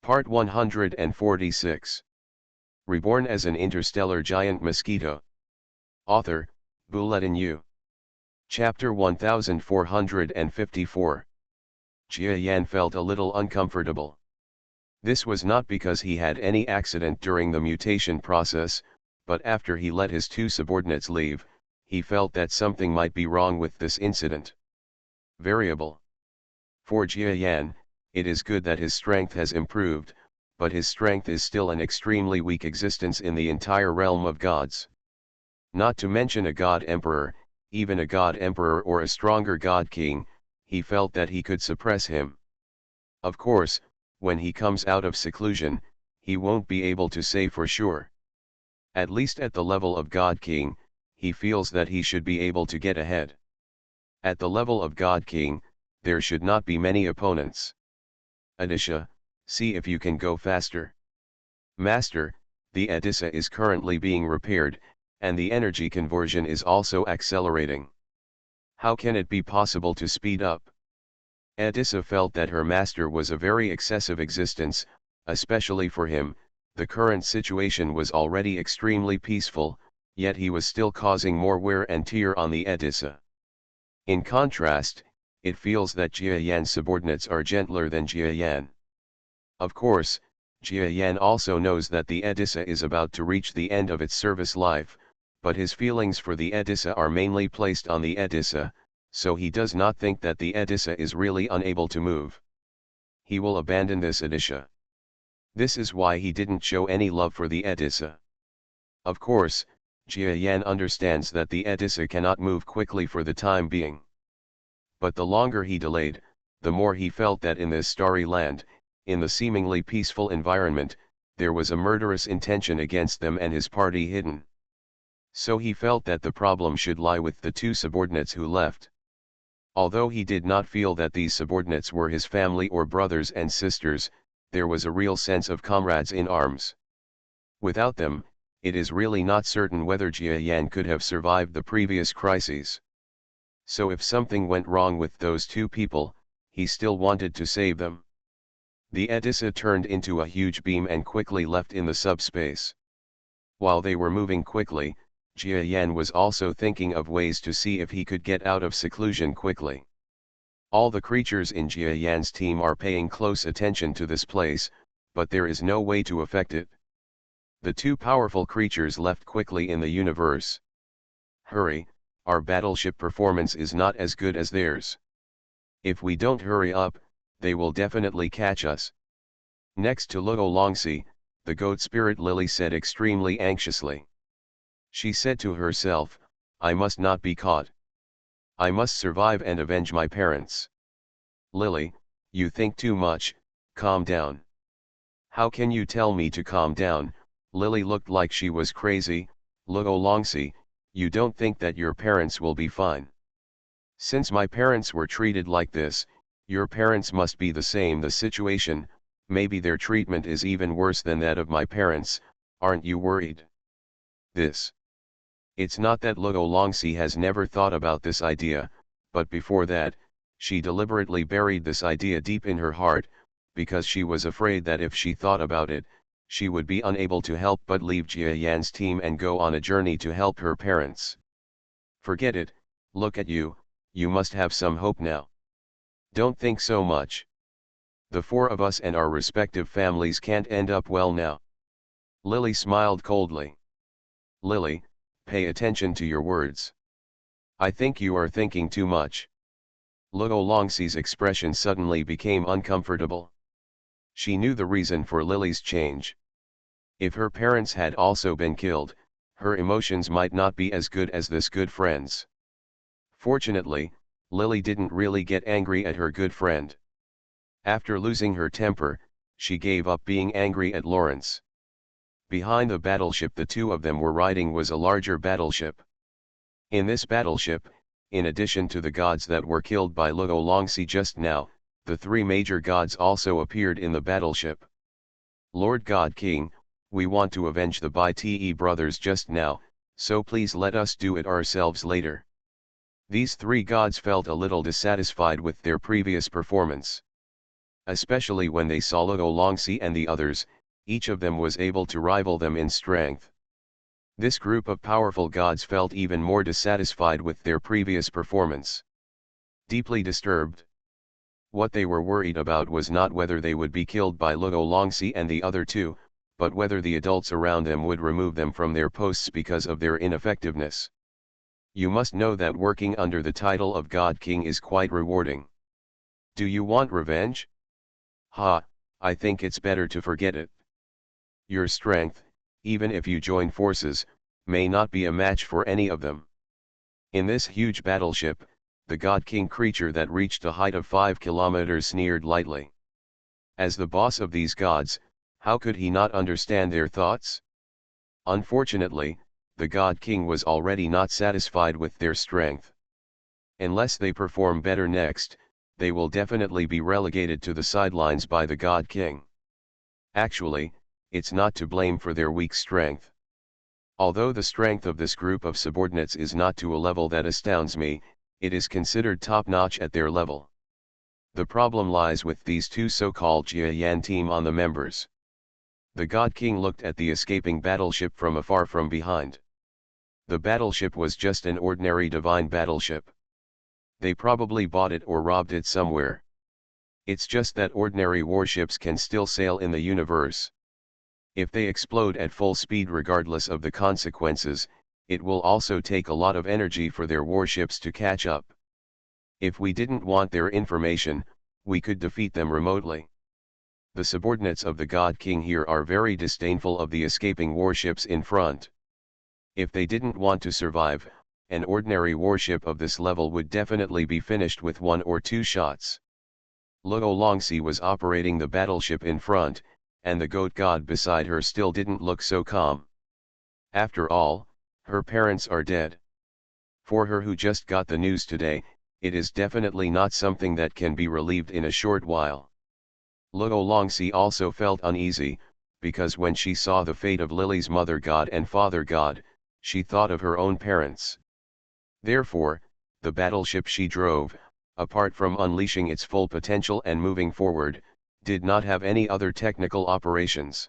Part 146. Reborn as an interstellar giant mosquito. Author, Bulletin U. Chapter 1454. Jia Yan felt a little uncomfortable. This was not because he had any accident during the mutation process, but after he let his two subordinates leave, he felt that something might be wrong with this incident. Variable. For Jia Yan, it is good that his strength has improved, but his strength is still an extremely weak existence in the entire realm of gods. Not to mention a god emperor, even a god emperor or a stronger god king, he felt that he could suppress him. Of course, when he comes out of seclusion, he won't be able to say for sure. At least at the level of god king, he feels that he should be able to get ahead. At the level of god king, there should not be many opponents. Adisha, see if you can go faster. Master, the Adisa is currently being repaired, and the energy conversion is also accelerating. How can it be possible to speed up? Adisa felt that her master was a very excessive existence, especially for him. The current situation was already extremely peaceful, yet he was still causing more wear and tear on the Adisa. In contrast, it feels that Jia Yan's subordinates are gentler than Jia Yan. Of course, Jia Yan also knows that the Adisa is about to reach the end of its service life, but his feelings for the Adisa are mainly placed on the Adisa, so he does not think that the Adisa is really unable to move. He will abandon this Adisa. This is why he didn't show any love for the Adisa. Of course, Jia Yan understands that the Adisa cannot move quickly for the time being. But the longer he delayed, the more he felt that in this starry land, in the seemingly peaceful environment, there was a murderous intention against them and his party hidden. So he felt that the problem should lie with the two subordinates who left. Although he did not feel that these subordinates were his family or brothers and sisters, there was a real sense of comrades in arms. Without them, it is really not certain whether Jia Yan could have survived the previous crises. So if something went wrong with those two people, he still wanted to save them. The Adisa turned into a huge beam and quickly left in the subspace. While they were moving quickly, Jia Yan was also thinking of ways to see if he could get out of seclusion quickly. All the creatures in Jia Yan's team are paying close attention to this place, but there is no way to affect it. The two powerful creatures left quickly in the universe. Hurry, our battleship performance is not as good as theirs. If we don't hurry up, they will definitely catch us. Next to Luo Longxi, the goat spirit Lily said extremely anxiously. She said to herself, I must not be caught. I must survive and avenge my parents. Lily, you think too much, calm down. How can you tell me to calm down? Lily looked like she was crazy. Luo Longxi, you don't think that your parents will be fine? Since my parents were treated like this, your parents must be the same. The situation, maybe their treatment is even worse than that of my parents. Aren't you worried? It's not that Luo Longxi has never thought about this idea, but before that, she deliberately buried this idea deep in her heart, because she was afraid that if she thought about it, she would be unable to help but leave Jia Yan's team and go on a journey to help her parents. Forget it, look at you, you must have some hope now. Don't think so much. The four of us and our respective families can't end up well now. Lily smiled coldly. Lily, pay attention to your words. I think you are thinking too much. Luo Longxi's expression suddenly became uncomfortable. She knew the reason for Lily's change. If her parents had also been killed, her emotions might not be as good as this good friend's. Fortunately, Lily didn't really get angry at her good friend. After losing her temper, she gave up being angry at Lawrence. Behind the battleship the two of them were riding was a larger battleship. In this battleship, in addition to the gods that were killed by Luo Longxi just now, the three major gods also appeared in the battleship. Lord God King, we want to avenge the Bai Te brothers just now, so please let us do it ourselves later. These three gods felt a little dissatisfied with their previous performance. Especially when they saw Luo Longxi and the others, each of them was able to rival them in strength. This group of powerful gods felt even more dissatisfied with their previous performance. Deeply disturbed. What they were worried about was not whether they would be killed by Luo Longxi and the other two, but whether the adults around them would remove them from their posts because of their ineffectiveness. You must know that working under the title of God King is quite rewarding. Do you want revenge? Ha, I think it's better to forget it. Your strength, even if you join forces, may not be a match for any of them. In this huge battleship, the God King creature that reached a height of 5 kilometers sneered lightly. As the boss of these gods, how could he not understand their thoughts? Unfortunately, the God King was already not satisfied with their strength. Unless they perform better next, they will definitely be relegated to the sidelines by the God King. Actually, it's not to blame for their weak strength. Although the strength of this group of subordinates is not to a level that astounds me, it is considered top-notch at their level. The problem lies with these two so-called Jia Yan team on the members. The God King looked at the escaping battleship from afar from behind. The battleship was just an ordinary divine battleship. They probably bought it or robbed it somewhere. It's just that ordinary warships can still sail in the universe. If they explode at full speed regardless of the consequences, it will also take a lot of energy for their warships to catch up. If we didn't want their information, we could defeat them remotely. The subordinates of the God King here are very disdainful of the escaping warships in front. If they didn't want to survive, an ordinary warship of this level would definitely be finished with 1 or 2 shots. Luo Longxi was operating the battleship in front, and the goat god beside her still didn't look so calm. After all, her parents are dead. For her who just got the news today, it is definitely not something that can be relieved in a short while. Luo Longxi also felt uneasy, because when she saw the fate of Lily's mother god and father god, she thought of her own parents. Therefore, the battleship she drove, apart from unleashing its full potential and moving forward, did not have any other technical operations.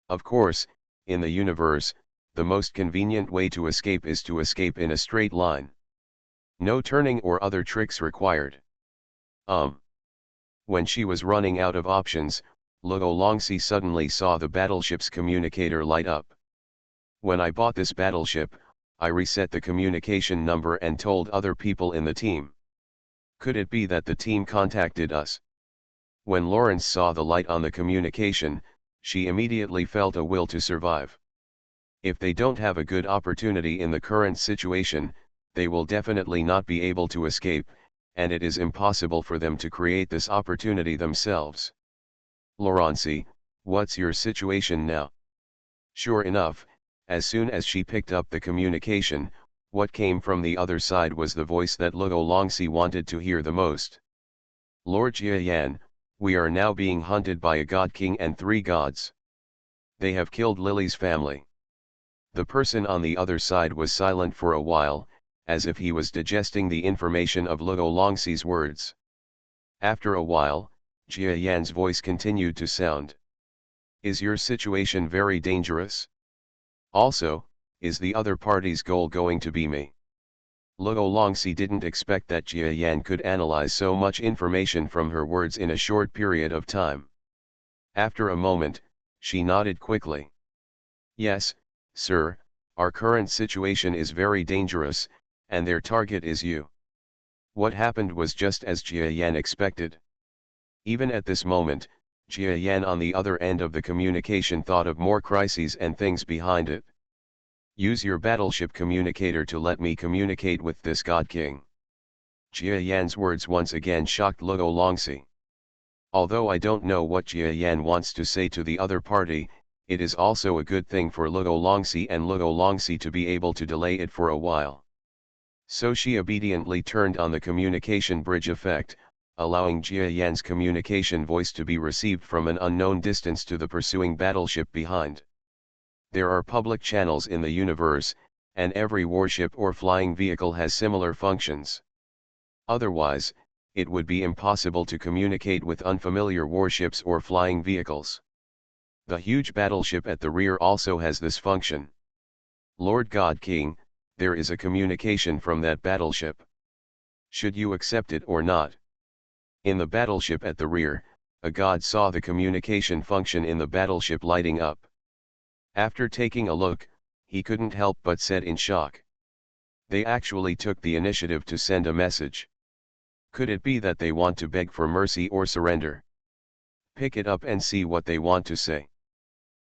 Of course, in the universe, the most convenient way to escape is to escape in a straight line. No turning or other tricks required. When she was running out of options, Luo Longxi suddenly saw the battleship's communicator light up. When I bought this battleship, I reset the communication number and told other people in the team. Could it be that the team contacted us? When Lawrence saw the light on the communication, she immediately felt a will to survive. If they don't have a good opportunity in the current situation, they will definitely not be able to escape, and it is impossible for them to create this opportunity themselves. Lawrence, what's your situation now? Sure enough, as soon as she picked up the communication, what came from the other side was the voice that Luo Longxi wanted to hear the most. Lord Jia Yan, we are now being hunted by a god king and 3 gods. They have killed Lily's family. The person on the other side was silent for a while, as if he was digesting the information of Luo Longxi's words. After a while, Jia Yan's voice continued to sound. Is your situation very dangerous? Also, is the other party's goal going to be me? Luo Longxi didn't expect that Jia Yan could analyze so much information from her words in a short period of time. After a moment, she nodded quickly. Yes, sir, our current situation is very dangerous, and their target is you. What happened was just as Jia Yan expected. Even at this moment, Jia Yan on the other end of the communication thought of more crises and things behind it. Use your battleship communicator to let me communicate with this God King. Jia Yan's words once again shocked Luo Longxi. Although I don't know what Jia Yan wants to say to the other party, it is also a good thing for Luo Longxi and Luo Longxi to be able to delay it for a while. So she obediently turned on the communication bridge effect, allowing Jia Yan's communication voice to be received from an unknown distance to the pursuing battleship behind. There are public channels in the universe, and every warship or flying vehicle has similar functions. Otherwise, it would be impossible to communicate with unfamiliar warships or flying vehicles. The huge battleship at the rear also has this function. Lord God King, there is a communication from that battleship. Should you accept it or not? In the battleship at the rear, a god saw the communication function in the battleship lighting up. After taking a look, he couldn't help but said in shock. They actually took the initiative to send a message. Could it be that they want to beg for mercy or surrender? Pick it up and see what they want to say.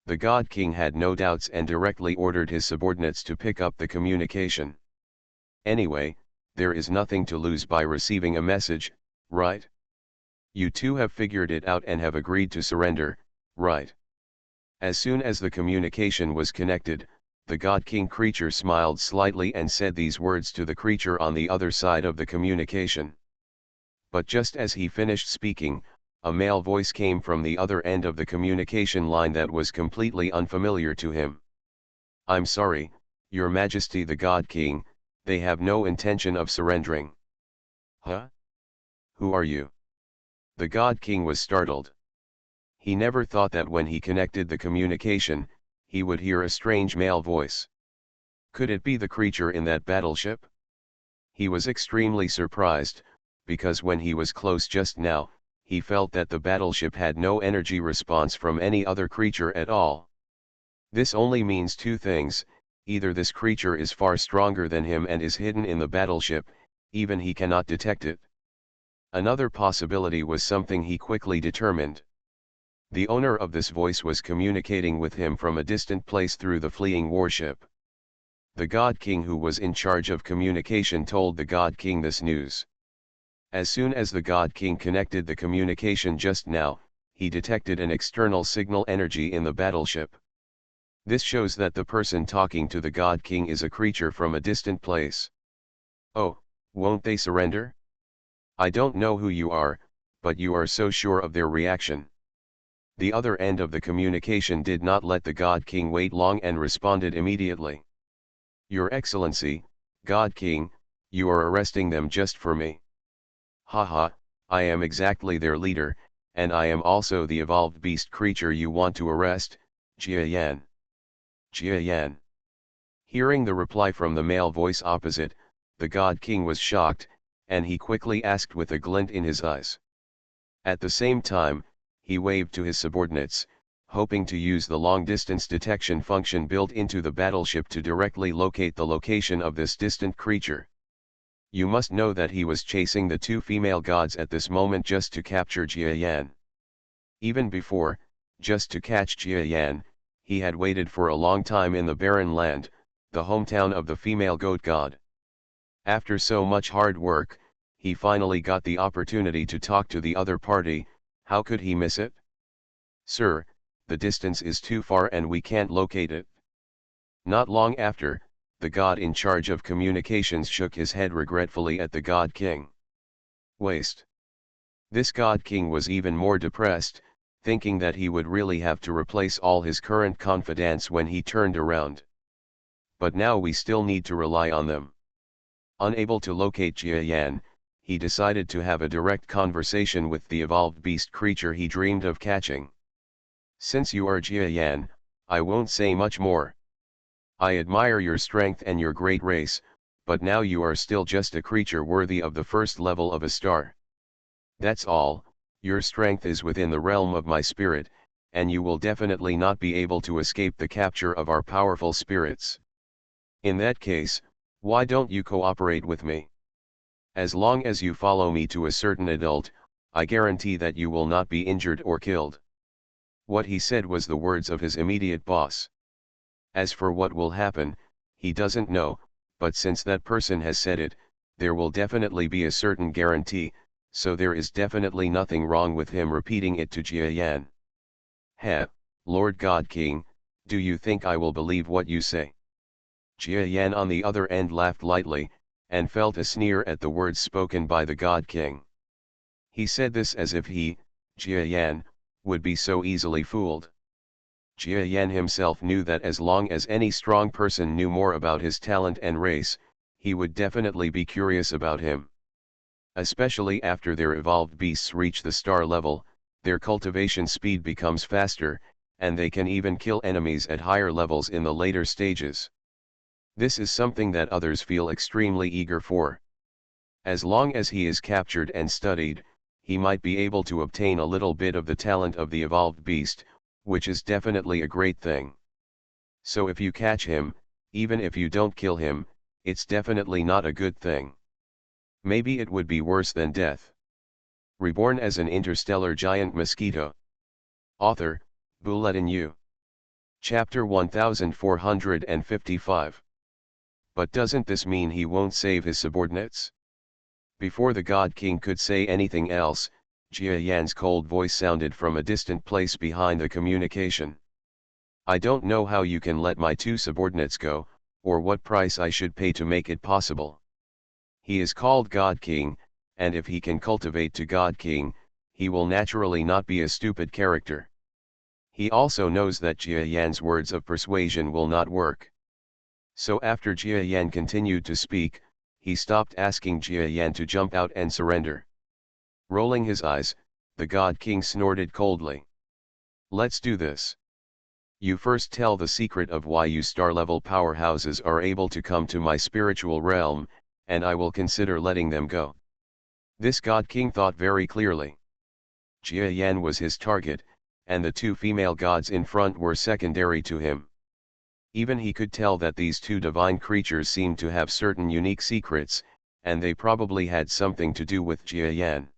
The God King had no doubts and directly ordered his subordinates to pick up the communication. Anyway, there is nothing to lose by receiving a message, right? You two have figured it out and have agreed to surrender, right? As soon as the communication was connected, the God King creature smiled slightly and said these words to the creature on the other side of the communication. But just as he finished speaking, a male voice came from the other end of the communication line that was completely unfamiliar to him. I'm sorry, Your Majesty the God King, they have no intention of surrendering. Huh? Who are you? The God King was startled. He never thought that when he connected the communication, he would hear a strange male voice. Could it be the creature in that battleship? He was extremely surprised, because when he was close just now, he felt that the battleship had no energy response from any other creature at all. This only means two things: either this creature is far stronger than him and is hidden in the battleship, even he cannot detect it. Another possibility was something he quickly determined. The owner of this voice was communicating with him from a distant place through the fleeing warship. The God King who was in charge of communication told the God King this news. As soon as the God King connected the communication just now, he detected an external signal energy in the battleship. This shows that the person talking to the God King is a creature from a distant place. Oh, won't they surrender? I don't know who you are, but you are so sure of their reaction. The other end of the communication did not let the God King wait long and responded immediately. Your Excellency, God King, you are arresting them just for me. Haha, I am exactly their leader, and I am also the evolved beast creature you want to arrest, Jia Yan. Jia Yan. Hearing the reply from the male voice opposite, the God King was shocked, and he quickly asked with a glint in his eyes. At the same time, he waved to his subordinates, hoping to use the long-distance detection function built into the battleship to directly locate the location of this distant creature. You must know that he was chasing the two female gods at this moment just to capture Jia Yan. Even before, just to catch Jia Yan, he had waited for a long time in the barren land, the hometown of the female goat god. After so much hard work, he finally got the opportunity to talk to the other party. How could he miss it? Sir, the distance is too far and we can't locate it. Not long after, the god in charge of communications shook his head regretfully at the God King. Waste. This God King was even more depressed, thinking that he would really have to replace all his current confidants when he turned around. But now we still need to rely on them. Unable to locate Jia Yan, he decided to have a direct conversation with the evolved beast creature he dreamed of catching. Since you are Jia Yan, I won't say much more. I admire your strength and your great race, but now you are still just a creature worthy of the first level of a star. That's all. Your strength is within the realm of my spirit, and you will definitely not be able to escape the capture of our powerful spirits. In that case, why don't you cooperate with me? As long as you follow me to a certain adult, I guarantee that you will not be injured or killed. What he said was the words of his immediate boss. As for what will happen, he doesn't know, but since that person has said it, there will definitely be a certain guarantee, so there is definitely nothing wrong with him repeating it to Jia Yan. Heh, Lord God King, do you think I will believe what you say? Jia Yan on the other end laughed lightly, and felt a sneer at the words spoken by the God King. He said this as if he, Jia Yan, would be so easily fooled. Jia Yan himself knew that as long as any strong person knew more about his talent and race, he would definitely be curious about him. Especially after their evolved beasts reach the star level, their cultivation speed becomes faster, and they can even kill enemies at higher levels in the later stages. This is something that others feel extremely eager for. As long as he is captured and studied, he might be able to obtain a little bit of the talent of the evolved beast, which is definitely a great thing. So if you catch him, even if you don't kill him, it's definitely not a good thing. Maybe it would be worse than death. Reborn as an interstellar giant mosquito. Author, Bulletin U. Chapter 1455. But doesn't this mean he won't save his subordinates? Before the God King could say anything else, Jia Yan's cold voice sounded from a distant place behind the communication. I don't know how you can let my two subordinates go, or what price I should pay to make it possible. He is called God King, and if he can cultivate to God King, he will naturally not be a stupid character. He also knows that Jia Yan's words of persuasion will not work. So after Jia Yan continued to speak, he stopped asking Jia Yan to jump out and surrender. Rolling his eyes, the God King snorted coldly. Let's do this. You first tell the secret of why you star-level powerhouses are able to come to my spiritual realm, and I will consider letting them go. This God King thought very clearly. Jia Yan was his target, and the two female gods in front were secondary to him. Even he could tell that these two divine creatures seemed to have certain unique secrets, and they probably had something to do with Jia Yan.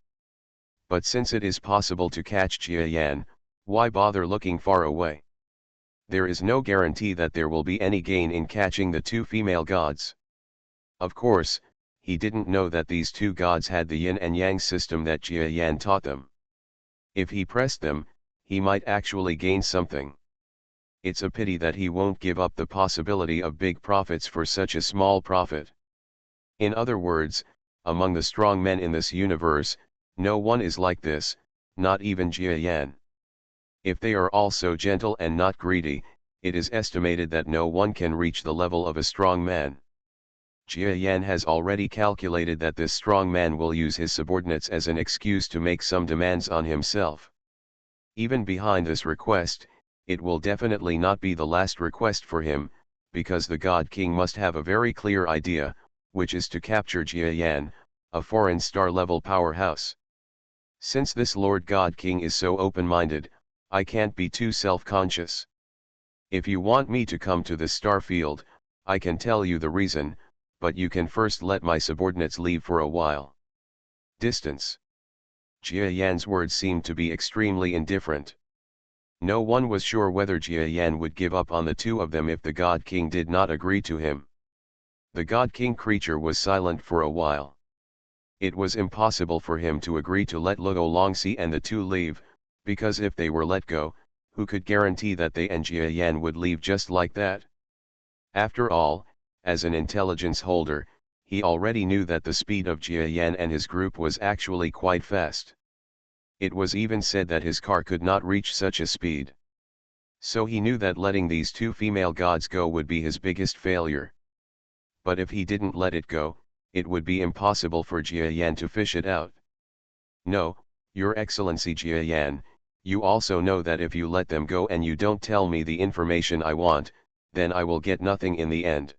But since it is possible to catch Jia Yan, why bother looking far away? There is no guarantee that there will be any gain in catching the two female gods. Of course, he didn't know that these two gods had the yin and yang system that Jia Yan taught them. If he pressed them, he might actually gain something. It's a pity that he won't give up the possibility of big profits for such a small profit. In other words, among the strong men in this universe, no one is like this, not even Jia Yan. If they are all so gentle and not greedy, it is estimated that no one can reach the level of a strong man. Jia Yan has already calculated that this strong man will use his subordinates as an excuse to make some demands on himself. Even behind this request, it will definitely not be the last request for him, because the God King must have a very clear idea, which is to capture Jia Yan, a foreign star-level powerhouse. Since this Lord God King is so open-minded, I can't be too self-conscious. If you want me to come to the star field, I can tell you the reason, but you can first let my subordinates leave for a while. Distance. Jia Yan's words seemed to be extremely indifferent. No one was sure whether Jia Yan would give up on the two of them if the God King did not agree to him. The God King creature was silent for a while. It was impossible for him to agree to let Luo Longxi and the two leave, because if they were let go, who could guarantee that they and Jia Yan would leave just like that? After all, as an intelligence holder, he already knew that the speed of Jia Yan and his group was actually quite fast. It was even said that his car could not reach such a speed. So he knew that letting these two female gods go would be his biggest failure. But if he didn't let it go, it would be impossible for Jia Yan to fish it out. No, Your Excellency Jia Yan, you also know that if you let them go and you don't tell me the information I want, then I will get nothing in the end.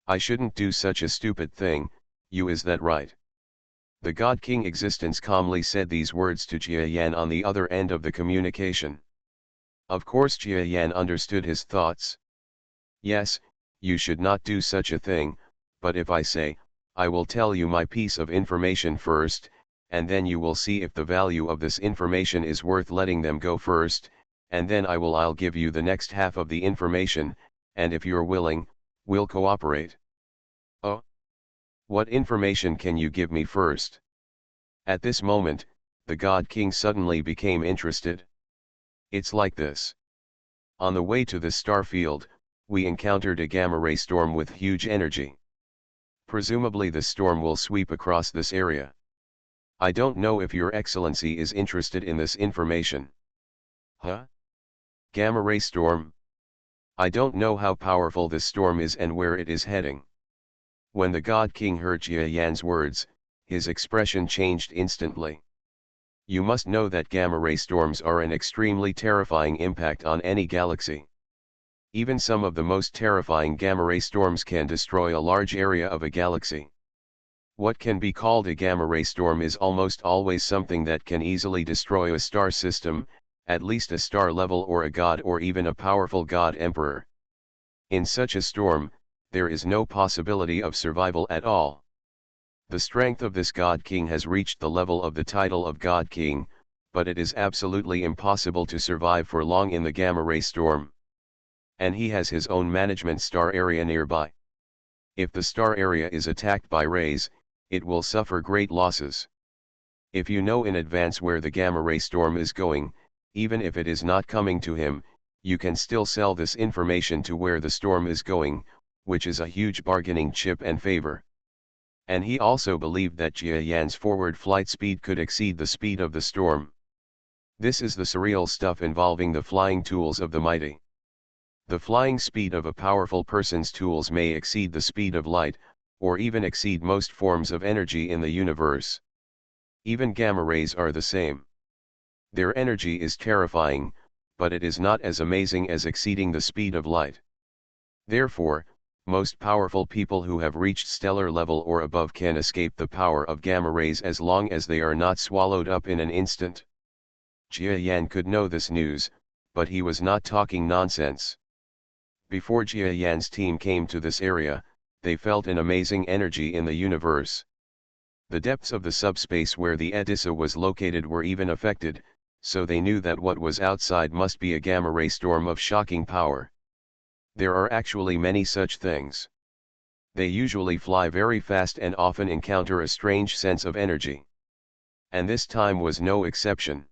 I shouldn't do such a stupid thing, is that right? The God King Existence calmly said these words to Jia Yan on the other end of the communication. Of course Jia Yan understood his thoughts. Yes, you should not do such a thing, but if I say, I will tell you my piece of information first, and then you will see if the value of this information is worth letting them go first, and then I'll give you the next half of the information, and if you're willing, we'll cooperate. Oh? What information can you give me first? At this moment, the God King suddenly became interested. It's like this. On the way to the star field, we encountered a gamma-ray storm with huge energy. Presumably the storm will sweep across this area. I don't know if Your Excellency is interested in this information. Huh? Gamma-ray storm? I don't know how powerful this storm is and where it is heading. When the God King heard Jia Yan's words, his expression changed instantly. You must know that gamma-ray storms are an extremely terrifying impact on any galaxy. Even some of the most terrifying gamma-ray storms can destroy a large area of a galaxy. What can be called a gamma-ray storm is almost always something that can easily destroy a star system, at least a star level or a god or even a powerful god emperor. In such a storm, there is no possibility of survival at all. The strength of this God King has reached the level of the title of God King, but it is absolutely impossible to survive for long in the gamma-ray storm. And he has his own management star area nearby. If the star area is attacked by rays, it will suffer great losses. If you know in advance where the gamma-ray storm is going, even if it is not coming to him, you can still sell this information to where the storm is going, which is a huge bargaining chip and favor. And he also believed that Jia Yan's forward flight speed could exceed the speed of the storm. This is the surreal stuff involving the flying tools of the mighty. The flying speed of a powerful person's tools may exceed the speed of light, or even exceed most forms of energy in the universe. Even gamma rays are the same. Their energy is terrifying, but it is not as amazing as exceeding the speed of light. Therefore, most powerful people who have reached stellar level or above can escape the power of gamma rays as long as they are not swallowed up in an instant. Jia Yan could know this news, but he was not talking nonsense. Before Jia Yan's team came to this area, they felt an amazing energy in the universe. The depths of the subspace where the Edissa was located were even affected, so they knew that what was outside must be a gamma-ray storm of shocking power. There are actually many such things. They usually fly very fast and often encounter a strange sense of energy. And this time was no exception.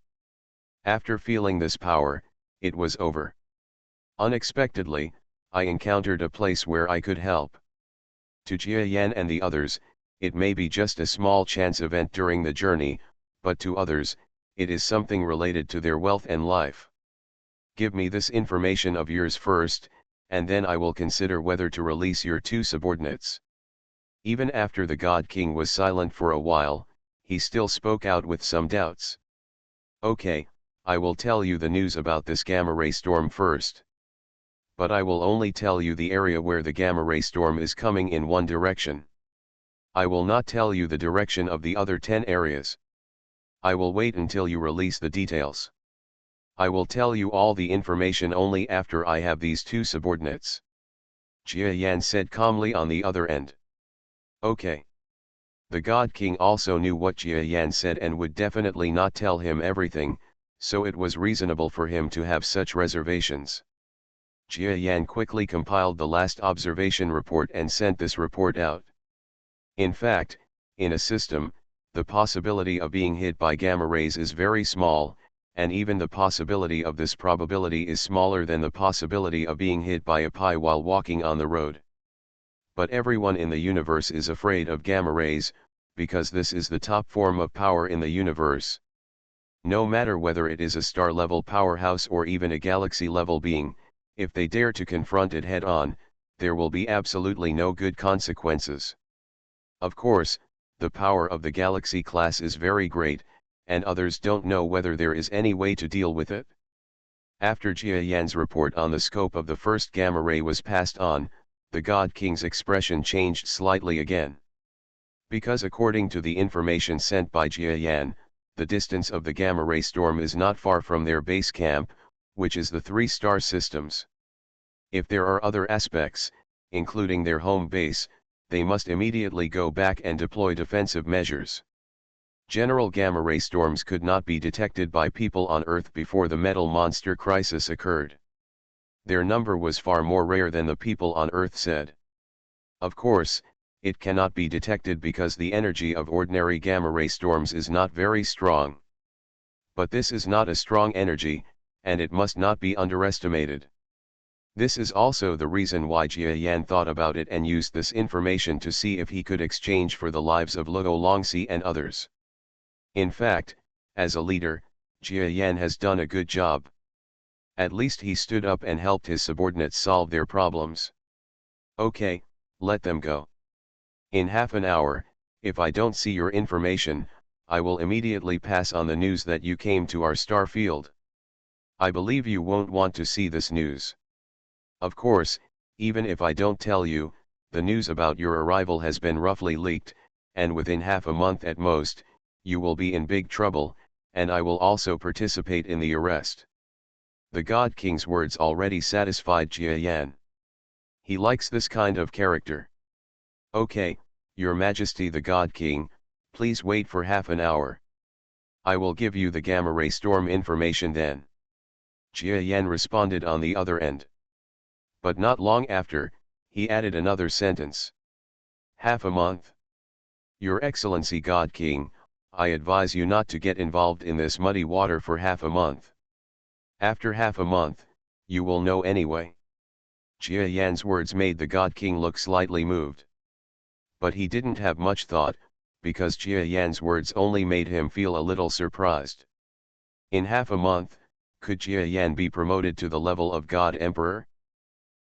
After feeling this power, it was over. Unexpectedly, I encountered a place where I could help. To Jia Yan and the others, it may be just a small chance event during the journey, but to others, it is something related to their wealth and life. Give me this information of yours first, and then I will consider whether to release your two subordinates. Even after the God King was silent for a while, he still spoke out with some doubts. Okay, I will tell you the news about this gamma-ray storm first. But I will only tell you the area where the gamma-ray storm is coming in one direction. I will not tell you the direction of the other 10 areas. I will wait until you release the details. I will tell you all the information only after I have these two subordinates. Jia Yan said calmly on the other end. Okay. The God King also knew what Jia Yan said and would definitely not tell him everything, so it was reasonable for him to have such reservations. Jia Yan quickly compiled the last observation report and sent this report out. In fact, in a system, the possibility of being hit by gamma rays is very small, and even the possibility of this probability is smaller than the possibility of being hit by a pie while walking on the road. But everyone in the universe is afraid of gamma rays, because this is the top form of power in the universe. No matter whether it is a star-level powerhouse or even a galaxy-level being, if they dare to confront it head-on, there will be absolutely no good consequences. Of course, the power of the galaxy class is very great, and others don't know whether there is any way to deal with it. After Jia Yan's report on the scope of the first gamma ray was passed on, the God King's expression changed slightly again. Because according to the information sent by Jia Yan, the distance of the gamma ray storm is not far from their base camp, which is the 3-star systems. If there are other aspects, including their home base, they must immediately go back and deploy defensive measures. General gamma-ray storms could not be detected by people on Earth before the metal monster crisis occurred. Their number was far more rare than the people on Earth said. Of course, it cannot be detected because the energy of ordinary gamma-ray storms is not very strong. But this is not a strong energy, and it must not be underestimated. This is also the reason why Jia Yan thought about it and used this information to see if he could exchange for the lives of Luo Longxi and others. In fact, as a leader, Jia Yan has done a good job. At least he stood up and helped his subordinates solve their problems. Okay, let them go. In half an hour, If I don't see your information, I will immediately pass on the news that you came to our star field. I believe you won't want to see this news. Of course, even if I don't tell you, the news about your arrival has been roughly leaked, and within half a month at most, you will be in big trouble, and I will also participate in the arrest. The God King's words already satisfied Jia Yan. He likes this kind of character. Okay, Your Majesty the God King, please wait for half an hour. I will give you the gamma ray storm information then. Jia Yan responded on the other end. But not long after, he added another sentence. Half a month? Your Excellency God King, I advise you not to get involved in this muddy water for half a month. After half a month, you will know anyway. Jia Yan's words made the God King look slightly moved. But he didn't have much thought, because Jia Yan's words only made him feel a little surprised. In half a month, could Jia Yan be promoted to the level of God Emperor?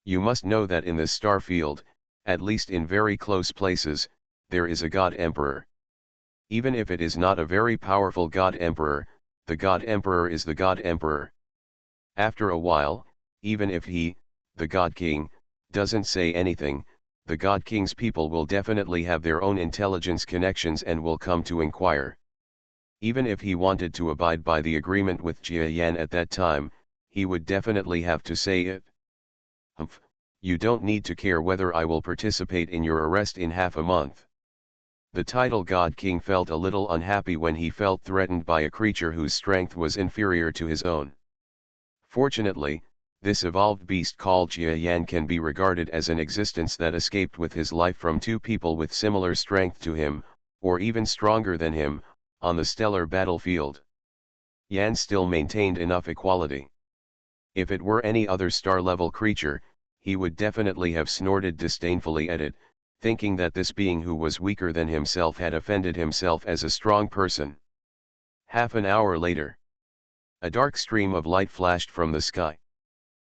You must know that in this star field, at least in very close places, there is a God Emperor. Even if it is not a very powerful God Emperor, the God Emperor is the God Emperor. After a while, even if he, the God King, doesn't say anything, the God King's people will definitely have their own intelligence connections and will come to inquire. Even if he wanted to abide by the agreement with Jia Yan at that time, he would definitely have to say it. Humph, you don't need to care whether I will participate in your arrest in half a month. The title God King felt a little unhappy when he felt threatened by a creature whose strength was inferior to his own. Fortunately, this evolved beast called Jia Yan can be regarded as an existence that escaped with his life from two people with similar strength to him, or even stronger than him, on the stellar battlefield. Yan still maintained enough equality. If it were any other star-level creature, he would definitely have snorted disdainfully at it, thinking that this being who was weaker than himself had offended himself as a strong person. Half an hour later, a dark stream of light flashed from the sky.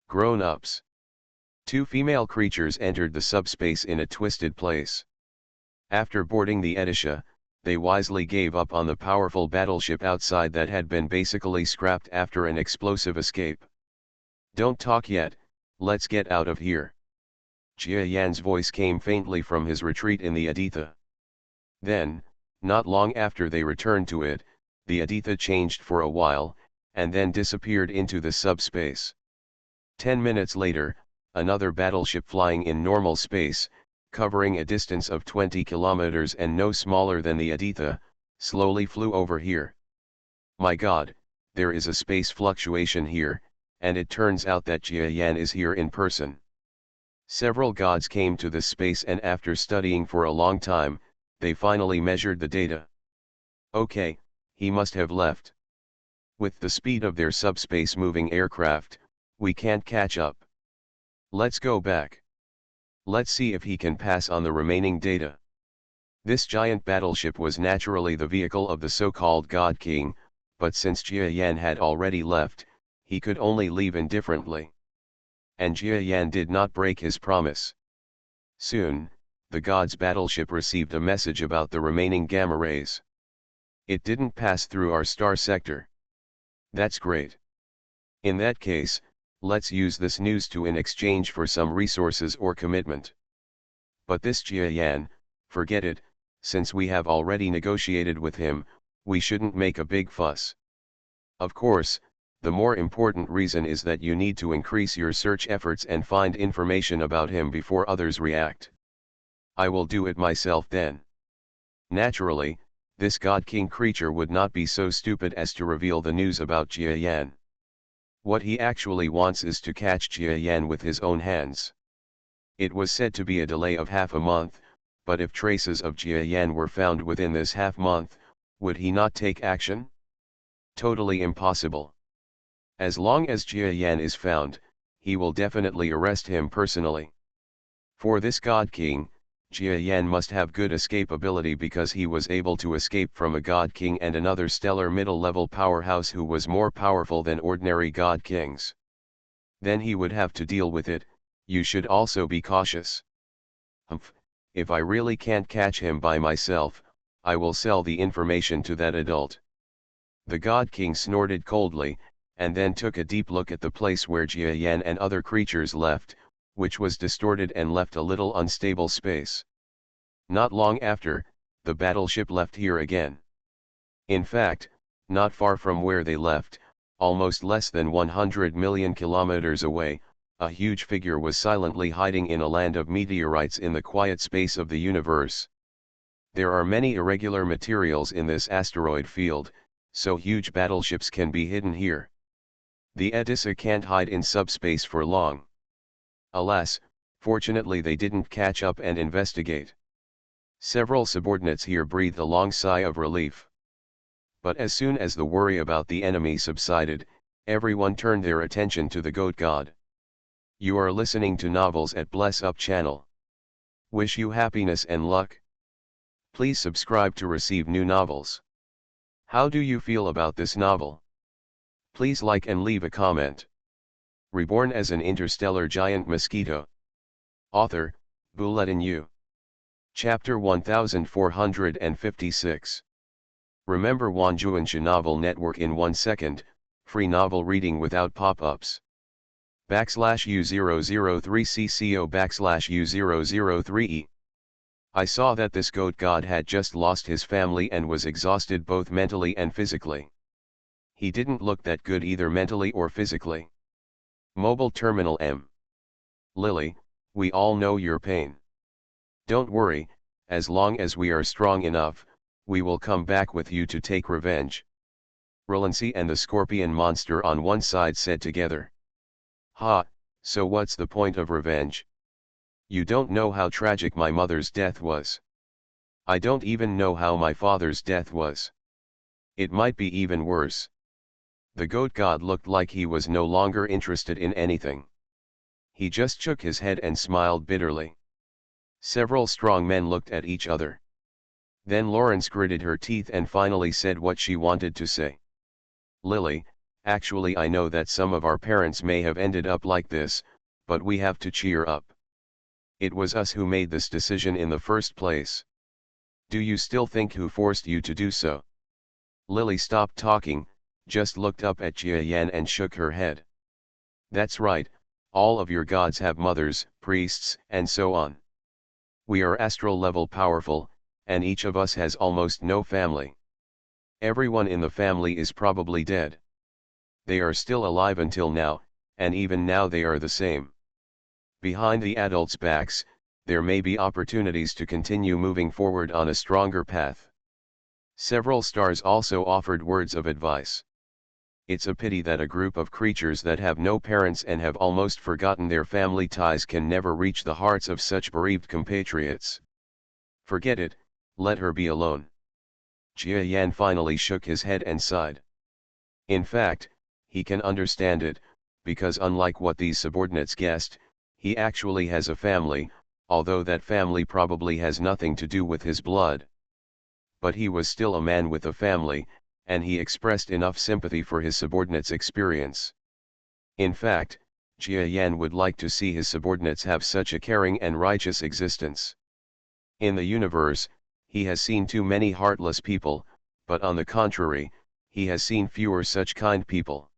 Grown-ups. Two female creatures entered the subspace in a twisted place. After boarding the Edisha, they wisely gave up on the powerful battleship outside that had been basically scrapped after an explosive escape. Don't talk yet, let's get out of here. Jia Yan's voice came faintly from his retreat in the Aditha. Then, not long after they returned to it, the Aditha changed for a while, and then disappeared into the subspace. 10 minutes later, another battleship flying in normal space, covering a distance of 20 kilometers and no smaller than the Aditha, slowly flew over here. My God, there is a space fluctuation here, and it turns out that Jia Yan is here in person. Several gods came to this space and after studying for a long time, they finally measured the data. Okay, he must have left. With the speed of their subspace moving aircraft, we can't catch up. Let's go back. Let's see if he can pass on the remaining data. This giant battleship was naturally the vehicle of the so-called God King, but since Jia Yan had already left, he could only leave indifferently. And Jia Yan did not break his promise. Soon, the god's battleship received a message about the remaining gamma rays. It didn't pass through our star sector. That's great. In that case, let's use this news in exchange for some resources or commitment. But this Jia Yan, forget it, since we have already negotiated with him, we shouldn't make a big fuss. Of course, the more important reason is that you need to increase your search efforts and find information about him before others react. I will do it myself then. Naturally, this God King creature would not be so stupid as to reveal the news about Jia Yan. What he actually wants is to catch Jia Yan with his own hands. It was said to be a delay of half a month, but if traces of Jia Yan were found within this half month, would he not take action? Totally impossible. As long as Jia Yan is found, he will definitely arrest him personally. For this God King, Jia Yan must have good escape ability because he was able to escape from a God King and another stellar middle-level powerhouse who was more powerful than ordinary God Kings. Then he would have to deal with it. You should also be cautious. Humph, if I really can't catch him by myself, I will sell the information to that adult. The God King snorted coldly, and then took a deep look at the place where Jia Yan and other creatures left, which was distorted and left a little unstable space. Not long after, the battleship left here again. In fact, not far from where they left, almost less than 100 million kilometers away, a huge figure was silently hiding in a land of meteorites in the quiet space of the universe. There are many irregular materials in this asteroid field, so huge battleships can be hidden here. The Edissa can't hide in subspace for long. Alas, fortunately they didn't catch up and investigate. Several subordinates here breathed a long sigh of relief. But as soon as the worry about the enemy subsided, everyone turned their attention to the Goat God. You are listening to Novels at Bless Up channel. Wish you happiness and luck. Please subscribe to receive new novels. How do you feel about this novel? Please like and leave a comment. Reborn as an interstellar giant mosquito. Author, Bulletin U. Chapter 1456. Remember Wanjuansha Novel Network in 1 second, free novel reading without pop-ups. /U003CCO/U003E. I saw that this goat god had just lost his family and was exhausted both mentally and physically. He didn't look that good either mentally or physically. Mobile Terminal M. Lily, we all know your pain. Don't worry, as long as we are strong enough, we will come back with you to take revenge. Relancy and the scorpion monster on one side said together. Ha, so what's the point of revenge? You don't know how tragic my mother's death was. I don't even know how my father's death was. It might be even worse. The goat god looked like he was no longer interested in anything. He just shook his head and smiled bitterly. Several strong men looked at each other. Then Lawrence gritted her teeth and finally said what she wanted to say. Lily, actually I know that some of our parents may have ended up like this, but we have to cheer up. It was us who made this decision in the first place. Do you still think who forced you to do so? Lily stopped talking, just looked up at Jia Yan and shook her head. That's right, all of your gods have mothers, priests, and so on. We are astral level powerful, and each of us has almost no family. Everyone in the family is probably dead. They are still alive until now, and even now they are the same. Behind the adults' backs, there may be opportunities to continue moving forward on a stronger path. Several stars also offered words of advice. It's a pity that a group of creatures that have no parents and have almost forgotten their family ties can never reach the hearts of such bereaved compatriots. Forget it, let her be alone. Jia Yan finally shook his head and sighed. In fact, he can understand it, because unlike what these subordinates guessed, he actually has a family, although that family probably has nothing to do with his blood. But he was still a man with a family, and he expressed enough sympathy for his subordinates' experience. In fact, Jia Yan would like to see his subordinates have such a caring and righteous existence. In the universe, he has seen too many heartless people, but on the contrary, he has seen fewer such kind people.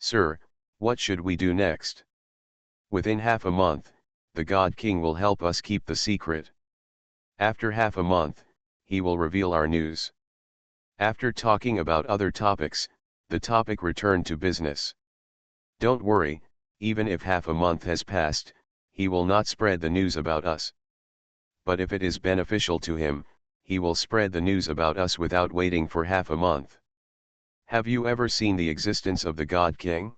Sir, what should we do next? Within half a month, the God King will help us keep the secret. After half a month, he will reveal our news. After talking about other topics, the topic returned to business. Don't worry, even if half a month has passed, he will not spread the news about us. But if it is beneficial to him, he will spread the news about us without waiting for half a month. Have you ever seen the existence of the God King?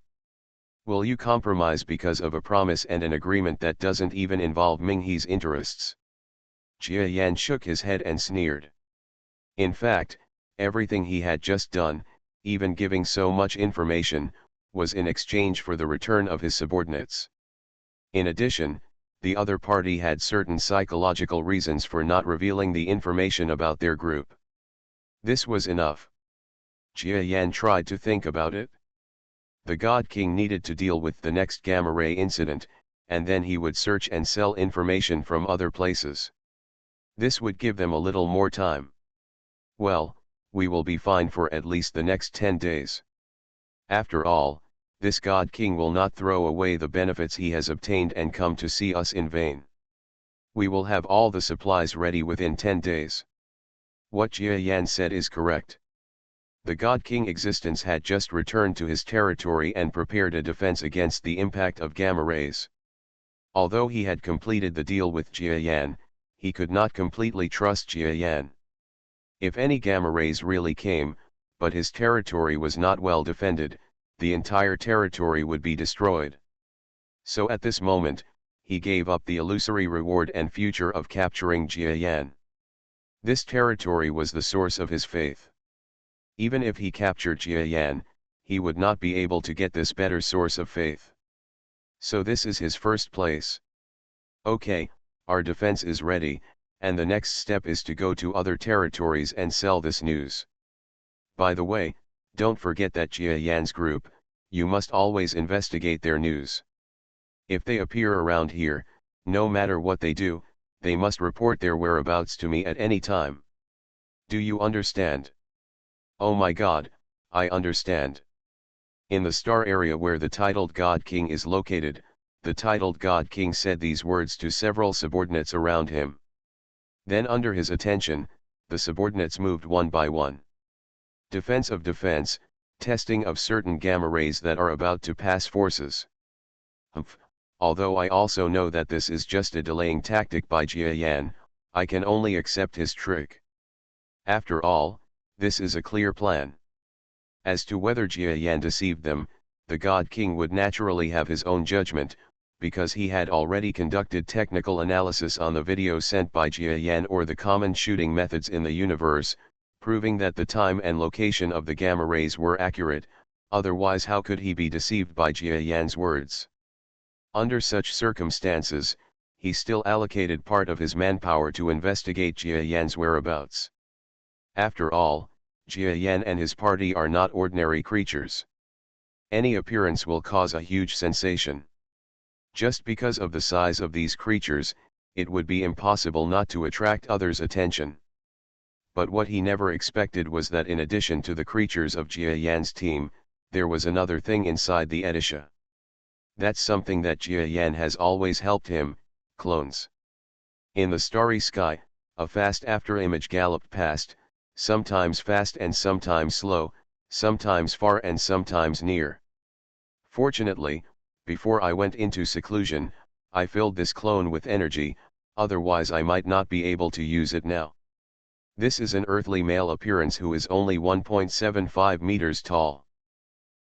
Will you compromise because of a promise and an agreement that doesn't even involve Minghe's interests? Jia Yan shook his head and sneered. In fact, everything he had just done, even giving so much information, was in exchange for the return of his subordinates. In addition, the other party had certain psychological reasons for not revealing the information about their group. This was enough. Jia Yan tried to think about it. The God King needed to deal with the next gamma ray incident, and then he would search and sell information from other places. This would give them a little more time. Well, we will be fine for at least the next 10 days. After all, this God King will not throw away the benefits he has obtained and come to see us in vain. We will have all the supplies ready within 10 days. What Jia Yan said is correct. The God King existence had just returned to his territory and prepared a defense against the impact of gamma rays. Although he had completed the deal with Jia Yan, he could not completely trust Jia Yan. If any gamma rays really came, but his territory was not well defended, the entire territory would be destroyed. So at this moment, he gave up the illusory reward and future of capturing Jia Yan. This territory was the source of his faith. Even if he captured Jia Yan, he would not be able to get this better source of faith. So this is his first place. Okay, our defense is ready, and the next step is to go to other territories and sell this news. By the way, don't forget that Jia Yan's group, you must always investigate their news. If they appear around here, no matter what they do, they must report their whereabouts to me at any time. Do you understand? Oh my God, I understand. In the star area where the titled God King is located, the titled God King said these words to several subordinates around him. Then under his attention, the subordinates moved one by one. Defense of defense, testing of certain gamma rays that are about to pass forces. Although I also know that this is just a delaying tactic by Jia Yan, I can only accept his trick. After all, this is a clear plan. As to whether Jia Yan deceived them, the God King would naturally have his own judgment, because he had already conducted technical analysis on the video sent by Jia Yan or the common shooting methods in the universe, proving that the time and location of the gamma rays were accurate, otherwise how could he be deceived by Jia Yan's words? Under such circumstances, he still allocated part of his manpower to investigate Jia Yan's whereabouts. After all, Jia Yan and his party are not ordinary creatures. Any appearance will cause a huge sensation. Just because of the size of these creatures, it would be impossible not to attract others' attention. But what he never expected was that in addition to the creatures of Jia Yan's team, there was another thing inside the Edisha. That's something that Jia Yan has always helped him, clones. In the starry sky, a fast after-image galloped past, sometimes fast and sometimes slow, sometimes far and sometimes near. Fortunately, before I went into seclusion, I filled this clone with energy, otherwise I might not be able to use it now. This is an earthly male appearance who is only 1.75 meters tall.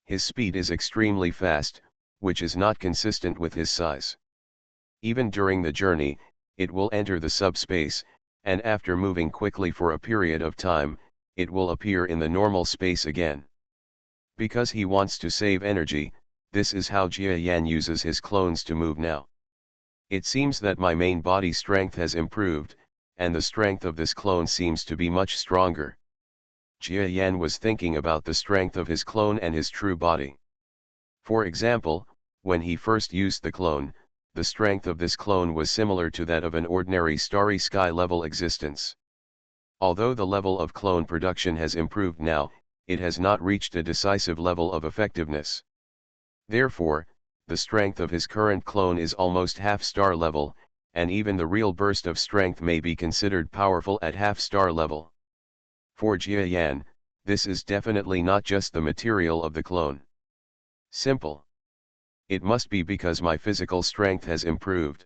His speed is extremely fast, which is not consistent with his size. Even during the journey, it will enter the subspace, and after moving quickly for a period of time, it will appear in the normal space again. Because he wants to save energy, this is how Jia Yan uses his clones to move now. It seems that my main body strength has improved, and the strength of this clone seems to be much stronger. Jia Yan was thinking about the strength of his clone and his true body. For example, when he first used the clone, the strength of this clone was similar to that of an ordinary starry sky level existence. Although the level of clone production has improved now, it has not reached a decisive level of effectiveness. Therefore, the strength of his current clone is almost half-star level, and even the real burst of strength may be considered powerful at half-star level. For Jia Yan, this is definitely not just the material of the clone. Simple. It must be because my physical strength has improved.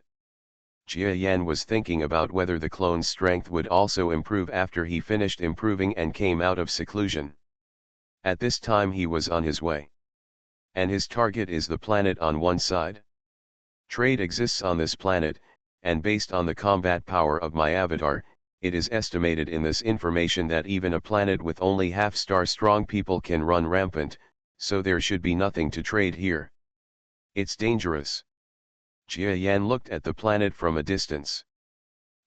Jia Yan was thinking about whether the clone's strength would also improve after he finished improving and came out of seclusion. At this time he was on his way. And his target is the planet on one side. Trade exists on this planet, and based on the combat power of my avatar, it is estimated in this information that even a planet with only half-star strong people can run rampant, so there should be nothing to trade here. It's dangerous. Jia Yan looked at the planet from a distance.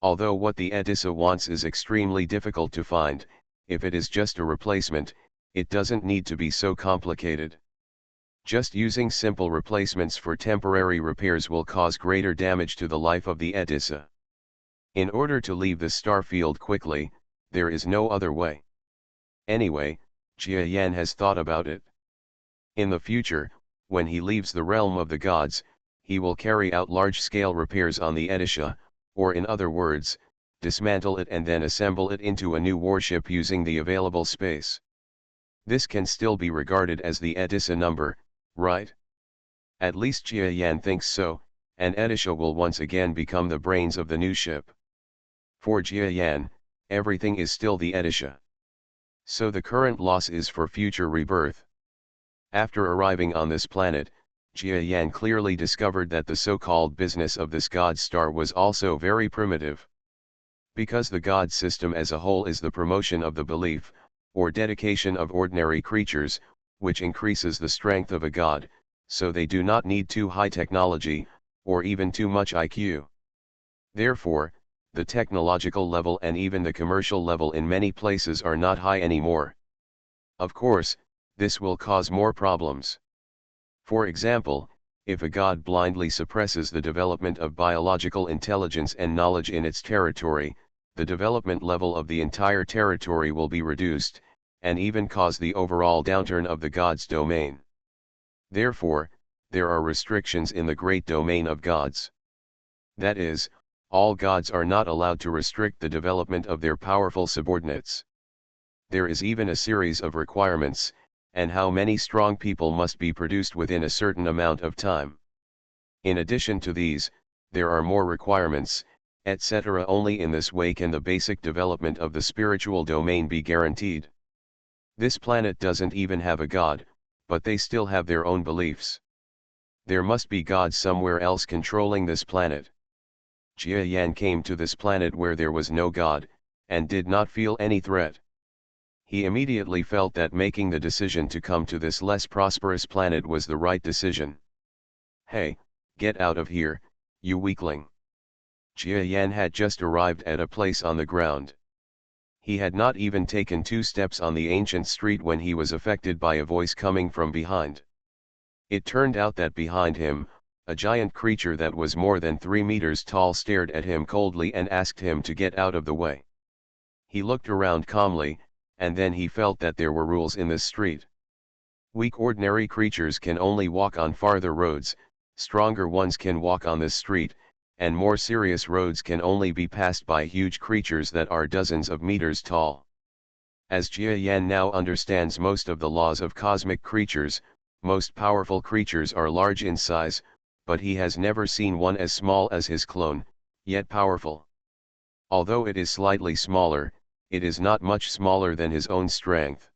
Although what the Edissa wants is extremely difficult to find, if it is just a replacement, it doesn't need to be so complicated. Just using simple replacements for temporary repairs will cause greater damage to the life of the Edissa. In order to leave the star field quickly, there is no other way. Anyway, Jia Yan has thought about it. In the future, when he leaves the realm of the gods, he will carry out large-scale repairs on the Edisha, or in other words, dismantle it and then assemble it into a new warship using the available space. This can still be regarded as the Edissa number, right? At least Jia Yan thinks so, and Edisha will once again become the brains of the new ship. For Jia Yan, everything is still the Edisha. So the current loss is for future rebirth. After arriving on this planet, Jia Yan clearly discovered that the so-called business of this god star was also very primitive. Because the god system as a whole is the promotion of the belief, or dedication of ordinary creatures, which increases the strength of a god, so they do not need too high technology, or even too much IQ. Therefore, the technological level and even the commercial level in many places are not high anymore. Of course, this will cause more problems. For example, if a god blindly suppresses the development of biological intelligence and knowledge in its territory, the development level of the entire territory will be reduced, and even cause the overall downturn of the god's domain. Therefore, there are restrictions in the great domain of gods. That is, all gods are not allowed to restrict the development of their powerful subordinates. There is even a series of requirements, and how many strong people must be produced within a certain amount of time. In addition to these, there are more requirements, etc. Only in this way can the basic development of the spiritual domain be guaranteed. This planet doesn't even have a god, but they still have their own beliefs. There must be gods somewhere else controlling this planet. Jia Yan came to this planet where there was no god, and did not feel any threat. He immediately felt that making the decision to come to this less prosperous planet was the right decision. Hey, get out of here, you weakling. Jia Yan had just arrived at a place on the ground. He had not even taken 2 steps on the ancient street when he was affected by a voice coming from behind. It turned out that behind him, a giant creature that was more than 3 meters tall stared at him coldly and asked him to get out of the way. He looked around calmly, and then he felt that there were rules in this street. Weak ordinary creatures can only walk on farther roads, stronger ones can walk on this street, and more serious roads can only be passed by huge creatures that are dozens of meters tall. As Jia Yan now understands most of the laws of cosmic creatures, most powerful creatures are large in size, but he has never seen one as small as his clone, yet powerful. Although it is slightly smaller, it is not much smaller than his own strength.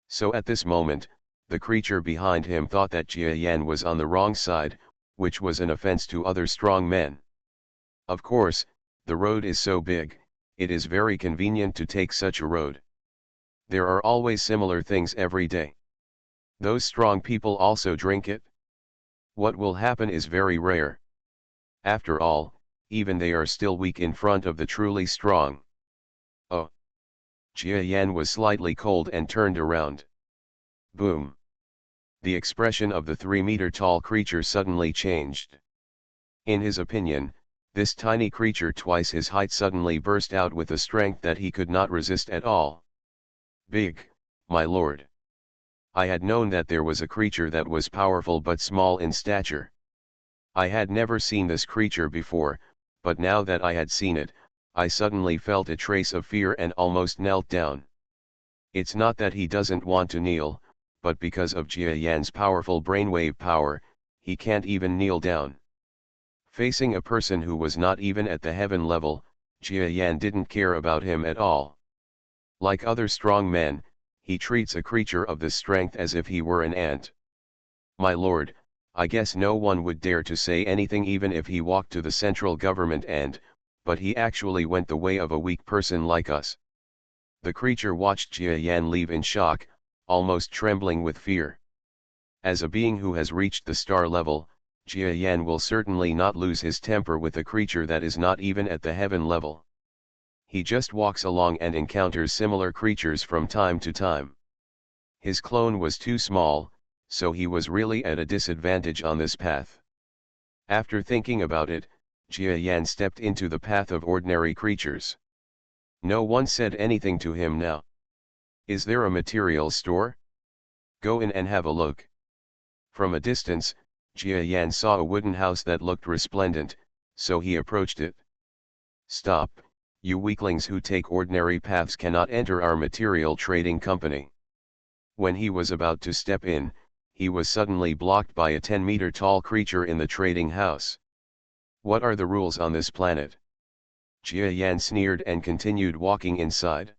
So at this moment, the creature behind him thought that Jia Yan was on the wrong side, which was an offense to other strong men. Of course, the road is so big, it is very convenient to take such a road. There are always similar things every day. Those strong people also drink it. What will happen is very rare. After all, even they are still weak in front of the truly strong. Oh! Jia Yan was slightly cold and turned around. Boom! The expression of the 3-meter-tall creature suddenly changed. In his opinion, this tiny creature twice his height suddenly burst out with a strength that he could not resist at all. Big, my lord. I had known that there was a creature that was powerful but small in stature. I had never seen this creature before, but now that I had seen it, I suddenly felt a trace of fear and almost knelt down. It's not that he doesn't want to kneel, but because of Jia Yan's powerful brainwave power, he can't even kneel down. Facing a person who was not even at the heaven level, Jia Yan didn't care about him at all. Like other strong men, he treats a creature of this strength as if he were an ant. My lord, I guess no one would dare to say anything even if he walked to the central government but he actually went the way of a weak person like us. The creature watched Jia Yan leave in shock, almost trembling with fear. As a being who has reached the star level, Jia Yan will certainly not lose his temper with a creature that is not even at the heaven level. He just walks along and encounters similar creatures from time to time. His clone was too small, so he was really at a disadvantage on this path. After thinking about it, Jia Yan stepped into the path of ordinary creatures. No one said anything to him now. Is there a materials store? Go in and have a look. From a distance, Jia Yan saw a wooden house that looked resplendent, so he approached it. Stop, you weaklings who take ordinary paths cannot enter our material trading company. When he was about to step in, he was suddenly blocked by a 10-meter tall creature in the trading house. What are the rules on this planet? Jia Yan sneered and continued walking inside.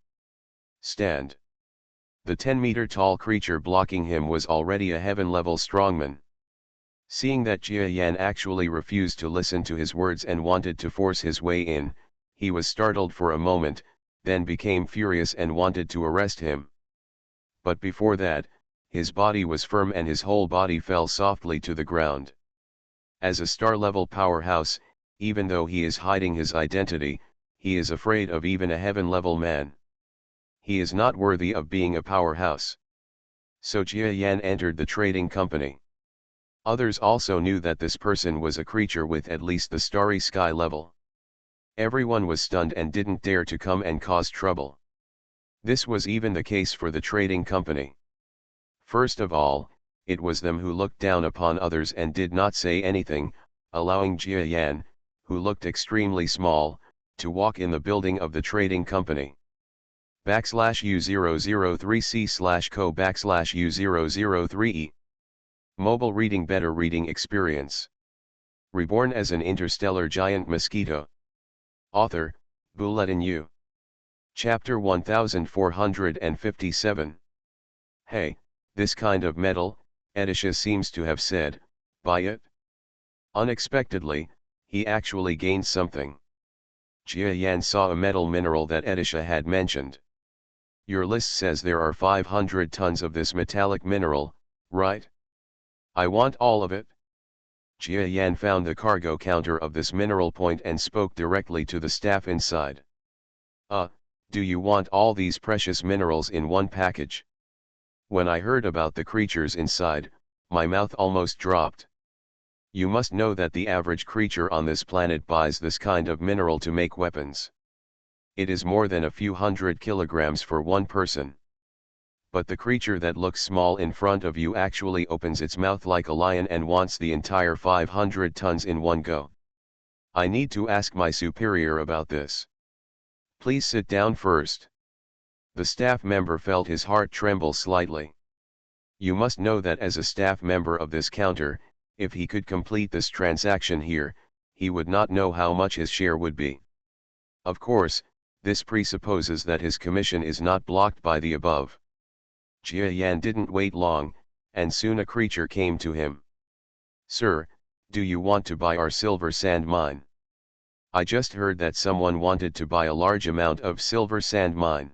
Stand. The 10-meter tall creature blocking him was already a heaven-level strongman. Seeing that Jia Yan actually refused to listen to his words and wanted to force his way in, he was startled for a moment, then became furious and wanted to arrest him. But before that, his body was firm and his whole body fell softly to the ground. As a star-level powerhouse, even though he is hiding his identity, he is afraid of even a heaven-level man. He is not worthy of being a powerhouse. So Jia Yan entered the trading company. Others also knew that this person was a creature with at least the starry sky level. Everyone was stunned and didn't dare to come and cause trouble. This was even the case for the trading company. First of all, it was them who looked down upon others and did not say anything, allowing Jia Yan, who looked extremely small, to walk in the building of the trading company. /U003C/co/U003E. Mobile reading, better reading experience. Reborn as an interstellar giant mosquito. Author, Bulletin U. Chapter 1457. Hey, this kind of metal, Edisha seems to have said, buy it. Unexpectedly, he actually gained something. Jia Yan saw a metal mineral that Edisha had mentioned. Your list says there are 500 tons of this metallic mineral, right? I want all of it. Jia Yan found the cargo counter of this mineral point and spoke directly to the staff inside. Do you want all these precious minerals in one package? When I heard about the creatures inside, my mouth almost dropped. You must know that the average creature on this planet buys this kind of mineral to make weapons. It is more than a few hundred kilograms for one person. But the creature that looks small in front of you actually opens its mouth like a lion and wants the entire 500 tons in one go. I need to ask my superior about this. Please sit down first. The staff member felt his heart tremble slightly. You must know that as a staff member of this counter, if he could complete this transaction here, he would not know how much his share would be. Of course, this presupposes that his commission is not blocked by the above. Jia Yan didn't wait long, and soon a creature came to him. Sir, do you want to buy our silver sand mine? I just heard that someone wanted to buy a large amount of silver sand mine.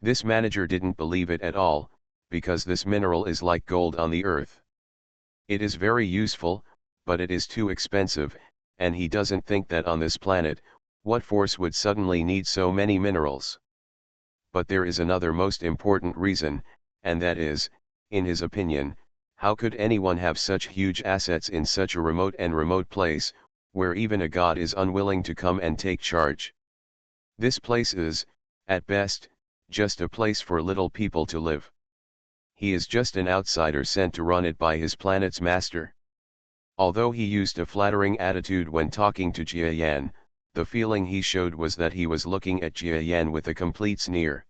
This manager didn't believe it at all, because this mineral is like gold on the earth. It is very useful, but it is too expensive, and he doesn't think that on this planet, what force would suddenly need so many minerals. But there is another most important reason, and that is, in his opinion, how could anyone have such huge assets in such a remote place, where even a god is unwilling to come and take charge? This place is, at best, just a place for little people to live. He is just an outsider sent to run it by his planet's master. Although he used a flattering attitude when talking to Jia Yan, the feeling he showed was that he was looking at Jia Yan with a complete sneer.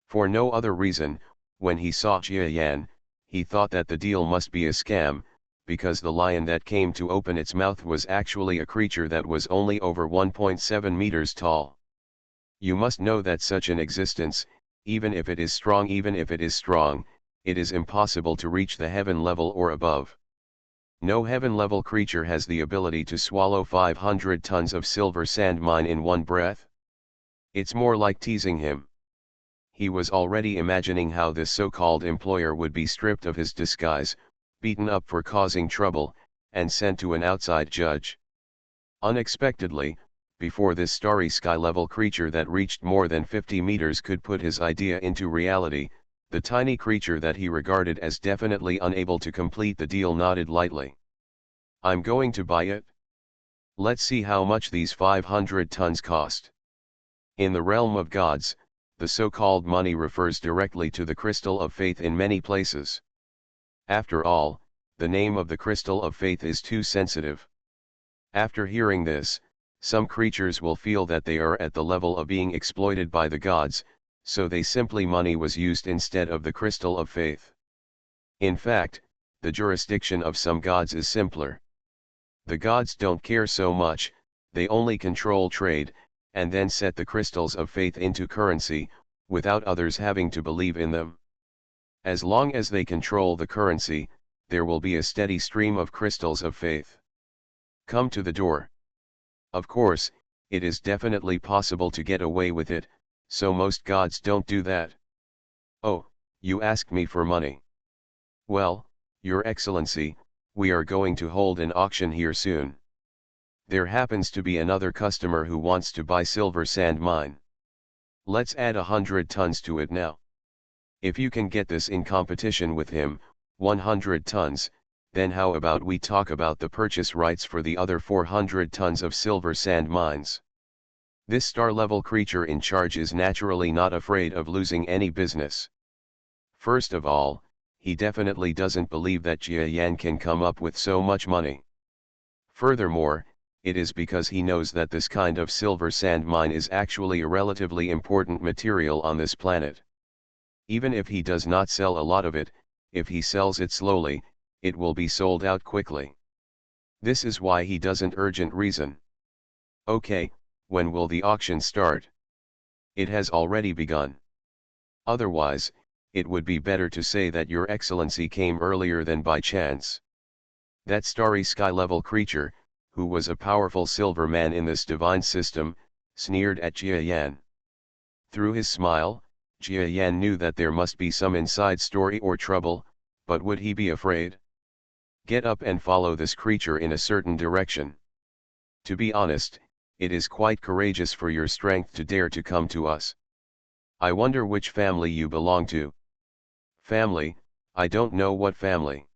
For no other reason, when he saw Jia Yan, he thought that the deal must be a scam, because the lion that came to open its mouth was actually a creature that was only over 1.7 meters tall. You must know that such an existence, even if it is strong, it is impossible to reach the heaven level or above. No heaven level creature has the ability to swallow 500 tons of silver sand mine in one breath. It's more like teasing him. He was already imagining how this so-called employer would be stripped of his disguise, beaten up for causing trouble, and sent to an outside judge. Unexpectedly, before this starry sky-level creature that reached more than 50 meters could put his idea into reality, the tiny creature that he regarded as definitely unable to complete the deal nodded lightly. I'm going to buy it. Let's see how much these 500 tons cost. In the realm of gods, the so-called money refers directly to the crystal of faith in many places. After all, the name of the crystal of faith is too sensitive. After hearing this, some creatures will feel that they are at the level of being exploited by the gods, so they simply money was used instead of the crystal of faith. In fact, the jurisdiction of some gods is simpler. The gods don't care so much, they only control trade, and then set the crystals of faith into currency, without others having to believe in them. As long as they control the currency, there will be a steady stream of crystals of faith. Come to the door. Of course, it is definitely possible to get away with it, so most gods don't do that. Oh, you asked me for money. Well, Your Excellency, we are going to hold an auction here soon. There happens to be another customer who wants to buy silver sand mine. Let's add 100 tons to it now. If you can get this in competition with him, 100 tons, then how about we talk about the purchase rights for the other 400 tons of silver sand mines? This star-level creature in charge is naturally not afraid of losing any business. First of all, he definitely doesn't believe that Jia Yan can come up with so much money. Furthermore, it is because he knows that this kind of silver sand mine is actually a relatively important material on this planet. Even if he does not sell a lot of it, if he sells it slowly, it will be sold out quickly. This is why he doesn't urgent reason. Okay, when will the auction start? It has already begun. Otherwise, it would be better to say that Your Excellency came earlier than by chance. That starry sky-level creature, who was a powerful silver man in this divine system, sneered at Jia Yan. Through his smile, Jia Yan knew that there must be some inside story or trouble, but would he be afraid? Get up and follow this creature in a certain direction. To be honest, it is quite courageous for your strength to dare to come to us. I wonder which family you belong to. Family? I don't know what family.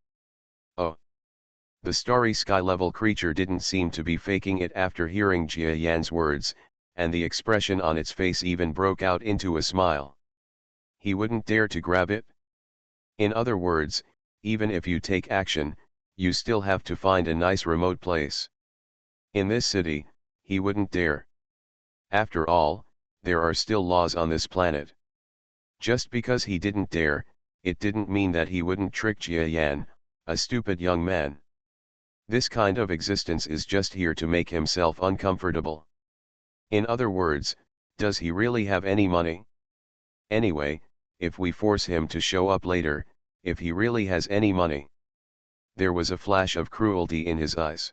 Oh. The starry sky-level creature didn't seem to be faking it after hearing Jia Yan's words, and the expression on its face even broke out into a smile. He wouldn't dare to grab it? In other words, even if you take action, you still have to find a nice remote place. In this city, he wouldn't dare. After all, there are still laws on this planet. Just because he didn't dare, it didn't mean that he wouldn't trick Jia Yan, a stupid young man. This kind of existence is just here to make himself uncomfortable. In other words, does he really have any money? Anyway, if we force him to show up later, if he really has any money. There was a flash of cruelty in his eyes.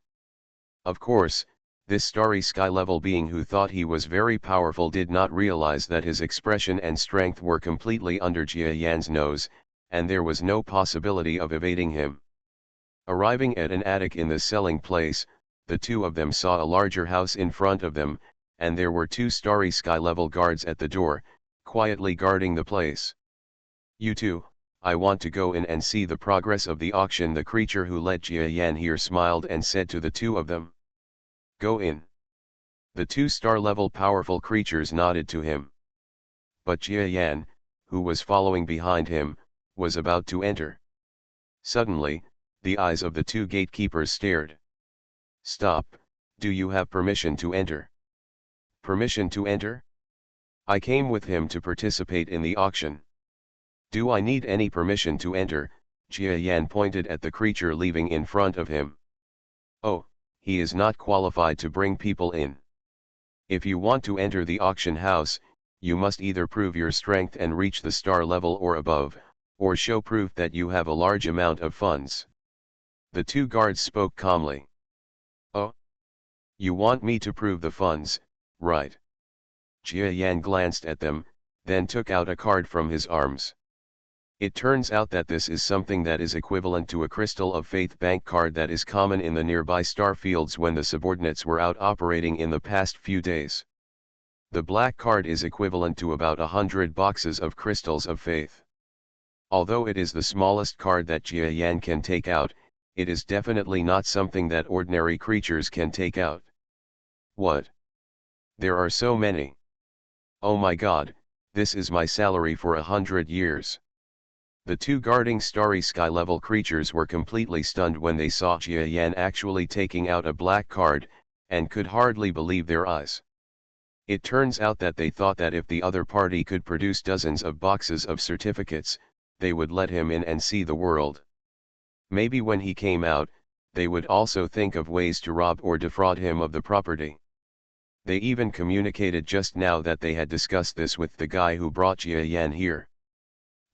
Of course, this starry sky-level being who thought he was very powerful did not realize that his expression and strength were completely under Jia Yan's nose, and there was no possibility of evading him. Arriving at an attic in the selling place, the two of them saw a larger house in front of them, and there were two starry sky-level guards at the door, quietly guarding the place. You two, I want to go in and see the progress of the auction. The creature who let Jia Yan hear smiled and said to the two of them. Go in. The two star-level powerful creatures nodded to him. But Jia Yan, who was following behind him, was about to enter. Suddenly, the eyes of the two gatekeepers stared. Stop, do you have permission to enter? Permission to enter? I came with him to participate in the auction. Do I need any permission to enter? Jia Yan pointed at the creature leaving in front of him. Oh, he is not qualified to bring people in. If you want to enter the auction house, you must either prove your strength and reach the star level or above, or show proof that you have a large amount of funds. The two guards spoke calmly. Oh? You want me to prove the funds, right? Jia Yan glanced at them, then took out a card from his arms. It turns out that this is something that is equivalent to a Crystal of Faith bank card that is common in the nearby star fields when the subordinates were out operating in the past few days. The black card is equivalent to about 100 boxes of Crystals of Faith. Although it is the smallest card that Jia Yan can take out, it is definitely not something that ordinary creatures can take out. What? There are so many. Oh my god, This is my salary for 100 years. The two guarding starry sky-level creatures were completely stunned when they saw Jia Yan actually taking out a black card, and could hardly believe their eyes. It turns out that they thought that if the other party could produce dozens of boxes of certificates, they would let him in and see the world. Maybe when he came out, they would also think of ways to rob or defraud him of the property. They even communicated just now that they had discussed this with the guy who brought Jia Yan here.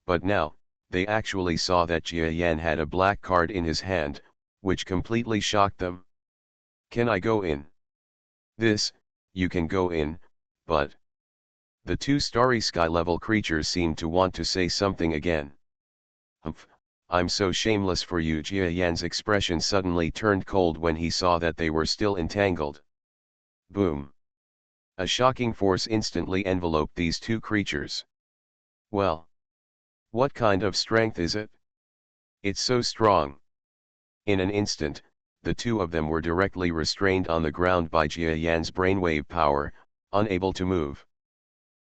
But now, they actually saw that Jia Yan had a black card in his hand, which completely shocked them. "Can I go in?" "This, you can go in, but..." The two starry sky-level creatures seemed to want to say something again. "Humph, I'm so shameless for you." Jia Yan's expression suddenly turned cold when he saw that they were still entangled. Boom! A shocking force instantly enveloped these two creatures. "Well, what kind of strength is it? It's so strong." In an instant, the two of them were directly restrained on the ground by Jia Yan's brainwave power, unable to move.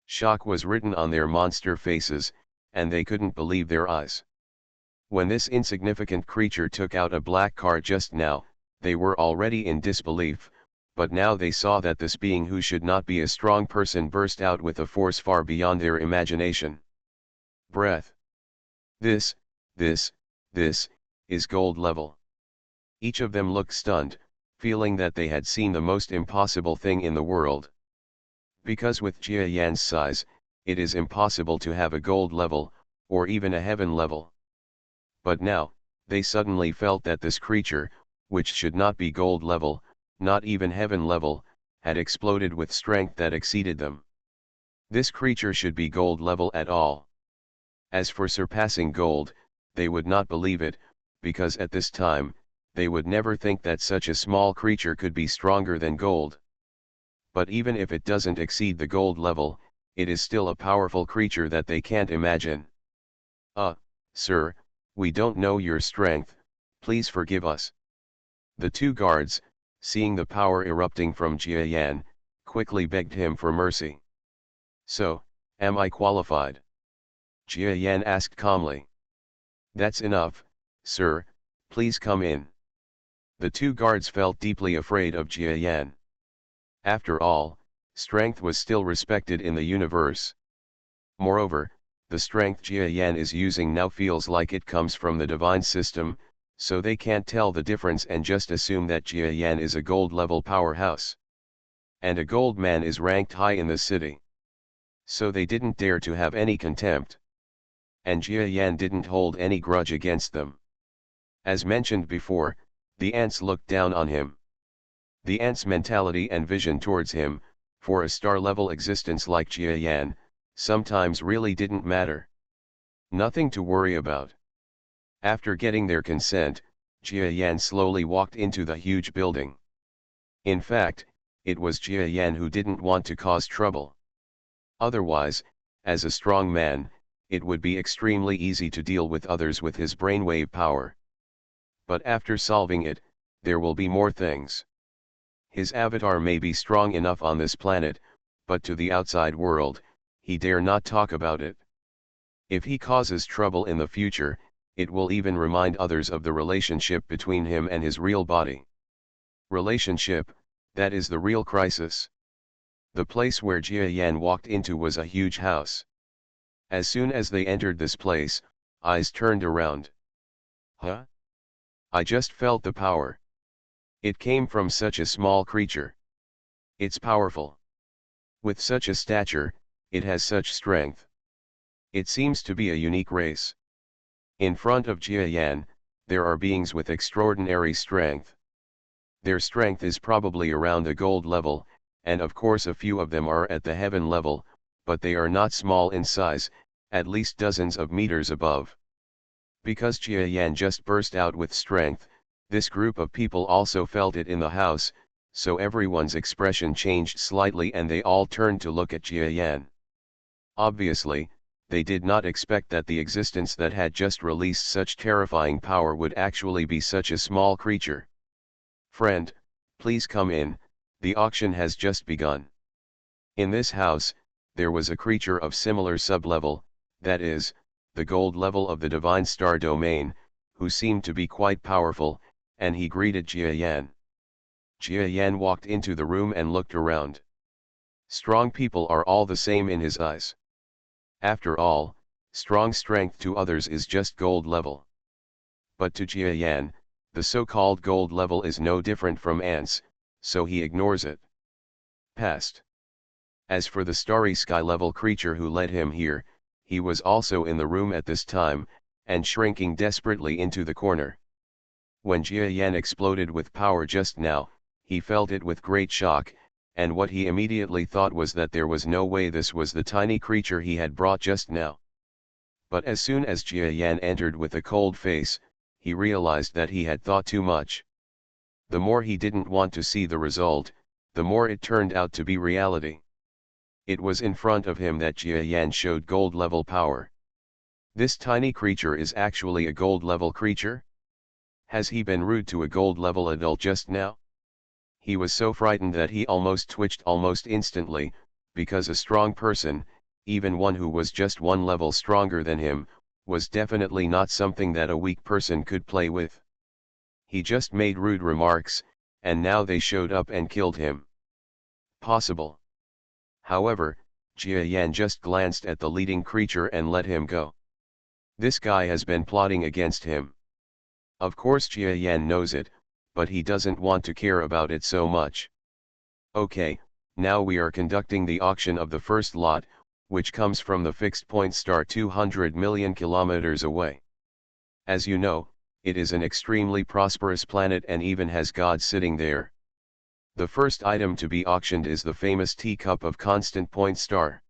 Shock was written on their monster faces, and they couldn't believe their eyes. When this insignificant creature took out a black card just now, they were already in disbelief, but now they saw that this being who should not be a strong person burst out with a force far beyond their imagination. Breath. This is gold level. Each of them looked stunned, feeling that they had seen the most impossible thing in the world. Because with Jia Yan's size, it is impossible to have a gold level, or even a heaven level. But now, they suddenly felt that this creature, which should not be gold level, not even heaven level, had exploded with strength that exceeded them. This creature should be gold level at all. As for surpassing gold, they would not believe it, because at this time, they would never think that such a small creature could be stronger than gold. But even if it doesn't exceed the gold level, it is still a powerful creature that they can't imagine. Sir, we don't know your strength, please forgive us." The two guards, seeing the power erupting from Jia Yan, quickly begged him for mercy. "So, am I qualified?" Jia Yan asked calmly. "That's enough, sir, please come in." The two guards felt deeply afraid of Jia Yan. After all, strength was still respected in the universe. Moreover, the strength Jia Yan is using now feels like it comes from the divine system, so they can't tell the difference and just assume that Jia Yan is a gold-level powerhouse. And a gold man is ranked high in the city. So they didn't dare to have any contempt. And Jia Yan didn't hold any grudge against them. As mentioned before, the ants looked down on him. The ants' mentality and vision towards him, for a star-level existence like Jia Yan, sometimes really didn't matter. Nothing to worry about. After getting their consent, Jia Yan slowly walked into the huge building. In fact, it was Jia Yan who didn't want to cause trouble. Otherwise, as a strong man, it would be extremely easy to deal with others with his brainwave power. But after solving it, there will be more things. His avatar may be strong enough on this planet, but to the outside world, he dare not talk about it. If he causes trouble in the future, it will even remind others of the relationship between him and his real body. Relationship, that is the real crisis. The place where Jia Yan walked into was a huge house. As soon as they entered this place, eyes turned around. Huh? I just felt the power. It came from such a small creature. It's powerful. With such a stature, it has such strength. It seems to be a unique race. In front of Jia Yan, there are beings with extraordinary strength. Their strength is probably around the gold level, and of course a few of them are at the heaven level, but they are not small in size, at least dozens of meters above. Because Jia Yan just burst out with strength, this group of people also felt it in the house, so everyone's expression changed slightly and they all turned to look at Jia Yan. Obviously, they did not expect that the existence that had just released such terrifying power would actually be such a small creature. "Friend, please come in, the auction has just begun. In this house, there was a creature of similar sublevel, that is, the gold level of the divine star domain, who seemed to be quite powerful, and he greeted Jia Yan. Jia Yan walked into the room and looked around. Strong people are all the same in his eyes. After all, strong strength to others is just gold level. But to Jia Yan, the so-called gold level is no different from ants, so he ignores it. Past. As for the starry sky level creature who led him here, he was also in the room at this time, and shrinking desperately into the corner. When Jia Yan exploded with power just now, he felt it with great shock, and what he immediately thought was that there was no way this was the tiny creature he had brought just now. But as soon as Jia Yan entered with a cold face, he realized that he had thought too much. The more he didn't want to see the result, the more it turned out to be reality. It was in front of him that Jia Yan showed gold level power. This tiny creature is actually a gold level creature? Has he been rude to a gold level adult just now? He was so frightened that he almost twitched almost instantly, because a strong person, even one who was just one level stronger than him, was definitely not something that a weak person could play with. He just made rude remarks, and now they showed up and killed him. Possible. However, Jia Yan just glanced at the leading creature and let him go. This guy has been plotting against him. Of course Jia Yan knows it, but he doesn't want to care about it so much. Okay, now we are conducting the auction of the first lot, which comes from the fixed point star 200 million kilometers away. As you know, it is an extremely prosperous planet and even has gods sitting there. The first item to be auctioned is the famous teacup of constant point star.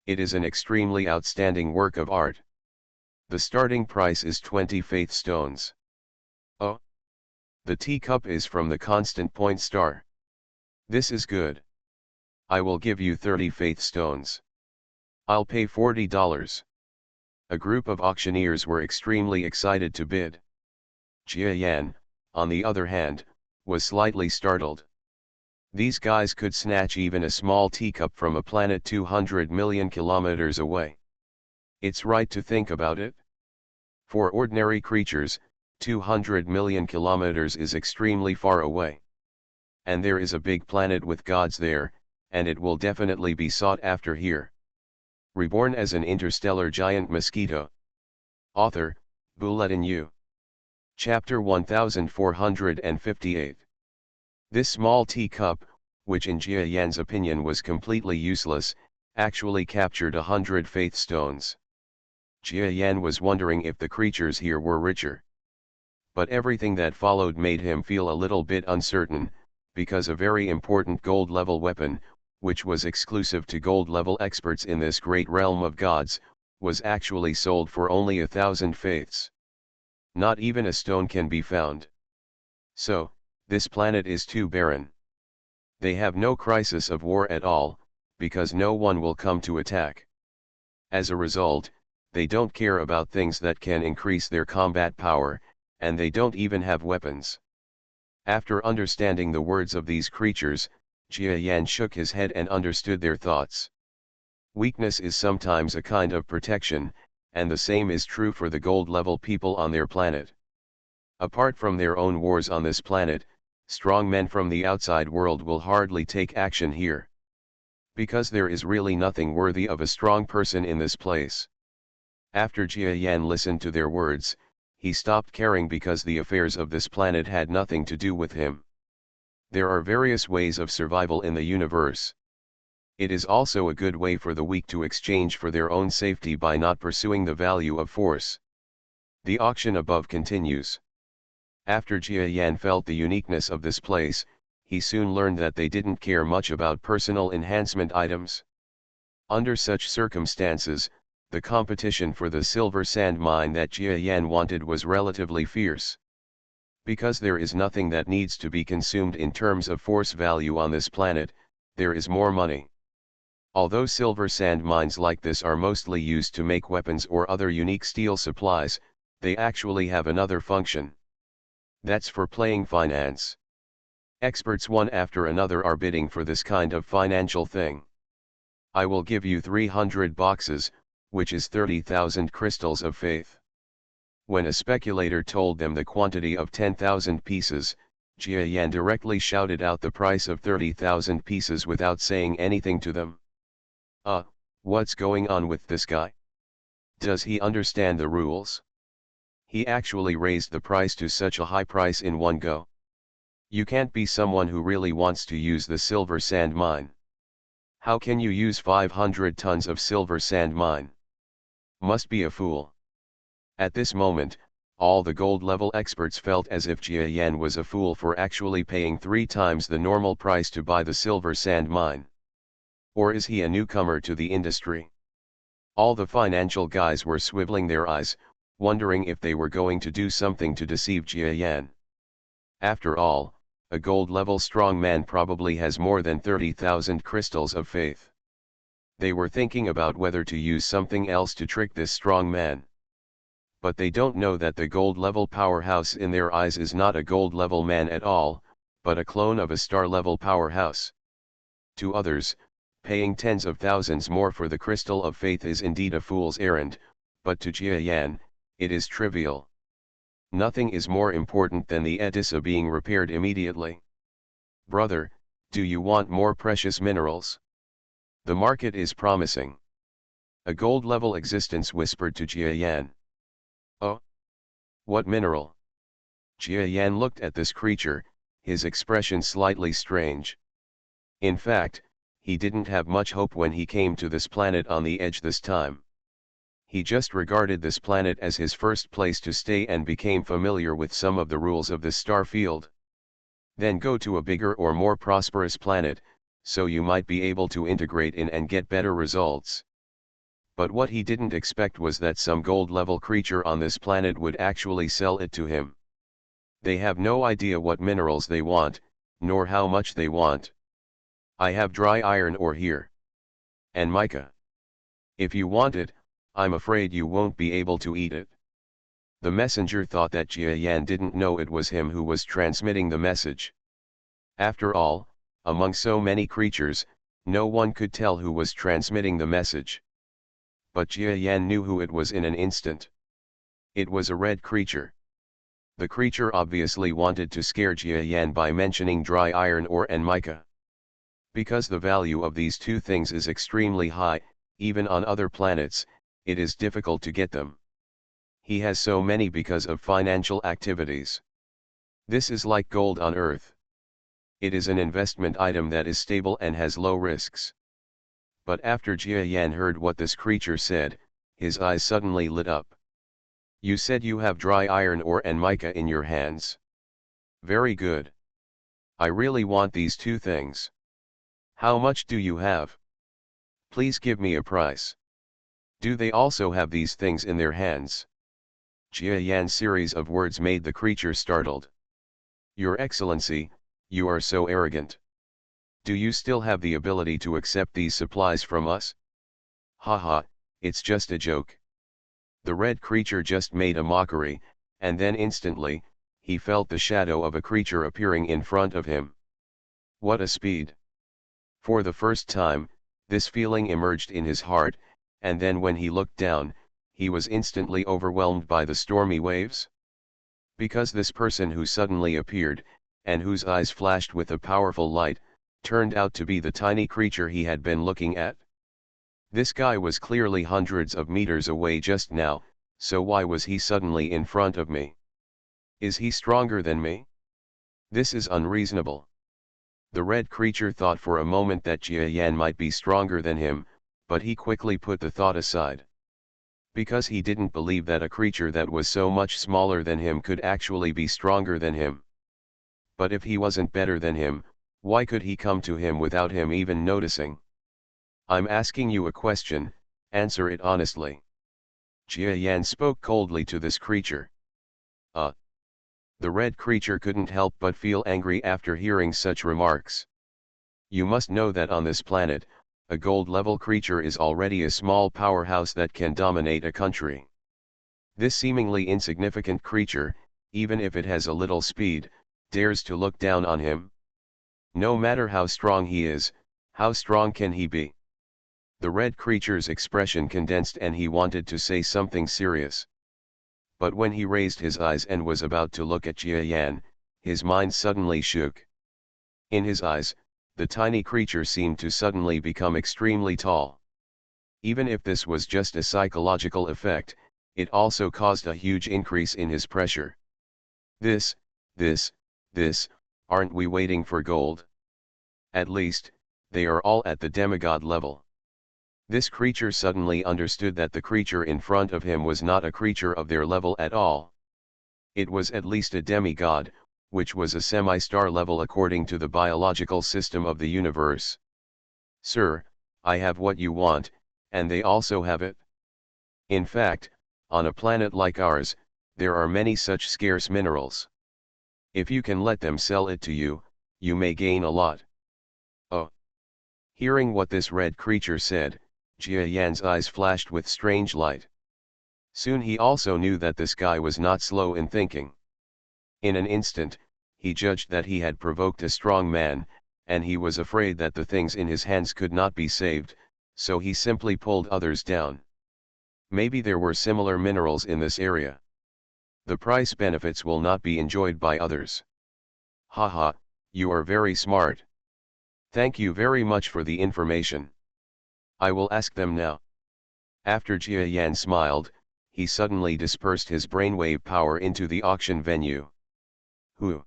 It is an extremely outstanding work of art. The starting price is 20 faith stones. Oh! The teacup is from the constant point star. This is good. I will give you 30 faith stones. I'll pay $40. A group of auctioneers were extremely excited to bid. Jia Yan, on the other hand, was slightly startled. These guys could snatch even a small teacup from a planet 200 million kilometers away. It's right to think about it. For ordinary creatures, 200 million kilometers is extremely far away. And there is a big planet with gods there, and it will definitely be sought after here. Reborn as an interstellar giant mosquito. Author, Bulletin U. Chapter 1458. This small teacup, which in Jia Yan's opinion was completely useless, actually captured 100 faith stones. Jia Yan was wondering if the creatures here were richer. But everything that followed made him feel a little bit uncertain, because a very important gold-level weapon, which was exclusive to gold-level experts in this great realm of gods, was actually sold for only 1,000 faiths. Not even a stone can be found. So, this planet is too barren. They have no crisis of war at all, because no one will come to attack. As a result, they don't care about things that can increase their combat power, and they don't even have weapons. After understanding the words of these creatures, Jia Yan shook his head and understood their thoughts. Weakness is sometimes a kind of protection, and the same is true for the gold-level people on their planet. Apart from their own wars on this planet, strong men from the outside world will hardly take action here. Because there is really nothing worthy of a strong person in this place. After Jia Yan listened to their words, he stopped caring because the affairs of this planet had nothing to do with him. There are various ways of survival in the universe. It is also a good way for the weak to exchange for their own safety by not pursuing the value of force. The auction above continues. After Jia Yan felt the uniqueness of this place, he soon learned that they didn't care much about personal enhancement items. Under such circumstances, the competition for the silver sand mine that Jia Yan wanted was relatively fierce. Because there is nothing that needs to be consumed in terms of force value on this planet, there is more money. Although silver sand mines like this are mostly used to make weapons or other unique steel supplies, they actually have another function. That's for playing finance. Experts one after another are bidding for this kind of financial thing. I will give you 300 boxes, which is 30,000 crystals of faith. When a speculator told them the quantity of 10,000 pieces, Jia Yan directly shouted out the price of 30,000 pieces without saying anything to them. What's going on with this guy? Does he understand the rules? He actually raised the price to such a high price in one go. You can't be someone who really wants to use the silver sand mine. How can you use 500 tons of silver sand mine? Must be a fool. At this moment, all the gold level experts felt as if Jia Yan was a fool for actually paying 3 times the normal price to buy the silver sand mine. Or is he a newcomer to the industry? All the financial guys were swiveling their eyes, wondering if they were going to do something to deceive Jia Yan. After all, a gold-level strong man probably has more than 30,000 crystals of faith. They were thinking about whether to use something else to trick this strong man. But they don't know that the gold-level powerhouse in their eyes is not a gold-level man at all, but a clone of a star-level powerhouse. To others, paying tens of thousands more for the crystal of faith is indeed a fool's errand, but to Jia Yan, it is trivial. Nothing is more important than the Edessa being repaired immediately. Brother, do you want more precious minerals? The market is promising. A gold-level existence whispered to Jia Yan. Oh? What mineral? Jia Yan looked at this creature, his expression slightly strange. In fact, he didn't have much hope when he came to this planet on the edge this time. He just regarded this planet as his first place to stay and became familiar with some of the rules of this star field. Then go to a bigger or more prosperous planet, so you might be able to integrate in and get better results. But what he didn't expect was that some gold-level creature on this planet would actually sell it to him. They have no idea what minerals they want, nor how much they want. I have dry iron ore here. And mica. If you want it, I'm afraid you won't be able to eat it. The messenger thought that Jia Yan didn't know it was him who was transmitting the message. After all, among so many creatures, no one could tell who was transmitting the message. But Jia Yan knew who it was in an instant. It was a red creature. The creature obviously wanted to scare Jia Yan by mentioning dry iron ore and mica. Because the value of these two things is extremely high, even on other planets, it is difficult to get them. He has so many because of financial activities. This is like gold on Earth. It is an investment item that is stable and has low risks. But after Jia Yan heard what this creature said, his eyes suddenly lit up. You said you have dry iron ore and mica in your hands. Very good. I really want these two things. How much do you have? Please give me a price. Do they also have these things in their hands? Jia Yan's series of words made the creature startled. Your Excellency, you are so arrogant. Do you still have the ability to accept these supplies from us? Haha, it's just a joke. The red creature just made a mockery, and then instantly, he felt the shadow of a creature appearing in front of him. What a speed! For the first time, this feeling emerged in his heart, and then when he looked down, he was instantly overwhelmed by the stormy waves. Because this person who suddenly appeared, and whose eyes flashed with a powerful light, turned out to be the tiny creature he had been looking at. This guy was clearly hundreds of meters away just now, so why was he suddenly in front of me? Is he stronger than me? This is unreasonable. The red creature thought for a moment that Jia Yan might be stronger than him, but he quickly put the thought aside. Because he didn't believe that a creature that was so much smaller than him could actually be stronger than him. But if he wasn't better than him, why could he come to him without him even noticing? I'm asking you a question, answer it honestly. Jia Yan spoke coldly to this creature. The red creature couldn't help but feel angry after hearing such remarks. You must know that on this planet, a gold-level creature is already a small powerhouse that can dominate a country. This seemingly insignificant creature, even if it has a little speed, dares to look down on him. No matter how strong he is, how strong can he be? The red creature's expression condensed and he wanted to say something serious. But when he raised his eyes and was about to look at Jia Yan, his mind suddenly shook. In his eyes, the tiny creature seemed to suddenly become extremely tall. Even if this was just a psychological effect, it also caused a huge increase in his pressure. This, aren't we waiting for gold? At least, they are all at the demigod level. This creature suddenly understood that the creature in front of him was not a creature of their level at all. It was at least a demigod, which was a semi-star level according to the biological system of the universe. Sir, I have what you want, and they also have it. In fact, on a planet like ours, there are many such scarce minerals. If you can let them sell it to you, you may gain a lot. Oh! Hearing what this red creature said, Jia Yan's eyes flashed with strange light. Soon he also knew that this guy was not slow in thinking. In an instant, he judged that he had provoked a strong man, and he was afraid that the things in his hands could not be saved, so he simply pulled others down. Maybe there were similar minerals in this area. The price benefits will not be enjoyed by others. Haha, you are very smart. Thank you very much for the information. I will ask them now. After Jia Yan smiled, he suddenly dispersed his brainwave power into the auction venue. Who?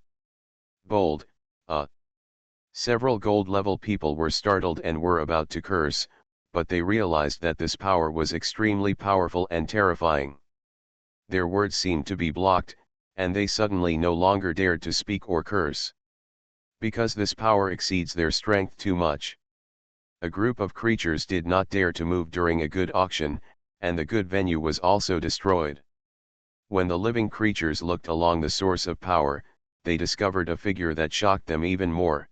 Bold, Several gold-level people were startled and were about to curse, but they realized that this power was extremely powerful and terrifying. Their words seemed to be blocked, and they suddenly no longer dared to speak or curse. Because this power exceeds their strength too much. A group of creatures did not dare to move during a good auction, and the good venue was also destroyed. When the living creatures looked along the source of power, they discovered a figure that shocked them even more.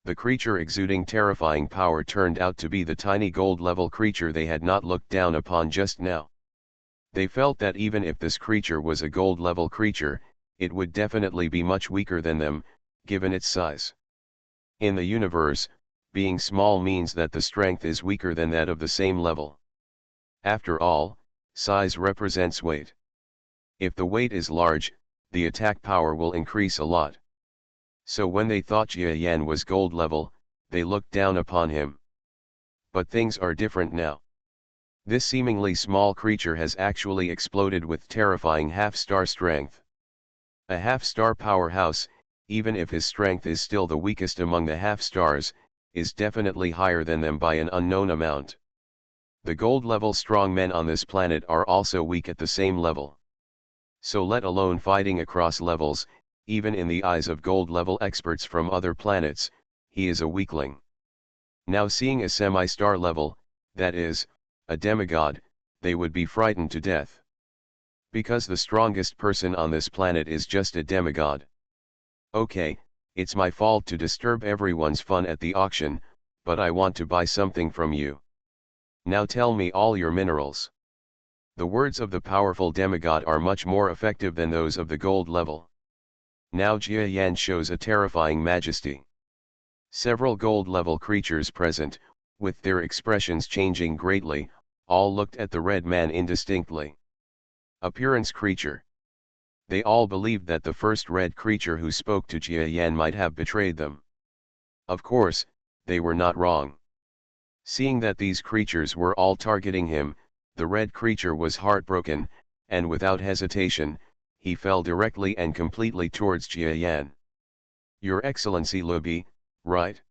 The creature exuding terrifying power turned out to be the tiny gold-level creature they had not looked down upon just now. They felt that even if this creature was a gold-level creature, it would definitely be much weaker than them, given its size. In the universe, being small means that the strength is weaker than that of the same level. After all, size represents weight. If the weight is large, the attack power will increase a lot. So when they thought Jia Yan was gold level, they looked down upon him. But things are different now. This seemingly small creature has actually exploded with terrifying half-star strength. A half-star powerhouse, even if his strength is still the weakest among the half-stars, is definitely higher than them by an unknown amount. The gold-level strong men on this planet are also weak at the same level. So let alone fighting across levels, even in the eyes of gold-level experts from other planets, he is a weakling. Now seeing a semi-star level, that is, a demigod, they would be frightened to death. Because the strongest person on this planet is just a demigod. Okay, it's my fault to disturb everyone's fun at the auction, but I want to buy something from you. Now tell me all your minerals. The words of the powerful demigod are much more effective than those of the gold level. Now Jia Yan shows a terrifying majesty. Several gold level creatures present, with their expressions changing greatly, all looked at the red man indistinctly. Appearance creature. They all believed that the first red creature who spoke to Jia Yan might have betrayed them. Of course, they were not wrong. Seeing that these creatures were all targeting him, the red creature was heartbroken, and without hesitation, he fell directly and completely towards Jia Yan. Your Excellency Lubi, right?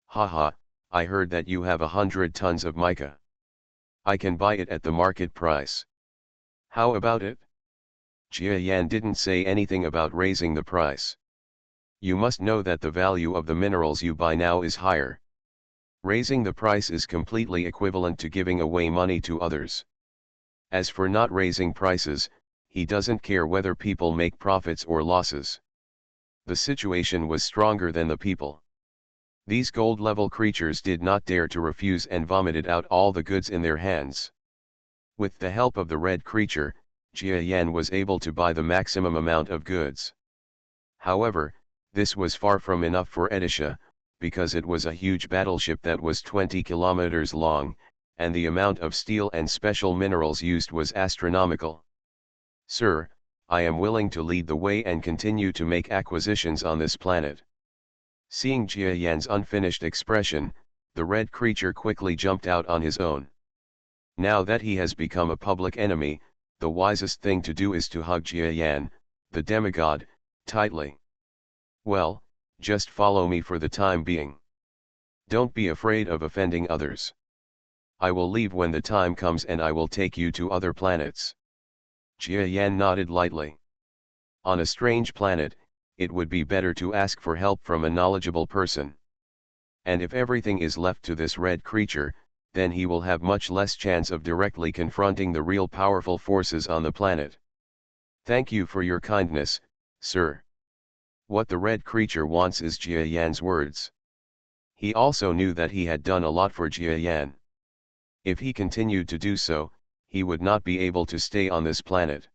Haha, I heard that you have 100 tons of mica. I can buy it at the market price. How about it? Jia Yan didn't say anything about raising the price. You must know that the value of the minerals you buy now is higher. Raising the price is completely equivalent to giving away money to others. As for not raising prices, he doesn't care whether people make profits or losses. The situation was stronger than the people. These gold-level creatures did not dare to refuse and vomited out all the goods in their hands. With the help of the red creature, Jia Yan was able to buy the maximum amount of goods. However, this was far from enough for Edisha, because it was a huge battleship that was 20 kilometers long, and the amount of steel and special minerals used was astronomical. Sir, I am willing to lead the way and continue to make acquisitions on this planet. Seeing Jia Yan's unfinished expression, the red creature quickly jumped out on his own. Now that he has become a public enemy, the wisest thing to do is to hug Jia Yan, the demigod, tightly. Well, just follow me for the time being. Don't be afraid of offending others. I will leave when the time comes and I will take you to other planets. Jia Yan nodded lightly. On a strange planet, it would be better to ask for help from a knowledgeable person. And if everything is left to this red creature, then he will have much less chance of directly confronting the real powerful forces on the planet. Thank you for your kindness, sir. What the red creature wants is Jia Yan's words. He also knew that he had done a lot for Jia Yan. If he continued to do so, he would not be able to stay on this planet.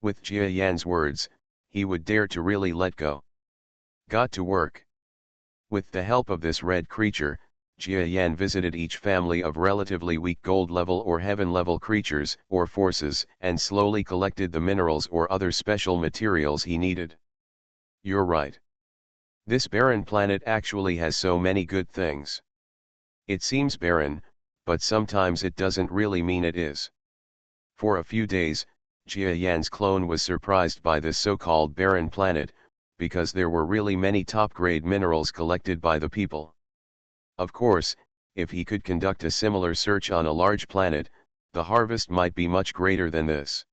With Jia Yan's words, he would dare to really let go. Got to work. With the help of this red creature, Jia Yan visited each family of relatively weak gold level or heaven level creatures or forces and slowly collected the minerals or other special materials he needed. You're right. This barren planet actually has so many good things. It seems barren, but sometimes it doesn't really mean it is. For a few days, Jia Yan's clone was surprised by this so-called barren planet, because there were really many top-grade minerals collected by the people. Of course, if he could conduct a similar search on a large planet, the harvest might be much greater than this.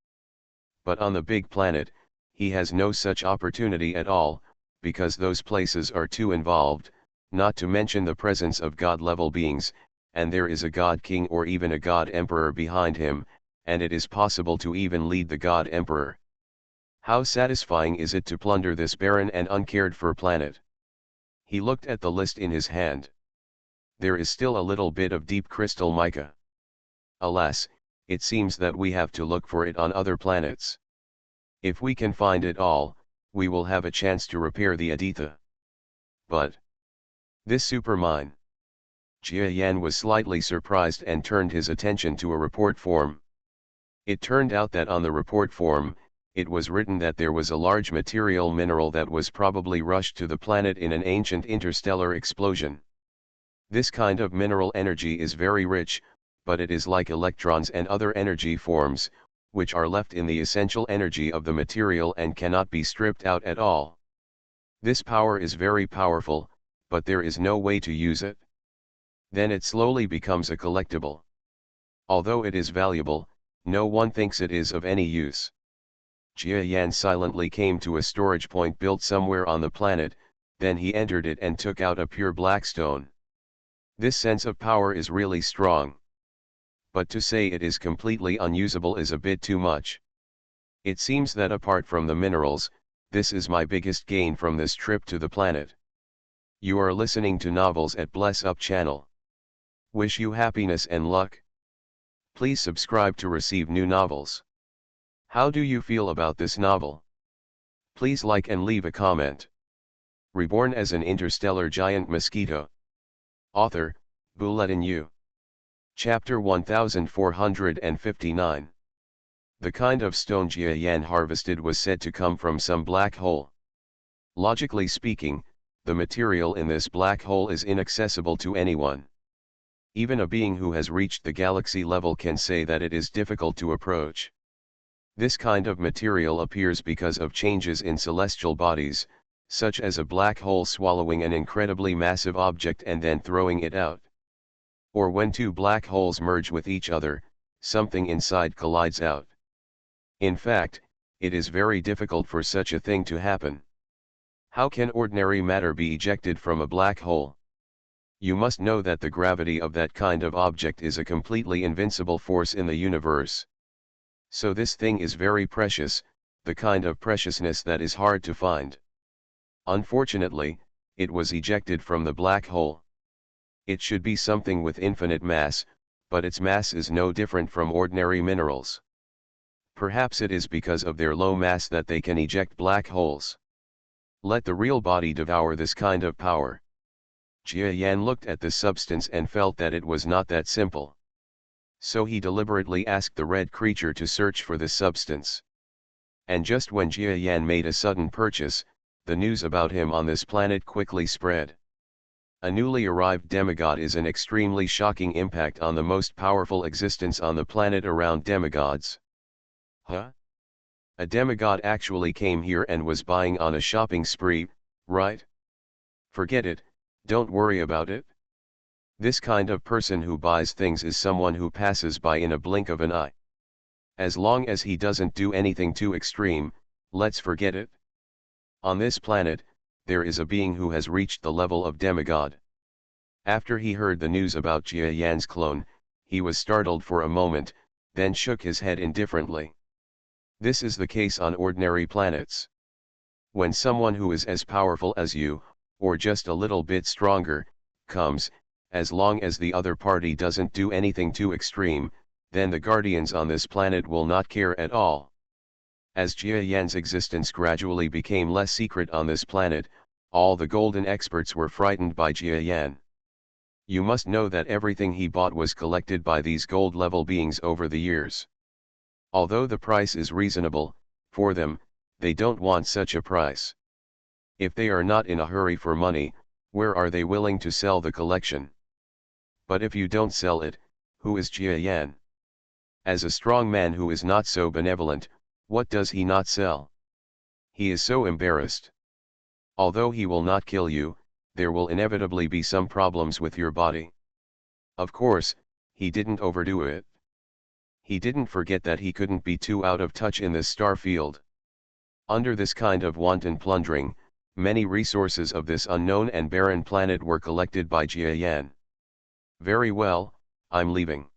But on the big planet, he has no such opportunity at all, because those places are too involved, not to mention the presence of god-level beings, and there is a god king or even a god emperor behind him, and it is possible to even lead the god emperor. How satisfying is it to plunder this barren and uncared-for planet? He looked at the list in his hand. There is still a little bit of deep crystal mica. Alas, it seems that we have to look for it on other planets. If we can find it all, we will have a chance to repair the Aditya. But this supermine. Jia Yan was slightly surprised and turned his attention to a report form. It turned out that on the report form, it was written that there was a large material mineral that was probably rushed to the planet in an ancient interstellar explosion. This kind of mineral energy is very rich, but it is like electrons and other energy forms, which are left in the essential energy of the material and cannot be stripped out at all. This power is very powerful, but there is no way to use it. Then it slowly becomes a collectible. Although it is valuable, no one thinks it is of any use. Jia Yan silently came to a storage point built somewhere on the planet, then he entered it and took out a pure black stone. This sense of power is really strong. But to say it is completely unusable is a bit too much. It seems that apart from the minerals, this is my biggest gain from this trip to the planet. You are listening to Novels at Bless Up channel. Wish you happiness and luck. Please subscribe to receive new novels. How do you feel about this novel? Please like and leave a comment. Reborn as an interstellar giant mosquito. Author, Bulletin U. Chapter 1459. The kind of stone Jia Yan harvested was said to come from some black hole. Logically speaking, the material in this black hole is inaccessible to anyone. Even a being who has reached the galaxy level can say that it is difficult to approach. This kind of material appears because of changes in celestial bodies, such as a black hole swallowing an incredibly massive object and then throwing it out. Or when two black holes merge with each other, something inside collides out. In fact, it is very difficult for such a thing to happen. How can ordinary matter be ejected from a black hole? You must know that the gravity of that kind of object is a completely invincible force in the universe. So this thing is very precious, the kind of preciousness that is hard to find. Unfortunately, it was ejected from the black hole. It should be something with infinite mass, but its mass is no different from ordinary minerals. Perhaps it is because of their low mass that they can eject black holes. Let the real body devour this kind of power. Jia Yan looked at the substance and felt that it was not that simple. So he deliberately asked the red creature to search for the substance. And just when Jia Yan made a sudden purchase, the news about him on this planet quickly spread. A newly arrived demigod is an extremely shocking impact on the most powerful existence on the planet around demigods. Huh? A demigod actually came here and was buying on a shopping spree, right? Forget it, don't worry about it. This kind of person who buys things is someone who passes by in a blink of an eye. As long as he doesn't do anything too extreme, let's forget it. On this planet, there is a being who has reached the level of demigod. After he heard the news about Jia Yan's clone, he was startled for a moment, then shook his head indifferently. This is the case on ordinary planets. When someone who is as powerful as you, or just a little bit stronger, comes, as long as the other party doesn't do anything too extreme, then the guardians on this planet will not care at all. As Jia Yan's existence gradually became less secret on this planet, all the golden experts were frightened by Jia Yan. You must know that everything he bought was collected by these gold-level beings over the years. Although the price is reasonable, for them, they don't want such a price. If they are not in a hurry for money, where are they willing to sell the collection? But if you don't sell it, who is Jia Yan? As a strong man who is not so benevolent, what does he not sell? He is so embarrassed. Although he will not kill you, there will inevitably be some problems with your body. Of course, he didn't overdo it. He didn't forget that he couldn't be too out of touch in this star field. Under this kind of wanton plundering, many resources of this unknown and barren planet were collected by Jia Yan. Very well, I'm leaving.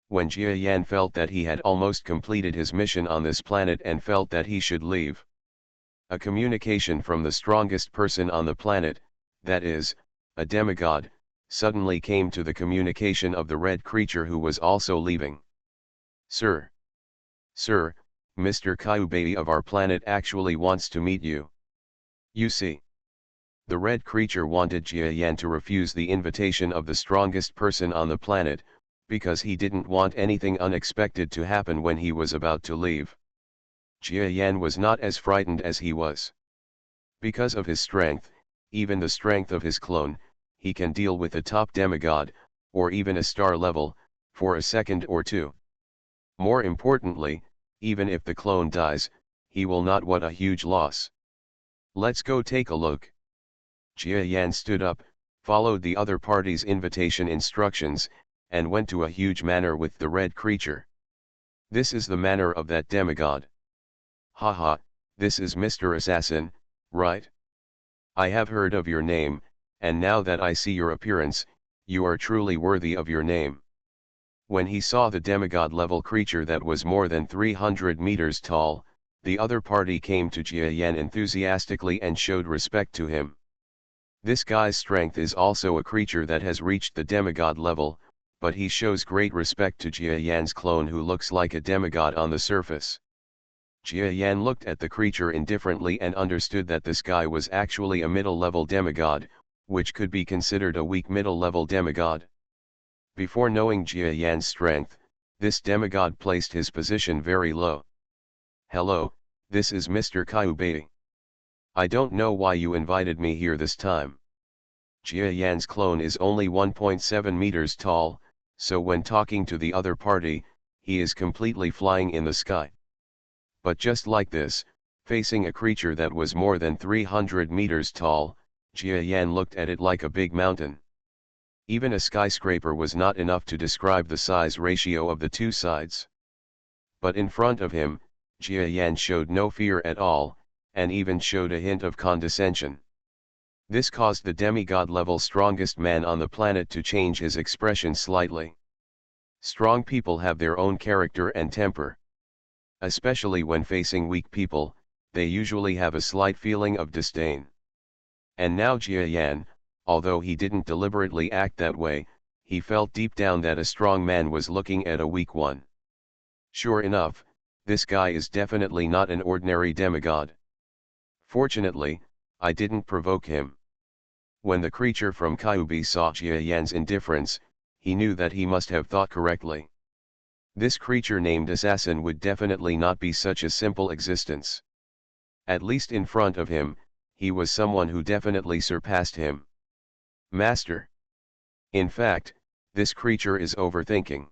When Jia Yan felt that he had almost completed his mission on this planet and felt that he should leave, a communication from the strongest person on the planet, that is, a demigod, suddenly came to the communication of the red creature who was also leaving. Sir, Mr. Kyubei of our planet actually wants to meet you. You see. The red creature wanted Jia Yan to refuse the invitation of the strongest person on the planet, because he didn't want anything unexpected to happen when he was about to leave. Jia Yan was not as frightened as he was. Because of his strength, even the strength of his clone, he can deal with a top demigod, or even a star level, for a second or two. More importantly, even if the clone dies, he will not what a huge loss. Let's go take a look. Jia Yan stood up, followed the other party's invitation instructions, and went to a huge manor with the red creature. This is the manor of that demigod. Haha, this is Mr. Assassin, right? I have heard of your name, and now that I see your appearance, you are truly worthy of your name. When he saw the demigod-level creature that was more than 300 meters tall, the other party came to Jia Yan enthusiastically and showed respect to him. This guy's strength is also a creature that has reached the demigod level, but he shows great respect to Jia Yan's clone who looks like a demigod on the surface. Jia Yan looked at the creature indifferently and understood that this guy was actually a middle-level demigod, which could be considered a weak middle-level demigod. Before knowing Jia Yan's strength, this demigod placed his position very low. Hello, this is Mr. Kyubei. I don't know why you invited me here this time. Jia Yan's clone is only 1.7 meters tall, so when talking to the other party, he is completely flying in the sky. But just like this, facing a creature that was more than 300 meters tall, Jia Yan looked at it like a big mountain. Even a skyscraper was not enough to describe the size ratio of the two sides. But in front of him, Jia Yan showed no fear at all, and even showed a hint of condescension. This caused the demigod-level strongest man on the planet to change his expression slightly. Strong people have their own character and temper. Especially when facing weak people, they usually have a slight feeling of disdain. And now Jia Yan, although he didn't deliberately act that way, he felt deep down that a strong man was looking at a weak one. Sure enough, this guy is definitely not an ordinary demigod. Fortunately, I didn't provoke him. When the creature from Kyubi saw Jia Yan's indifference, he knew that he must have thought correctly. This creature named Assassin would definitely not be such a simple existence. At least in front of him, he was someone who definitely surpassed him. Master. In fact, this creature is overthinking.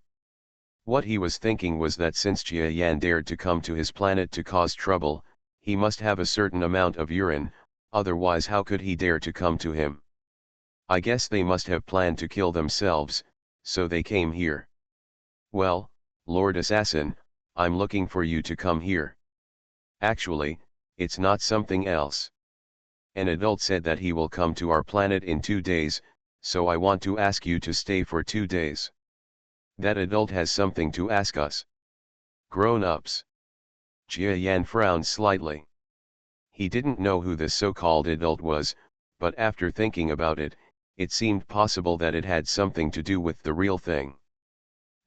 What he was thinking was that since Jia Yan dared to come to his planet to cause trouble, he must have a certain amount of urine, otherwise how could he dare to come to him? I guess they must have planned to kill themselves, so they came here. Well, Lord Assassin, I'm looking for you to come here. Actually, it's not something else. An adult said that he will come to our planet in 2 days, so I want to ask you to stay for 2 days. That adult has something to ask us. Grown-ups. Jia Yan frowned slightly. He didn't know who this so-called adult was, but after thinking about it, it seemed possible that it had something to do with the real thing.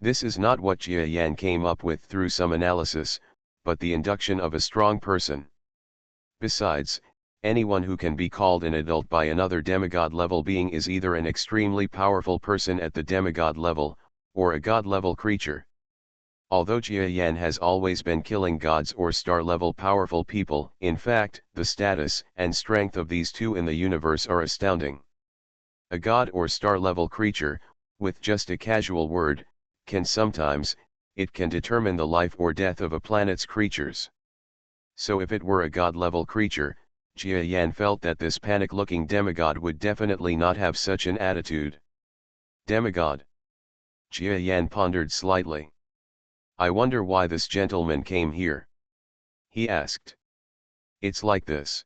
This is not what Jia Yan came up with through some analysis, but the induction of a strong person. Besides, anyone who can be called an adult by another demigod-level being is either an extremely powerful person at the demigod level, or a god-level creature. Although Jia Yan has always been killing gods or star-level powerful people, in fact, the status and strength of these two in the universe are astounding. A god or star-level creature, with just a casual word, can sometimes, it can determine the life or death of a planet's creatures. So if it were a god-level creature, Jia Yan felt that this panic-looking demigod would definitely not have such an attitude. Demigod. Jia Yan pondered slightly. I wonder why this gentleman came here. He asked. It's like this.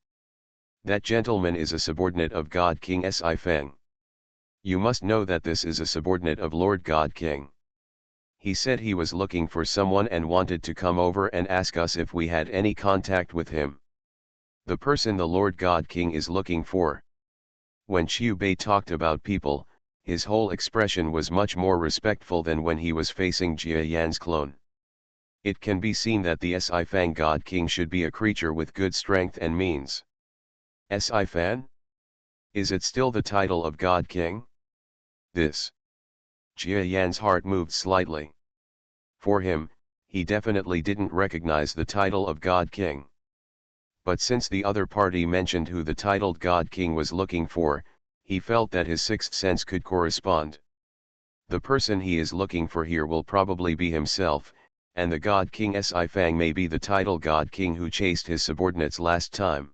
That gentleman is a subordinate of God King Sci-Fi. You must know that this is a subordinate of Lord God King. He said he was looking for someone and wanted to come over and ask us if we had any contact with him. The person the Lord God King is looking for. When Qiu Bei talked about people, his whole expression was much more respectful than when he was facing Jia Yan's clone. It can be seen that the Sci-Fi God King should be a creature with good strength and means. Sci-Fi? Is it still the title of God King? This. Jia Yan's heart moved slightly. For him, he definitely didn't recognize the title of God King. But since the other party mentioned who the titled God King was looking for, he felt that his sixth sense could correspond. The person he is looking for here will probably be himself, and the God King Sci-Fi may be the title God King who chased his subordinates last time.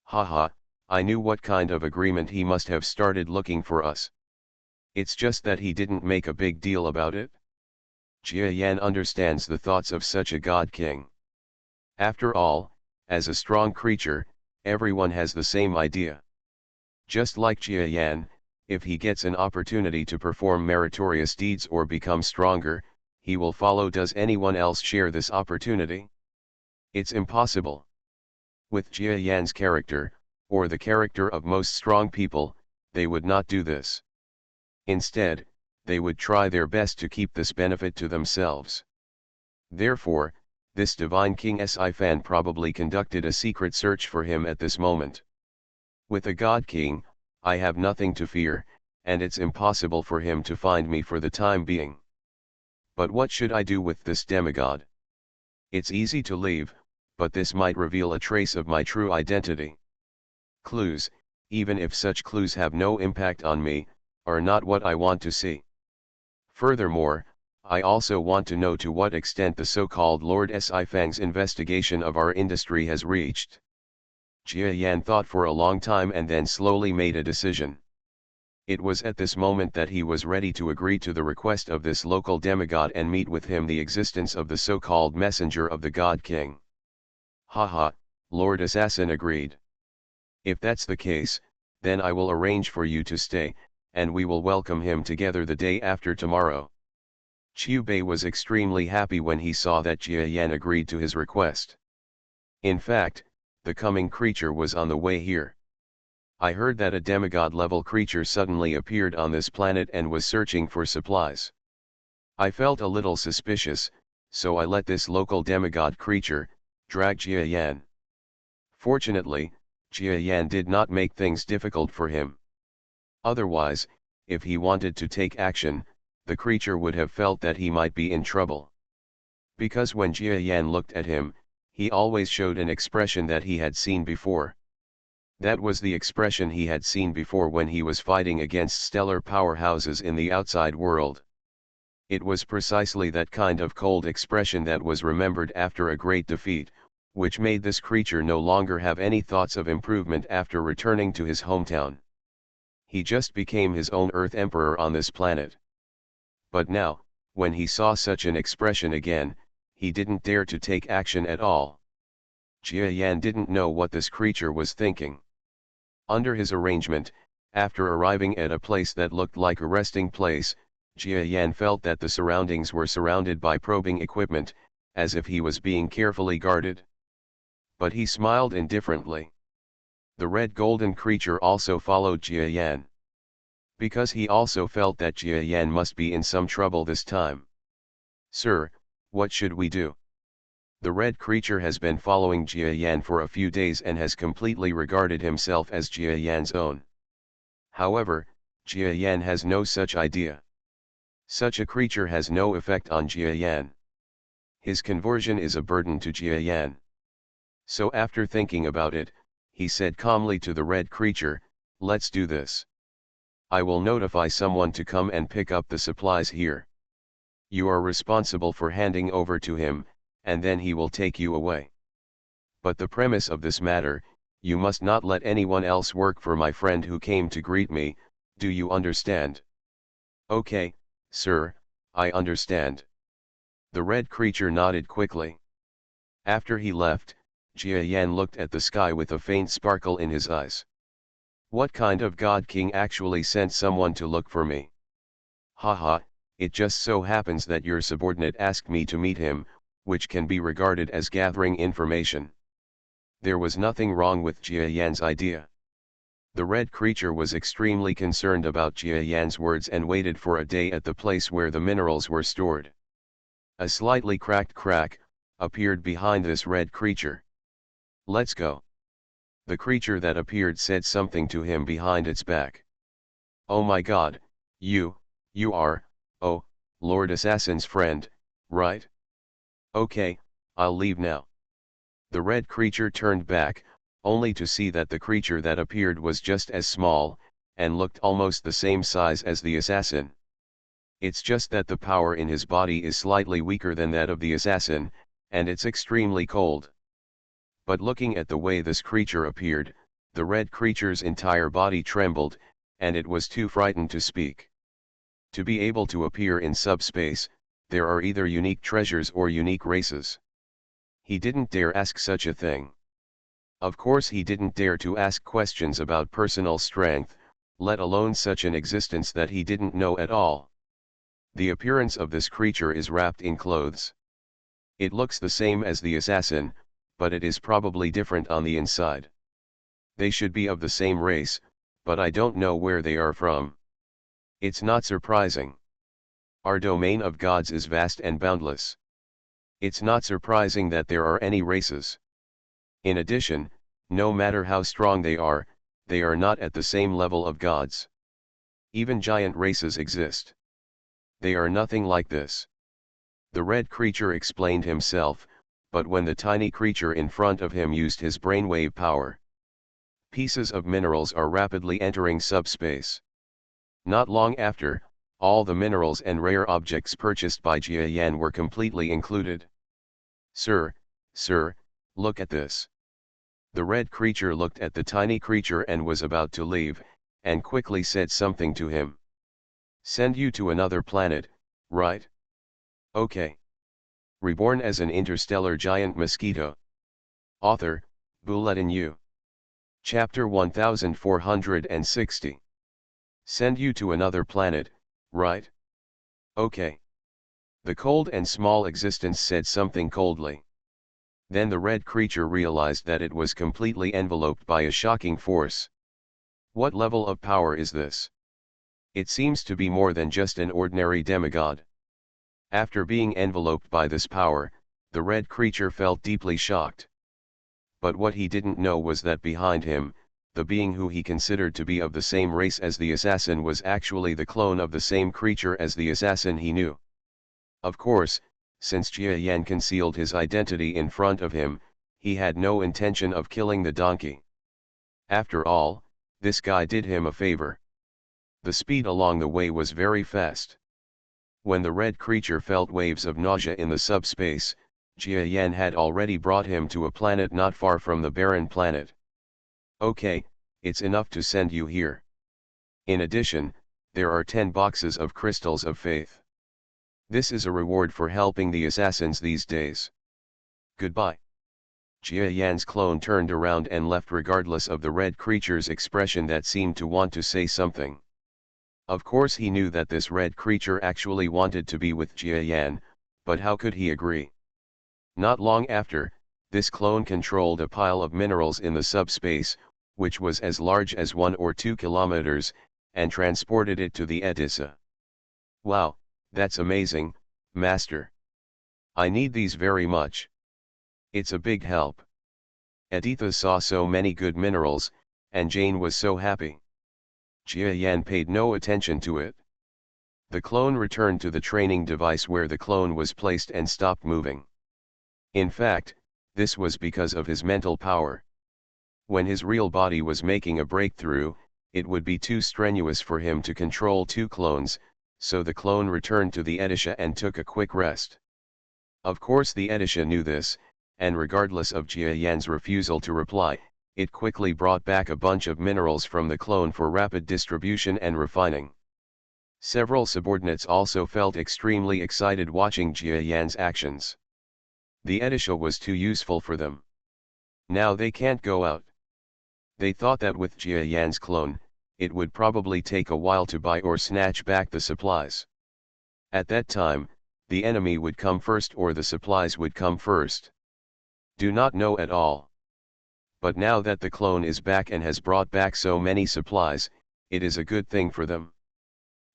Haha, I knew what kind of agreement he must have started looking for us. It's just that he didn't make a big deal about it. Jia Yan understands the thoughts of such a God King. After all, as a strong creature, everyone has the same idea. Just like Jia Yan, if he gets an opportunity to perform meritorious deeds or become stronger, he will follow. Does anyone else share this opportunity? It's impossible. With Jia Yan's character, or the character of most strong people, they would not do this. Instead, they would try their best to keep this benefit to themselves. Therefore, this divine King Sci-Fi probably conducted a secret search for him at this moment. With a God King, I have nothing to fear, and it's impossible for him to find me for the time being. But what should I do with this demigod? It's easy to leave, but this might reveal a trace of my true identity. Clues, even if such clues have no impact on me, are not what I want to see. Furthermore, I also want to know to what extent the so-called Lord Sci-Fi's investigation of our industry has reached. Jia Yan thought for a long time and then slowly made a decision. It was at this moment that he was ready to agree to the request of this local demigod and meet with him the existence of the so-called messenger of the God King. Haha, Lord Assassin agreed. If that's the case, then I will arrange for you to stay, and we will welcome him together the day after tomorrow. Qiu Bei was extremely happy when he saw that Jia Yan agreed to his request. In fact, the coming creature was on the way here. I heard that a demigod-level creature suddenly appeared on this planet and was searching for supplies. I felt a little suspicious, so I let this local demigod creature drag Jia Yan. Fortunately, Jia Yan did not make things difficult for him. Otherwise, if he wanted to take action, the creature would have felt that he might be in trouble. Because when Jia Yan looked at him, he always showed an expression that he had seen before. That was the expression he had seen before when he was fighting against stellar powerhouses in the outside world. It was precisely that kind of cold expression that was remembered after a great defeat, which made this creature no longer have any thoughts of improvement after returning to his hometown. He just became his own Earth Emperor on this planet. But now, when he saw such an expression again, he didn't dare to take action at all. Jia Yan didn't know what this creature was thinking. Under his arrangement, after arriving at a place that looked like a resting place, Jia Yan felt that the surroundings were surrounded by probing equipment, as if he was being carefully guarded. But he smiled indifferently. The red golden creature also followed Jia Yan. Because he also felt that Jia Yan must be in some trouble this time. "Sir, what should we do?" The red creature has been following Jia Yan for a few days and has completely regarded himself as Jia Yan's own. However, Jia Yan has no such idea. Such a creature has no effect on Jia Yan. His conversion is a burden to Jia Yan. So after thinking about it, he said calmly to the red creature, "Let's do this. I will notify someone to come and pick up the supplies here. You are responsible for handing over to him, and then he will take you away. But the premise of this matter, you must not let anyone else work for my friend who came to greet me, do you understand?" "Okay, sir, I understand." The red creature nodded quickly. After he left, Jia Yan looked at the sky with a faint sparkle in his eyes. "What kind of God King actually sent someone to look for me? Haha, it just so happens that your subordinate asked me to meet him, which can be regarded as gathering information." There was nothing wrong with Jia Yan's idea. The red creature was extremely concerned about Jia Yan's words and waited for a day at the place where the minerals were stored. A slightly cracked crack appeared behind this red creature. "Let's go." The creature that appeared said something to him behind its back. "Oh my God, you are, oh, Lord Assassin's friend, right? Okay, I'll leave now." The red creature turned back, only to see that the creature that appeared was just as small, and looked almost the same size as the assassin. It's just that the power in his body is slightly weaker than that of the assassin, and it's extremely cold. But looking at the way this creature appeared, the red creature's entire body trembled, and it was too frightened to speak. To be able to appear in subspace, there are either unique treasures or unique races. He didn't dare ask such a thing. Of course he didn't dare to ask questions about personal strength, let alone such an existence that he didn't know at all. The appearance of this creature is wrapped in clothes. It looks the same as the assassin, but it is probably different on the inside. They should be of the same race, but I don't know where they are from. It's not surprising. Our domain of gods is vast and boundless. It's not surprising that there are any races. In addition, no matter how strong they are not at the same level of gods. Even giant races exist. They are nothing like this. The red creature explained himself, but when the tiny creature in front of him used his brainwave power, pieces of minerals are rapidly entering subspace. Not long after, all the minerals and rare objects purchased by Jia Yan were completely included. Sir, look at this." The red creature looked at the tiny creature and was about to leave, and quickly said something to him. "Send you to another planet, right? Okay. Reborn as an interstellar giant mosquito." Author, Bulletin U. Chapter 1460. Send you to another planet, right? Okay. The cold and small existence said something coldly. Then the red creature realized that it was completely enveloped by a shocking force. What level of power is this? It seems to be more than just an ordinary demigod. After being enveloped by this power, the red creature felt deeply shocked. But what he didn't know was that behind him, the being who he considered to be of the same race as the assassin was actually the clone of the same creature as the assassin he knew. Of course, since Jia Yan concealed his identity in front of him, he had no intention of killing the donkey. After all, this guy did him a favor. The speed along the way was very fast. When the red creature felt waves of nausea in the subspace, Jia Yan had already brought him to a planet not far from the barren planet. Okay, it's enough to send you here. In addition, there are 10 boxes of crystals of faith. This is a reward for helping the assassins these days. Goodbye. Jia Yan's clone turned around and left regardless of the red creature's expression that seemed to want to say something. Of course he knew that this red creature actually wanted to be with Jia Yan, but how could he agree? Not long after, this clone controlled a pile of minerals in the subspace, which was as large as 1 or 2 kilometers, and transported it to the Edissa. Wow, that's amazing, Master. I need these very much. It's a big help. Editha saw so many good minerals, and Jane was so happy. Jia Yan paid no attention to it. The clone returned to the training device where the clone was placed and stopped moving. In fact, this was because of his mental power. When his real body was making a breakthrough, it would be too strenuous for him to control 2 clones, so the clone returned to the Edisha and took a quick rest. Of course the Edisha knew this, and regardless of Jia Yan's refusal to reply, it quickly brought back a bunch of minerals from the clone for rapid distribution and refining. Several subordinates also felt extremely excited watching Jia Yan's actions. The Edisha was too useful for them. Now they can't go out. They thought that with Jia Yan's clone, it would probably take a while to buy or snatch back the supplies. At that time, the enemy would come first or the supplies would come first. Do not know at all. But now that the clone is back and has brought back so many supplies, it is a good thing for them.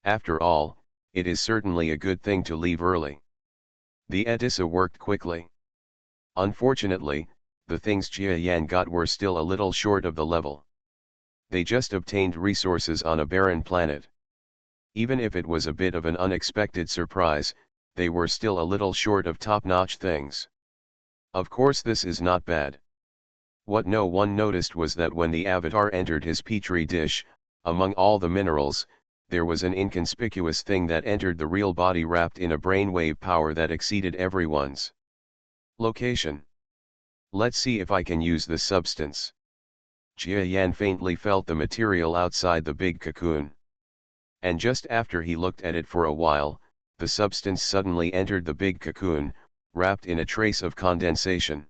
After all, it is certainly a good thing to leave early. The Edissa worked quickly. Unfortunately, the things Jia Yan got were still a little short of the level. They just obtained resources on a barren planet. Even if it was a bit of an unexpected surprise, they were still a little short of top-notch things. Of course this is not bad. What no one noticed was that when the avatar entered his petri dish, among all the minerals, there was an inconspicuous thing that entered the real body wrapped in a brainwave power that exceeded everyone's. Location. Let's see if I can use this substance. Jia Yan faintly felt the material outside the big cocoon. And just after he looked at it for a while, the substance suddenly entered the big cocoon, wrapped in a trace of condensation.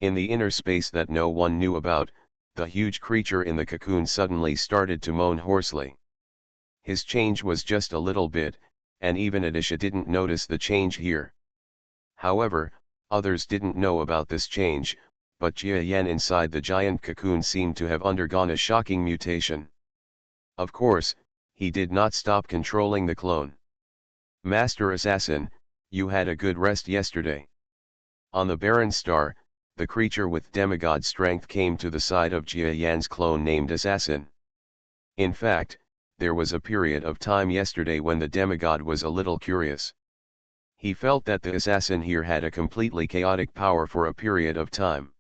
In the inner space that no one knew about, the huge creature in the cocoon suddenly started to moan hoarsely. His change was just a little bit, and even Edisha didn't notice the change here. However, others didn't know about this change, but Jia Yan inside the giant cocoon seemed to have undergone a shocking mutation. Of course, he did not stop controlling the clone. Master Assassin, you had a good rest yesterday. On the barren star, the creature with demigod strength came to the side of Jia Yan's clone named Assassin. In fact, there was a period of time yesterday when the demigod was a little curious. He felt that the assassin here had a completely chaotic power for a period of time.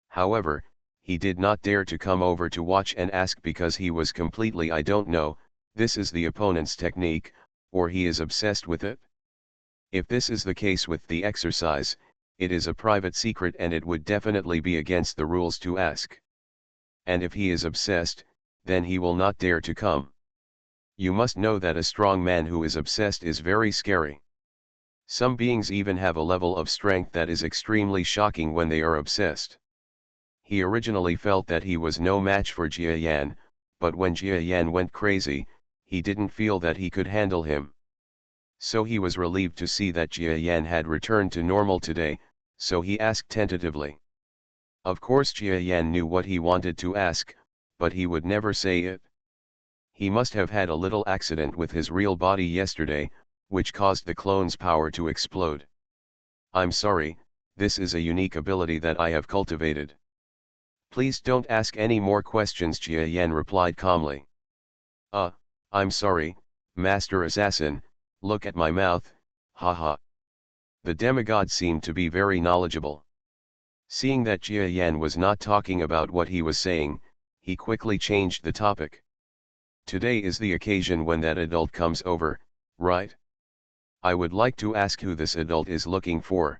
However, he did not dare to come over to watch and ask because he was completely I don't know, this is the opponent's technique, or he is obsessed with it. If this is the case with the exercise, it is a private secret and it would definitely be against the rules to ask. And if he is obsessed, then he will not dare to come. You must know that a strong man who is obsessed is very scary. Some beings even have a level of strength that is extremely shocking when they are obsessed. He originally felt that he was no match for Jia Yan, but when Jia Yan went crazy, he didn't feel that he could handle him. So he was relieved to see that Jia Yan had returned to normal today, so he asked tentatively. Of course Jia Yan knew what he wanted to ask, but he would never say it. He must have had a little accident with his real body yesterday, which caused the clone's power to explode. I'm sorry, this is a unique ability that I have cultivated. Please don't ask any more questions, Jia Yan replied calmly. Uh, I'm sorry, Master Assassin, look at my mouth, haha. The demigod seemed to be very knowledgeable. Seeing that Jia Yan was not talking about what he was saying, he quickly changed the topic. Today is the occasion when that adult comes over, right? I would like to ask who this adult is looking for.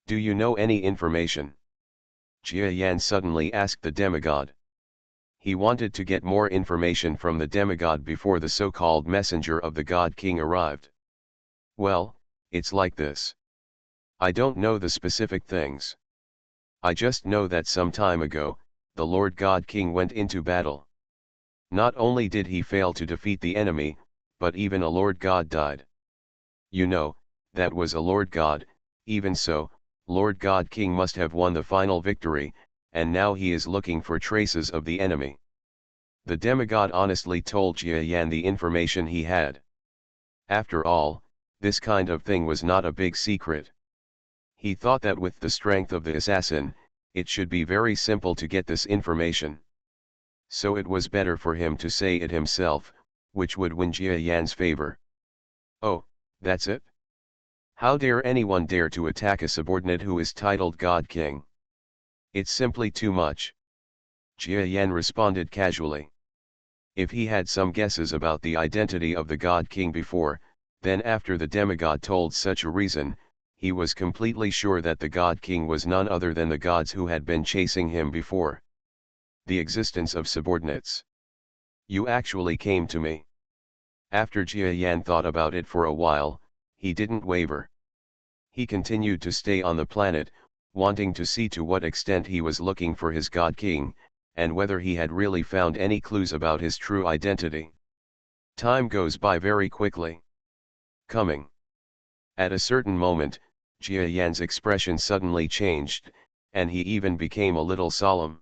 Do you know any information? Jia Yan suddenly asked the demigod. He wanted to get more information from the demigod before the so-called messenger of the God King arrived. Well, it's like this. I don't know the specific things. I just know that some time ago, the Lord God King went into battle. Not only did he fail to defeat the enemy, but even a Lord God died. You know, that was a Lord God. Even so, Lord God King must have won the final victory, and now he is looking for traces of the enemy. The demigod honestly told Jia Yan the information he had. After all, this kind of thing was not a big secret. He thought that with the strength of the assassin, it should be very simple to get this information. So it was better for him to say it himself, which would win Jia Yan's favor. Oh, that's it? How dare anyone dare to attack a subordinate who is titled God King? It's simply too much. Jia Yan responded casually. If he had some guesses about the identity of the God King before, then after the demigod told such a reason, he was completely sure that the God King was none other than the gods who had been chasing him before. The existence of subordinates. You actually came to me. After Jia Yan thought about it for a while, he didn't waver. He continued to stay on the planet, wanting to see to what extent he was looking for his God King, and whether he had really found any clues about his true identity. Time goes by very quickly. Coming. At a certain moment, Jia Yan's expression suddenly changed, and he even became a little solemn.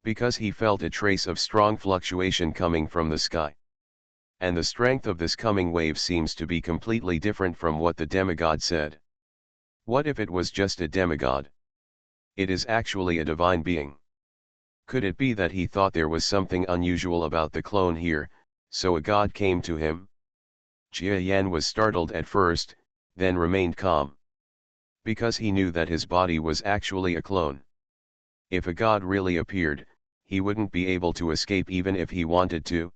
Because he felt a trace of strong fluctuation coming from the sky. And the strength of this coming wave seems to be completely different from what the demigod said. What if it was just a demigod? It is actually a divine being. Could it be that he thought there was something unusual about the clone here, so a god came to him? Jia Yan was startled at first, then remained calm. Because he knew that his body was actually a clone. If a god really appeared, he wouldn't be able to escape even if he wanted to.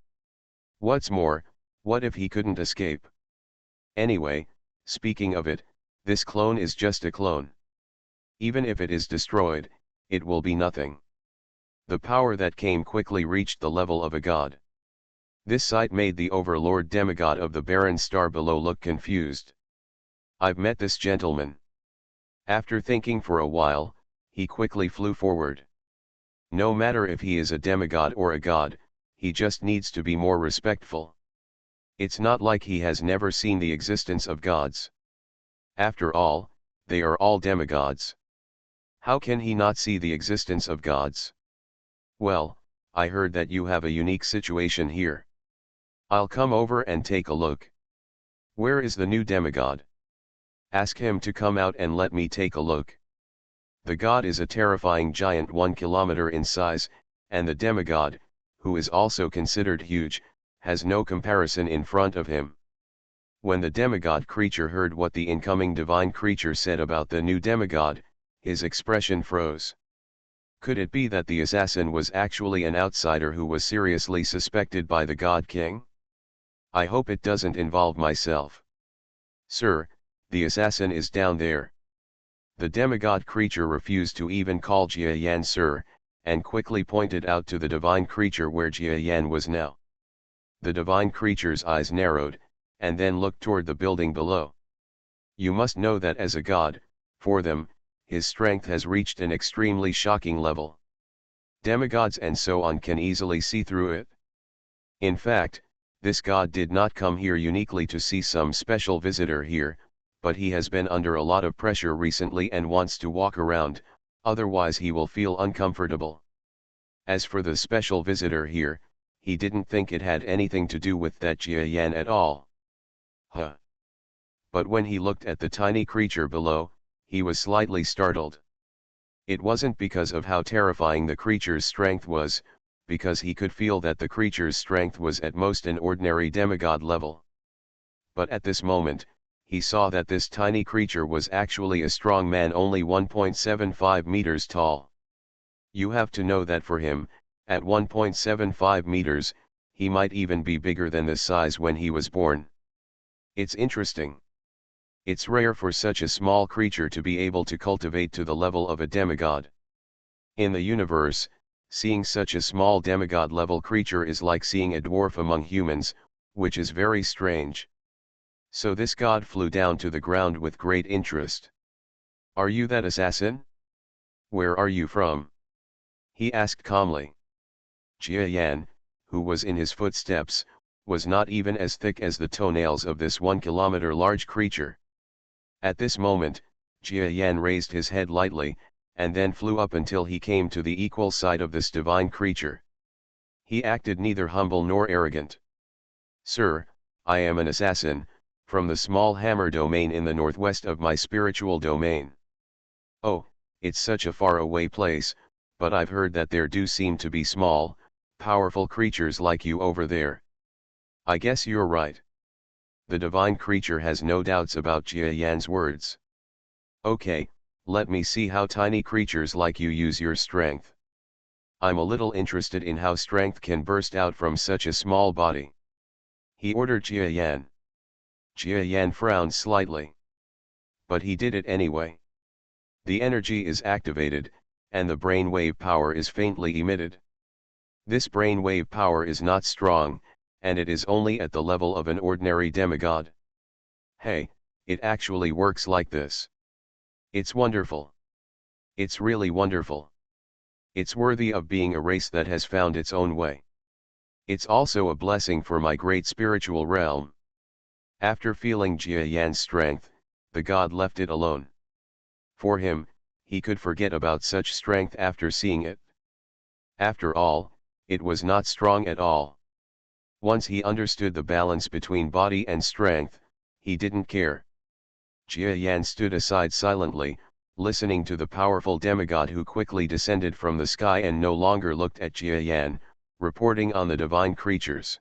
What's more, what if he couldn't escape? Anyway, speaking of it, this clone is just a clone. Even if it is destroyed, it will be nothing. The power that came quickly reached the level of a god. This sight made the overlord demigod of the barren star below look confused. I've met this gentleman. After thinking for a while, he quickly flew forward. No matter if he is a demigod or a god, he just needs to be more respectful. It's not like he has never seen the existence of gods. After all, they are all demigods. How can he not see the existence of gods? Well, I heard that you have a unique situation here. I'll come over and take a look. Where is the new demigod? Ask him to come out and let me take a look. The god is a terrifying giant 1 kilometer in size, and the demigod, who is also considered huge, has no comparison in front of him. When the demigod creature heard what the incoming divine creature said about the new demigod, his expression froze. Could it be that the assassin was actually an outsider who was seriously suspected by the God King? I hope it doesn't involve myself. Sir, the assassin is down there. The demigod creature refused to even call Jia Yan sir, and quickly pointed out to the divine creature where Jia Yan was now. The divine creature's eyes narrowed, and then looked toward the building below. You must know that as a god, for them, his strength has reached an extremely shocking level. Demigods and so on can easily see through it. In fact, this god did not come here uniquely to see some special visitor here, but he has been under a lot of pressure recently and wants to walk around, otherwise he will feel uncomfortable. As for the special visitor here, he didn't think it had anything to do with that Jia Yan at all. Huh. But when he looked at the tiny creature below, he was slightly startled. It wasn't because of how terrifying the creature's strength was, because he could feel that the creature's strength was at most an ordinary demigod level. But at this moment, he saw that this tiny creature was actually a strong man only 1.75 meters tall. You have to know that for him, at 1.75 meters, he might even be bigger than this size when he was born. It's interesting. It's rare for such a small creature to be able to cultivate to the level of a demigod. In the universe, seeing such a small demigod-level creature is like seeing a dwarf among humans, which is very strange. So this god flew down to the ground with great interest. "Are you that assassin? Where are you from?" he asked calmly. Jia Yan, who was in his footsteps, was not even as thick as the toenails of this 1 kilometer large creature. At this moment, Jia Yan raised his head lightly, and then flew up until he came to the equal side of this divine creature. He acted neither humble nor arrogant. "Sir, I am an assassin, from the small hammer domain in the northwest of my spiritual domain." "Oh, it's such a far away place, but I've heard that there do seem to be small, powerful creatures like you over there." "I guess you're right." The divine creature has no doubts about Jia Yan's words. "Okay, let me see how tiny creatures like you use your strength. I'm a little interested in how strength can burst out from such a small body," he ordered Jia Yan. Jia Yan frowned slightly. But he did it anyway. The energy is activated, and the brainwave power is faintly emitted. This brainwave power is not strong, and it is only at the level of an ordinary demigod. Hey, it actually works like this. It's wonderful. It's really wonderful. It's worthy of being a race that has found its own way. It's also a blessing for my great spiritual realm. After feeling Jia Yan's strength, the god left it alone. For him, he could forget about such strength after seeing it. After all, it was not strong at all. Once he understood the balance between body and strength, he didn't care. Jia Yan stood aside silently, listening to the powerful demigod who quickly descended from the sky and no longer looked at Jia Yan, reporting on the divine creatures.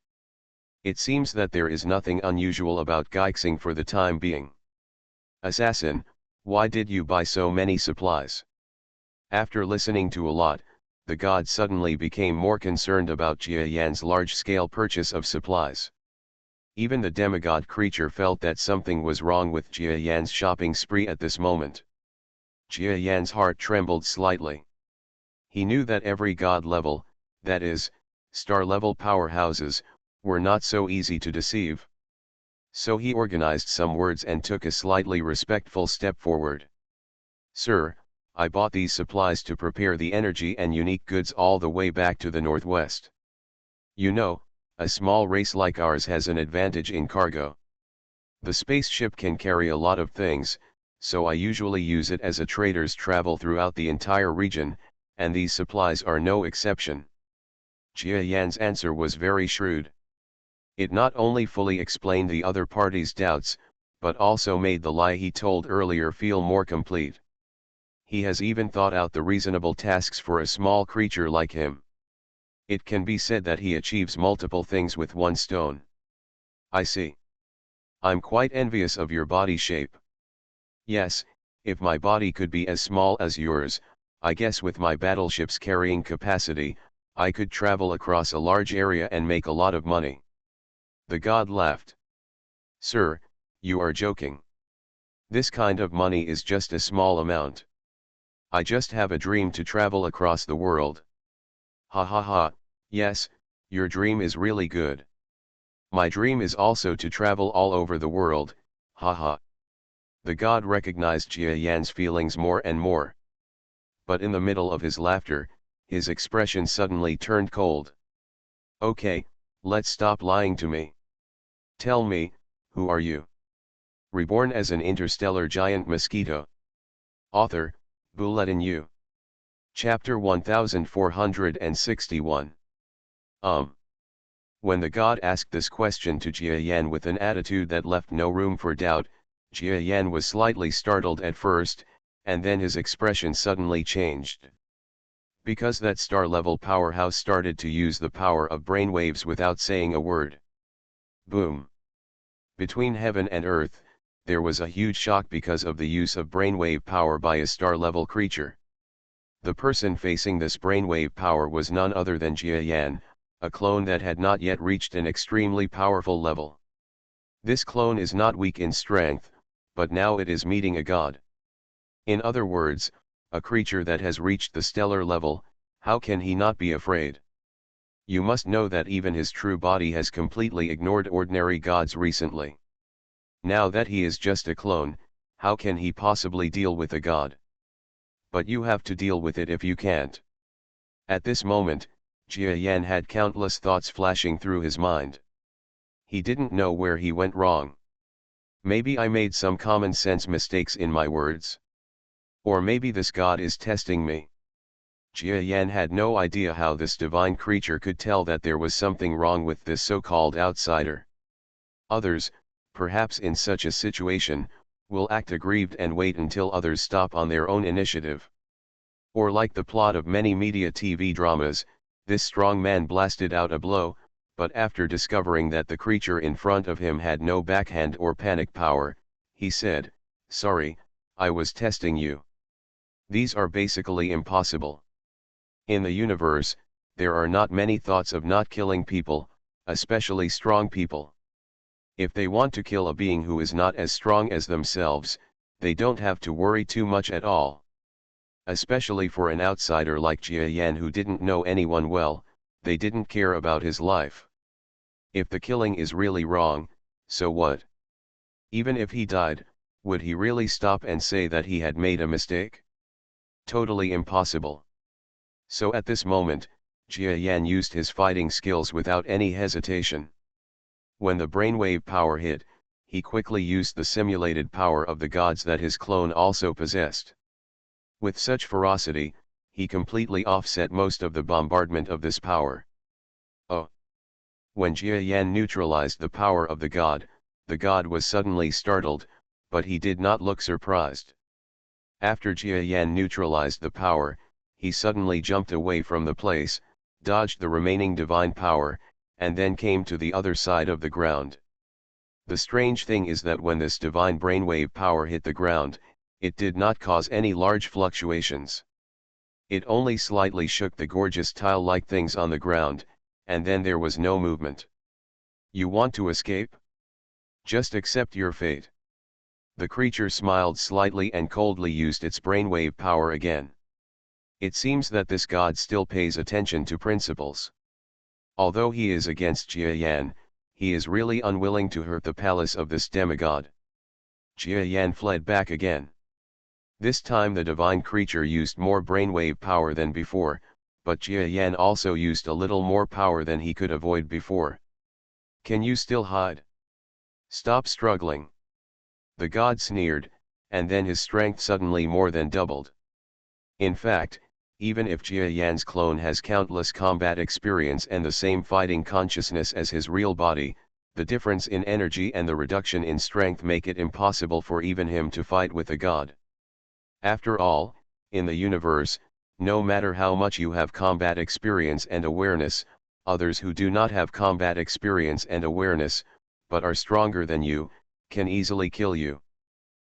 It seems that there is nothing unusual about Geixing for the time being. "Assassin, why did you buy so many supplies?" After listening to a lot, the god suddenly became more concerned about Jia Yan's large-scale purchase of supplies. Even the demigod creature felt that something was wrong with Jia Yan's shopping spree at this moment. Jia Yan's heart trembled slightly. He knew that every god level, that is, star level powerhouses, were not so easy to deceive. So he organized some words and took a slightly respectful step forward. "Sir, I bought these supplies to prepare the energy and unique goods all the way back to the northwest. You know, a small race like ours has an advantage in cargo. The spaceship can carry a lot of things, so I usually use it as a trader's travel throughout the entire region, and these supplies are no exception." Jia Yan's answer was very shrewd. It not only fully explained the other party's doubts, but also made the lie he told earlier feel more complete. He has even thought out the reasonable tasks for a small creature like him. It can be said that he achieves multiple things with one stone. "I see. I'm quite envious of your body shape. Yes, if my body could be as small as yours, I guess with my battleship's carrying capacity, I could travel across a large area and make a lot of money." The god laughed. "Sir, you are joking. This kind of money is just a small amount. I just have a dream to travel across the world." "Ha ha ha, yes, your dream is really good. My dream is also to travel all over the world, ha ha." The god recognized Jia Yan's feelings more and more. But in the middle of his laughter, his expression suddenly turned cold. "Okay, let's stop lying to me. Tell me, who are you?" Reborn as an interstellar giant mosquito. Author, Bulletin U. Chapter 1461. When the god asked this question to Jia Yan with an attitude that left no room for doubt, Jia Yan was slightly startled at first, and then his expression suddenly changed. Because that star-level powerhouse started to use the power of brainwaves without saying a word. Boom! Between heaven and earth, there was a huge shock because of the use of brainwave power by a star-level creature. The person facing this brainwave power was none other than Jia Yan, a clone that had not yet reached an extremely powerful level. This clone is not weak in strength, but now it is meeting a god. In other words, a creature that has reached the stellar level, how can he not be afraid? You must know that even his true body has completely ignored ordinary gods recently. Now that he is just a clone, how can he possibly deal with a god? But you have to deal with it if you can't. At this moment, Jia Yan had countless thoughts flashing through his mind. He didn't know where he went wrong. Maybe I made some common sense mistakes in my words. Or maybe this god is testing me. Jia Yan had no idea how this divine creature could tell that there was something wrong with this so-called outsider. Others, perhaps in such a situation, will act aggrieved and wait until others stop on their own initiative. Or like the plot of many media TV dramas, this strong man blasted out a blow, but after discovering that the creature in front of him had no backhand or panic power, he said, "Sorry, I was testing you." These are basically impossible. In the universe, there are not many thoughts of not killing people, especially strong people. If they want to kill a being who is not as strong as themselves, they don't have to worry too much at all. Especially for an outsider like Jia Yan who didn't know anyone well, they didn't care about his life. If the killing is really wrong, so what? Even if he died, would he really stop and say that he had made a mistake? Totally impossible. So at this moment, Jia Yan used his fighting skills without any hesitation. When the brainwave power hit, he quickly used the simulated power of the gods that his clone also possessed. With such ferocity, he completely offset most of the bombardment of this power. Oh! When Jia Yan neutralized the power of the god was suddenly startled, but he did not look surprised. After Jia Yan neutralized the power, he suddenly jumped away from the place, dodged the remaining divine power, and then came to the other side of the ground. The strange thing is that when this divine brainwave power hit the ground, it did not cause any large fluctuations. It only slightly shook the gorgeous tile-like things on the ground, and then there was no movement. You want to escape? Just accept your fate. The creature smiled slightly and coldly used its brainwave power again. It seems that this god still pays attention to principles. Although he is against Jia Yan, he is really unwilling to hurt the palace of this demigod. Jia Yan fled back again. This time the divine creature used more brainwave power than before, but Jia Yan also used a little more power than he could avoid before. Can you still hide? Stop struggling. The god sneered, and then his strength suddenly more than doubled. In fact, even if Jia Yan's clone has countless combat experience and the same fighting consciousness as his real body, the difference in energy and the reduction in strength make it impossible for even him to fight with a god. After all, in the universe, no matter how much you have combat experience and awareness, others who do not have combat experience and awareness, but are stronger than you, can easily kill you.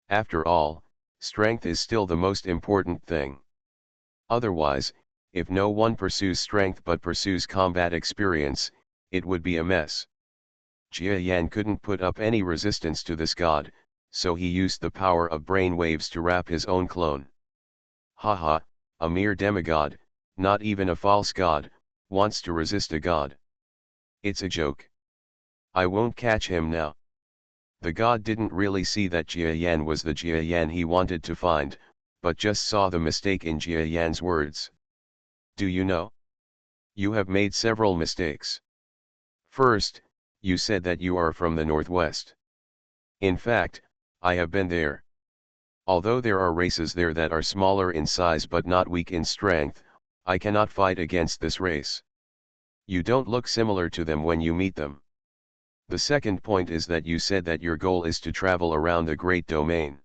After all, strength is still the most important thing. Otherwise, if no one pursues strength but pursues combat experience, it would be a mess. Jia Yan couldn't put up any resistance to this god, so he used the power of brain waves to wrap his own clone. Haha, a mere demigod, not even a false god, wants to resist a god. It's a joke. I won't catch him now. The god didn't really see that Jia Yan was the Jia Yan he wanted to find, but just saw the mistake in Jia Yan's words. Do you know? You have made several mistakes. First, you said that you are from the Northwest. In fact, I have been there. Although there are races there that are smaller in size but not weak in strength, I cannot fight against this race. You don't look similar to them when you meet them. The second point is that you said that your goal is to travel around the great domain.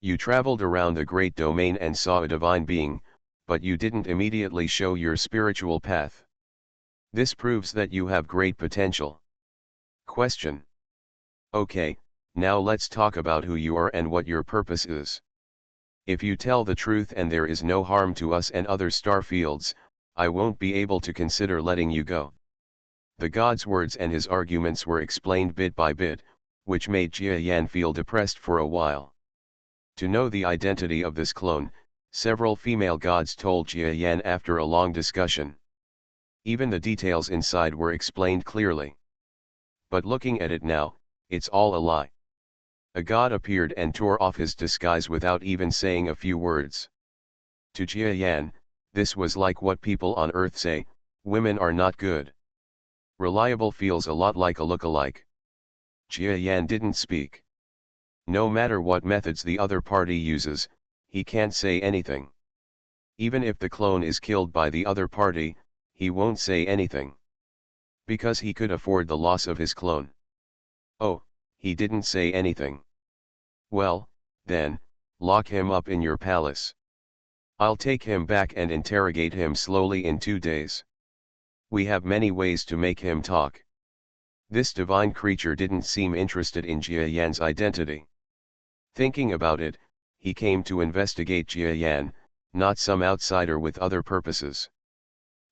You traveled around the great domain and saw a divine being, but you didn't immediately show your spiritual path. This proves that you have great potential. Question. Okay, now let's talk about who you are and what your purpose is. If you tell the truth and there is no harm to us and other star fields, I won't be able to consider letting you go. The god's words and his arguments were explained bit by bit, which made Jia Yan feel depressed for a while. To know the identity of this clone, several female gods told Jia Yan after a long discussion. Even the details inside were explained clearly. But looking at it now, it's all a lie. A god appeared and tore off his disguise without even saying a few words. To Jia Yan, this was like what people on Earth say, women are not good. Reliable feels a lot like a look-alike. Jia Yan didn't speak. No matter what methods the other party uses, he can't say anything. Even if the clone is killed by the other party, he won't say anything. Because he could afford the loss of his clone. Oh, he didn't say anything. Well, then, lock him up in your palace. I'll take him back and interrogate him slowly in 2 days. We have many ways to make him talk. This divine creature didn't seem interested in Jia Yan's identity. Thinking about it, he came to investigate Jia Yan, not some outsider with other purposes.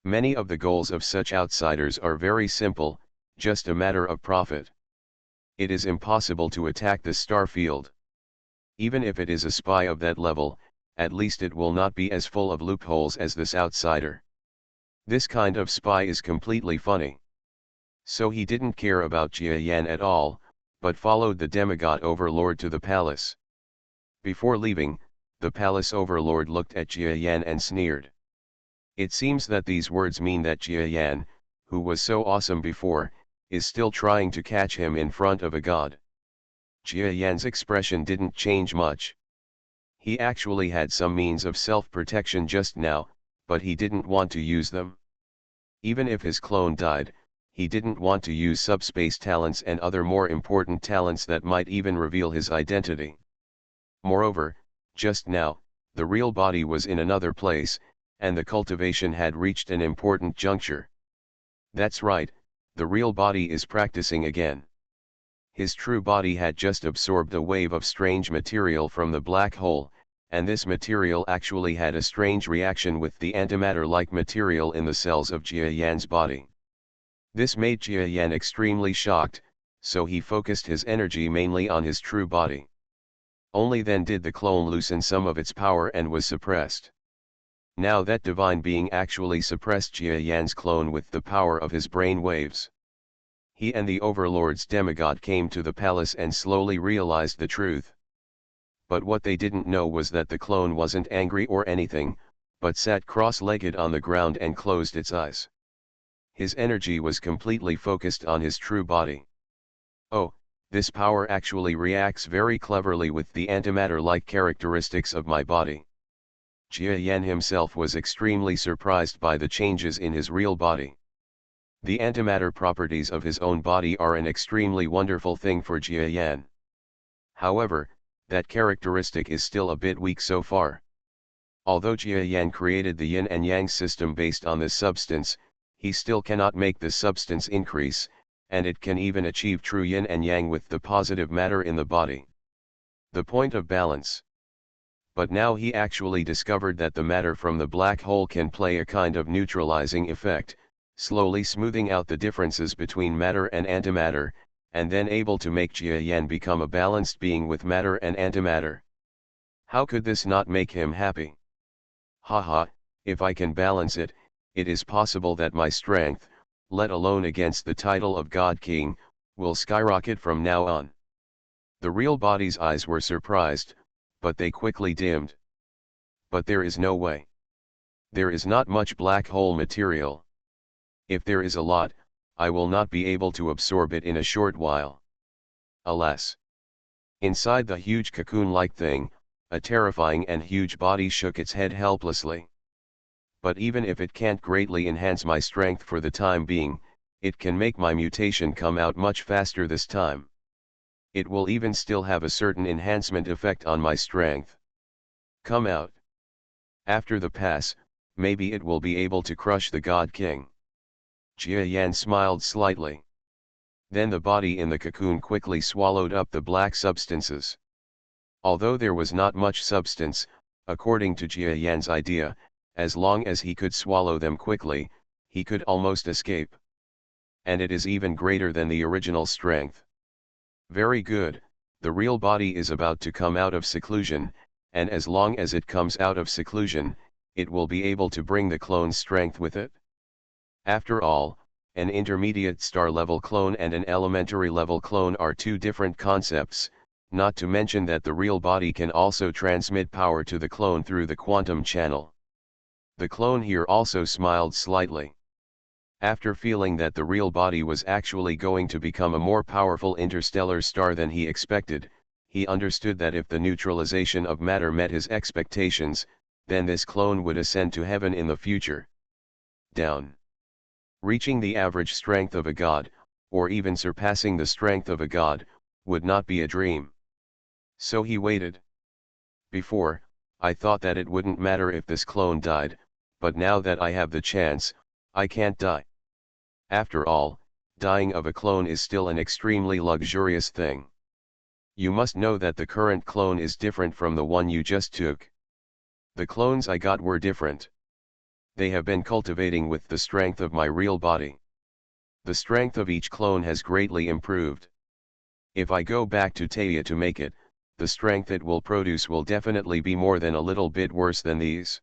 Many of the goals of such outsiders are very simple, just a matter of profit. It is impossible to attack the star field. Even if it is a spy of that level, at least it will not be as full of loopholes as this outsider. This kind of spy is completely funny. So he didn't care about Jia Yan at all, but followed the demigod overlord to the palace. Before leaving, the palace overlord looked at Jia Yan and sneered. It seems that these words mean that Jia Yan, who was so awesome before, is still trying to catch him in front of a god. Jia Yan's expression didn't change much. He actually had some means of self-protection just now, but he didn't want to use them. Even if his clone died, he didn't want to use subspace talents and other more important talents that might even reveal his identity. Moreover, just now, the real body was in another place, and the cultivation had reached an important juncture. That's right, the real body is practicing again. His true body had just absorbed a wave of strange material from the black hole, and this material actually had a strange reaction with the antimatter-like material in the cells of Jia Yan's body. This made Jia Yan extremely shocked, so he focused his energy mainly on his true body. Only then did the clone loosen some of its power and was suppressed. Now that divine being actually suppressed Jia Yan's clone with the power of his brain waves. He and the overlord's demigod came to the palace and slowly realized the truth. But what they didn't know was that the clone wasn't angry or anything, but sat cross-legged on the ground and closed its eyes. His energy was completely focused on his true body. Oh, this power actually reacts very cleverly with the antimatter-like characteristics of my body. Jia Yan himself was extremely surprised by the changes in his real body. The antimatter properties of his own body are an extremely wonderful thing for Jia Yan. However, that characteristic is still a bit weak so far. Although Jia Yan created the yin and yang system based on this substance, he still cannot make this substance increase, and it can even achieve true yin and yang with the positive matter in the body. The point of balance. But now he actually discovered that the matter from the black hole can play a kind of neutralizing effect, slowly smoothing out the differences between matter and antimatter, and then able to make Jia Yan become a balanced being with matter and antimatter. How could this not make him happy? Haha, if I can balance it, it is possible that my strength, let alone against the title of God King, will skyrocket from now on. The real body's eyes were surprised, but they quickly dimmed. But there is no way. There is not much black hole material. If there is a lot, I will not be able to absorb it in a short while. Alas! Inside the huge cocoon-like thing, a terrifying and huge body shook its head helplessly. But even if it can't greatly enhance my strength for the time being, it can make my mutation come out much faster this time. It will even still have a certain enhancement effect on my strength. Come out. After the pass, maybe it will be able to crush the God King. Jia Yan smiled slightly. Then the body in the cocoon quickly swallowed up the black substances. Although there was not much substance, according to Jia Yan's idea, as long as he could swallow them quickly, he could almost escape. And it is even greater than the original strength. Very good, the real body is about to come out of seclusion, and as long as it comes out of seclusion, it will be able to bring the clone's strength with it. After all, an intermediate star-level clone and an elementary-level clone are two different concepts, not to mention that the real body can also transmit power to the clone through the quantum channel. The clone here also smiled slightly. After feeling that the real body was actually going to become a more powerful interstellar star than he expected, he understood that if the neutralization of matter met his expectations, then this clone would ascend to heaven in the future. Down. Reaching the average strength of a god, or even surpassing the strength of a god, would not be a dream. So he waited. Before, I thought that it wouldn't matter if this clone died, but now that I have the chance, I can't die. After all, dying of a clone is still an extremely luxurious thing. You must know that the current clone is different from the one you just took. The clones I got were different. They have been cultivating with the strength of my real body. The strength of each clone has greatly improved. If I go back to Taya to make it, the strength it will produce will definitely be more than a little bit worse than these.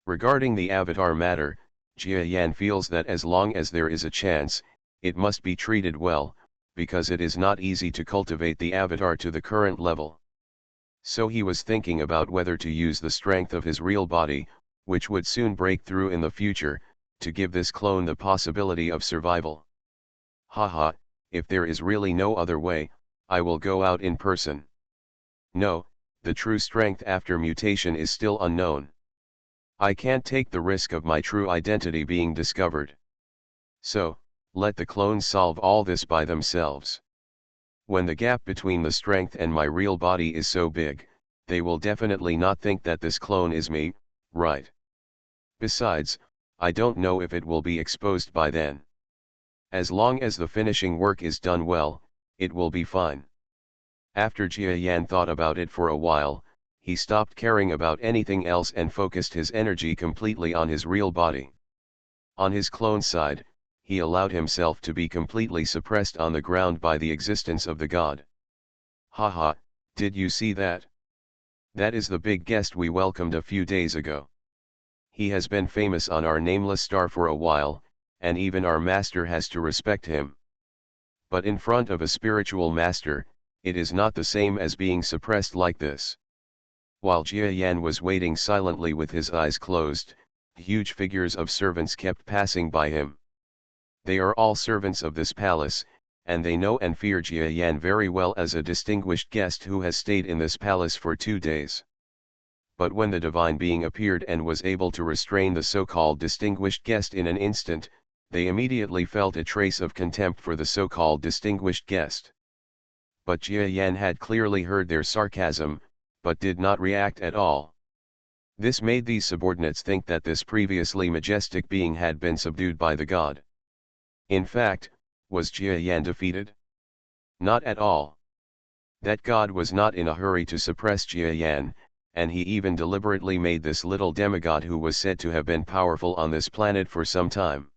Regarding the avatar matter, Jia Yan feels that as long as there is a chance, it must be treated well, because it is not easy to cultivate the avatar to the current level. So he was thinking about whether to use the strength of his real body, which would soon break through in the future, to give this clone the possibility of survival. Haha, if there is really no other way, I will go out in person. No, the true strength after mutation is still unknown. I can't take the risk of my true identity being discovered. So, let the clones solve all this by themselves. When the gap between the strength and my real body is so big, they will definitely not think that this clone is me, right? Besides, I don't know if it will be exposed by then. As long as the finishing work is done well, it will be fine. After Jia Yan thought about it for a while, he stopped caring about anything else and focused his energy completely on his real body. On his clone side, he allowed himself to be completely suppressed on the ground by the existence of the god. Haha, did you see that? That is the big guest we welcomed a few days ago. He has been famous on our nameless star for a while, and even our master has to respect him. But in front of a spiritual master, it is not the same as being suppressed like this. While Jia Yan was waiting silently with his eyes closed, huge figures of servants kept passing by him. They are all servants of this palace, and they know and fear Jia Yan very well as a distinguished guest who has stayed in this palace for 2 days. But when the divine being appeared and was able to restrain the so-called distinguished guest in an instant, they immediately felt a trace of contempt for the so-called distinguished guest. But Jia Yan had clearly heard their sarcasm, but did not react at all. This made these subordinates think that this previously majestic being had been subdued by the god. In fact, was Jia Yan defeated? Not at all. That god was not in a hurry to suppress Jia Yan, and he even deliberately made this little demigod who was said to have been powerful on this planet for some time.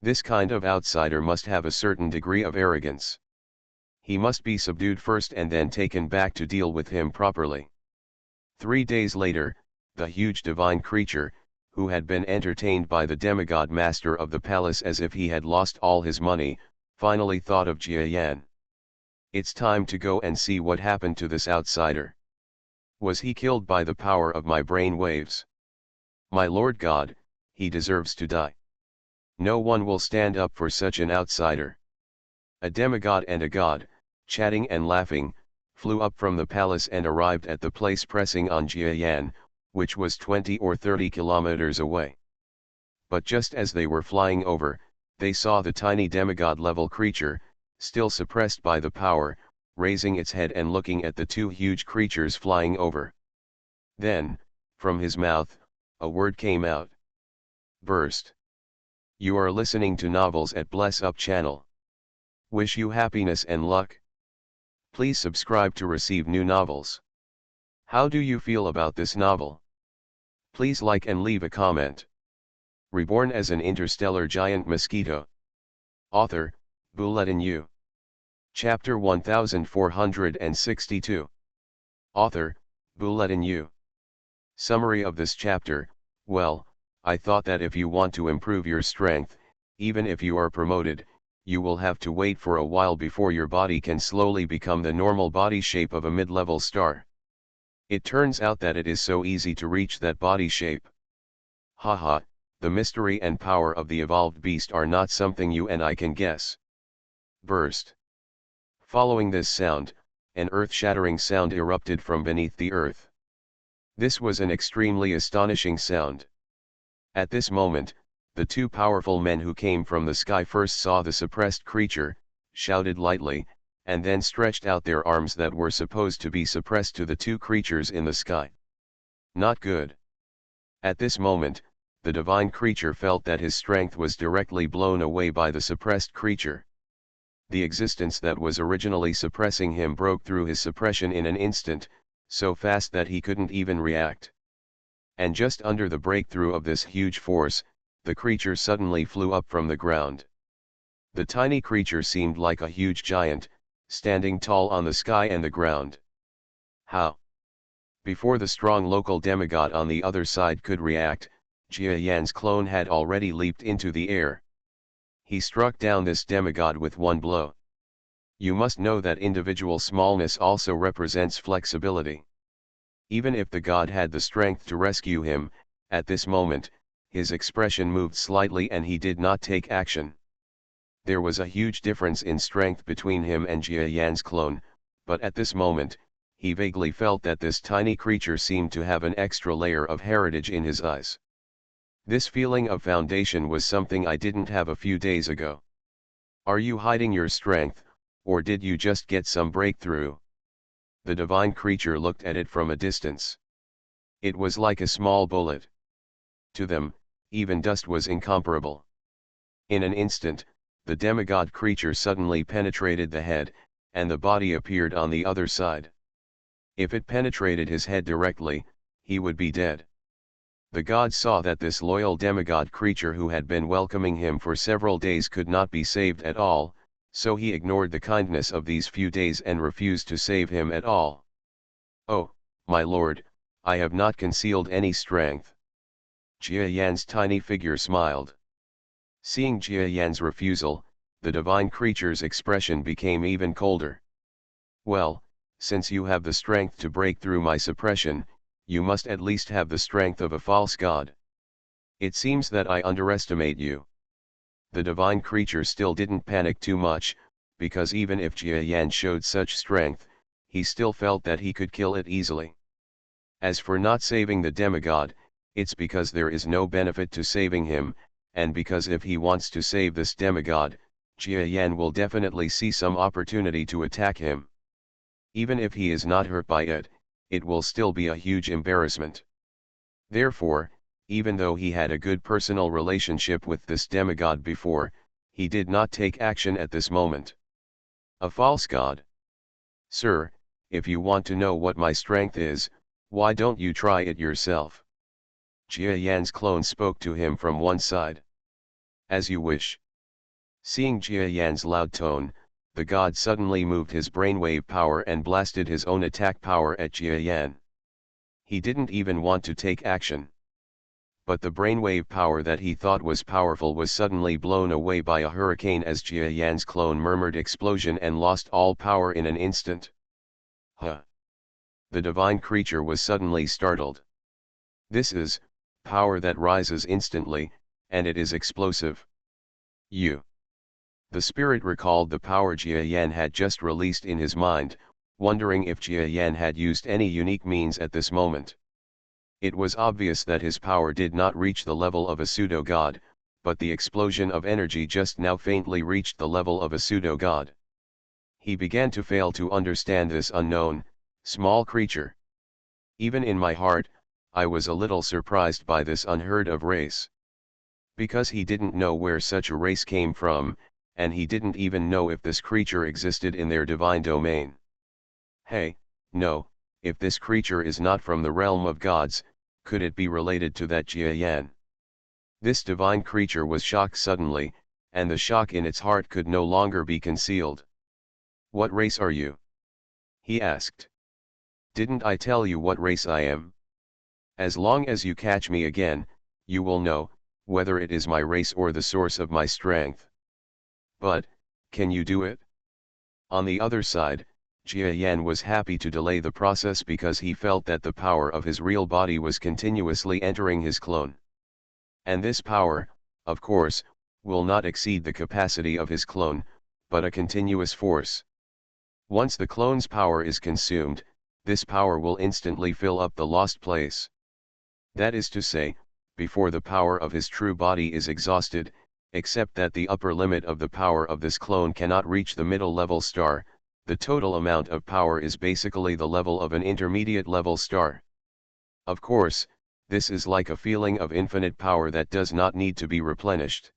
This kind of outsider must have a certain degree of arrogance. He must be subdued first and then taken back to deal with him properly. 3 days later, the huge divine creature, who had been entertained by the demigod master of the palace as if he had lost all his money, finally thought of Jia Yan. It's time to go and see what happened to this outsider. Was he killed by the power of my brain waves? My Lord God, he deserves to die. No one will stand up for such an outsider. A demigod and a god, chatting and laughing, flew up from the palace and arrived at the place pressing on Jia Yan, which was 20 or 30 kilometers away. But just as they were flying over, they saw the tiny demigod-level creature, still suppressed by the power, raising its head and looking at the two huge creatures flying over. Then, from his mouth, a word came out. Burst. You are listening to Novels at Bless Up channel. Wish you happiness and luck. Please subscribe to receive new novels. How do you feel about this novel? Please like and leave a comment. Reborn as an interstellar giant mosquito. Author, Bulletin U. Chapter 1462. Author, Bulletin U. Summary of this chapter. Well, I thought that if you want to improve your strength, even if you are promoted, you will have to wait for a while before your body can slowly become the normal body shape of a mid-level star. It turns out that it is so easy to reach that body shape. Haha, the mystery and power of the evolved beast are not something you and I can guess. Burst. Following this sound, an earth-shattering sound erupted from beneath the earth. This was an extremely astonishing sound. At this moment, the two powerful men who came from the sky first saw the suppressed creature, shouted lightly, and then stretched out their arms that were supposed to be suppressed to the two creatures in the sky. Not good. At this moment, the divine creature felt that his strength was directly blown away by the suppressed creature. The existence that was originally suppressing him broke through his suppression in an instant, so fast that he couldn't even react. And just under the breakthrough of this huge force, the creature suddenly flew up from the ground. The tiny creature seemed like a huge giant, standing tall on the sky and the ground. How? Before the strong local demigod on the other side could react, Jia Yan's clone had already leaped into the air. He struck down this demigod with one blow. You must know that individual smallness also represents flexibility. Even if the god had the strength to rescue him, at this moment, his expression moved slightly and he did not take action. There was a huge difference in strength between him and Jia Yan's clone, but at this moment, he vaguely felt that this tiny creature seemed to have an extra layer of heritage in his eyes. This feeling of foundation was something I didn't have a few days ago. Are you hiding your strength, or did you just get some breakthrough? The divine creature looked at it from a distance. It was like a small bullet. To them, even dust was incomparable. In an instant, the demigod creature suddenly penetrated the head, and the body appeared on the other side. If it penetrated his head directly, he would be dead. The god saw that this loyal demigod creature who had been welcoming him for several days could not be saved at all, so he ignored the kindness of these few days and refused to save him at all. Oh, my lord, I have not concealed any strength. Jia Yan's tiny figure smiled. Seeing Jia Yan's refusal, the divine creature's expression became even colder. Well, since you have the strength to break through my suppression, you must at least have the strength of a false god. It seems that I underestimate you. The divine creature still didn't panic too much, because even if Jia Yan showed such strength, he still felt that he could kill it easily. As for not saving the demigod, it's because there is no benefit to saving him, and because if he wants to save this demigod, Jia Yan will definitely see some opportunity to attack him. Even if he is not hurt by it, it will still be a huge embarrassment. Therefore, even though he had a good personal relationship with this demigod before, he did not take action at this moment. A false god? Sir, if you want to know what my strength is, why don't you try it yourself? Jia Yan's clone spoke to him from one side. As you wish. Seeing Jia Yan's loud tone, the god suddenly moved his brainwave power and blasted his own attack power at Jia Yan. He didn't even want to take action. But the brainwave power that he thought was powerful was suddenly blown away by a hurricane as Jia Yan's clone murmured explosion and lost all power in an instant. Huh! The divine creature was suddenly startled. This is power that rises instantly, and it is explosive. The spirit recalled the power Jia Yan had just released in his mind, wondering if Jia Yan had used any unique means at this moment. It was obvious that his power did not reach the level of a pseudo-god, but the explosion of energy just now faintly reached the level of a pseudo-god. He began to fail to understand this unknown, small creature. Even in my heart, I was a little surprised by this unheard of race. Because he didn't know where such a race came from, and he didn't even know if this creature existed in their divine domain. Hey, no, if this creature is not from the realm of gods, could it be related to that Jiayan? This divine creature was shocked suddenly, and the shock in its heart could no longer be concealed. What race are you? He asked. Didn't I tell you what race I am? As long as you catch me again, you will know, whether it is my race or the source of my strength. But, can you do it? On the other side, Jia Yan was happy to delay the process because he felt that the power of his real body was continuously entering his clone. And this power, of course, will not exceed the capacity of his clone, but a continuous force. Once the clone's power is consumed, this power will instantly fill up the lost place. That is to say, before the power of his true body is exhausted, except that the upper limit of the power of this clone cannot reach the middle level star, the total amount of power is basically the level of an intermediate level star. Of course, this is like a feeling of infinite power that does not need to be replenished.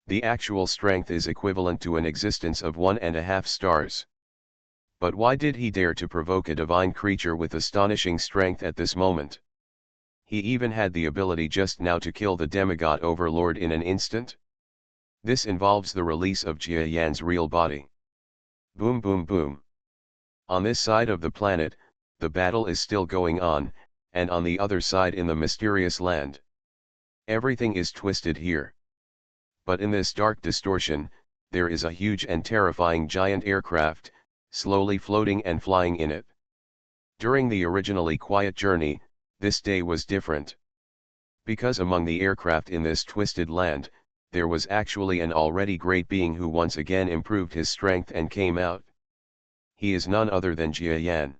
The actual strength is equivalent to an existence of 1.5 stars. But why did he dare to provoke a divine creature with astonishing strength at this moment? He even had the ability just now to kill the demigod overlord in an instant. This involves the release of Jia Yan's real body. Boom boom boom. On this side of the planet, the battle is still going on, and on the other side in the mysterious land. Everything is twisted here. But in this dark distortion, there is a huge and terrifying giant aircraft, slowly floating and flying in it. During the originally quiet journey, this day was different. Because among the aircraft in this twisted land, there was actually an already great being who once again improved his strength and came out. He is none other than Jia Yan.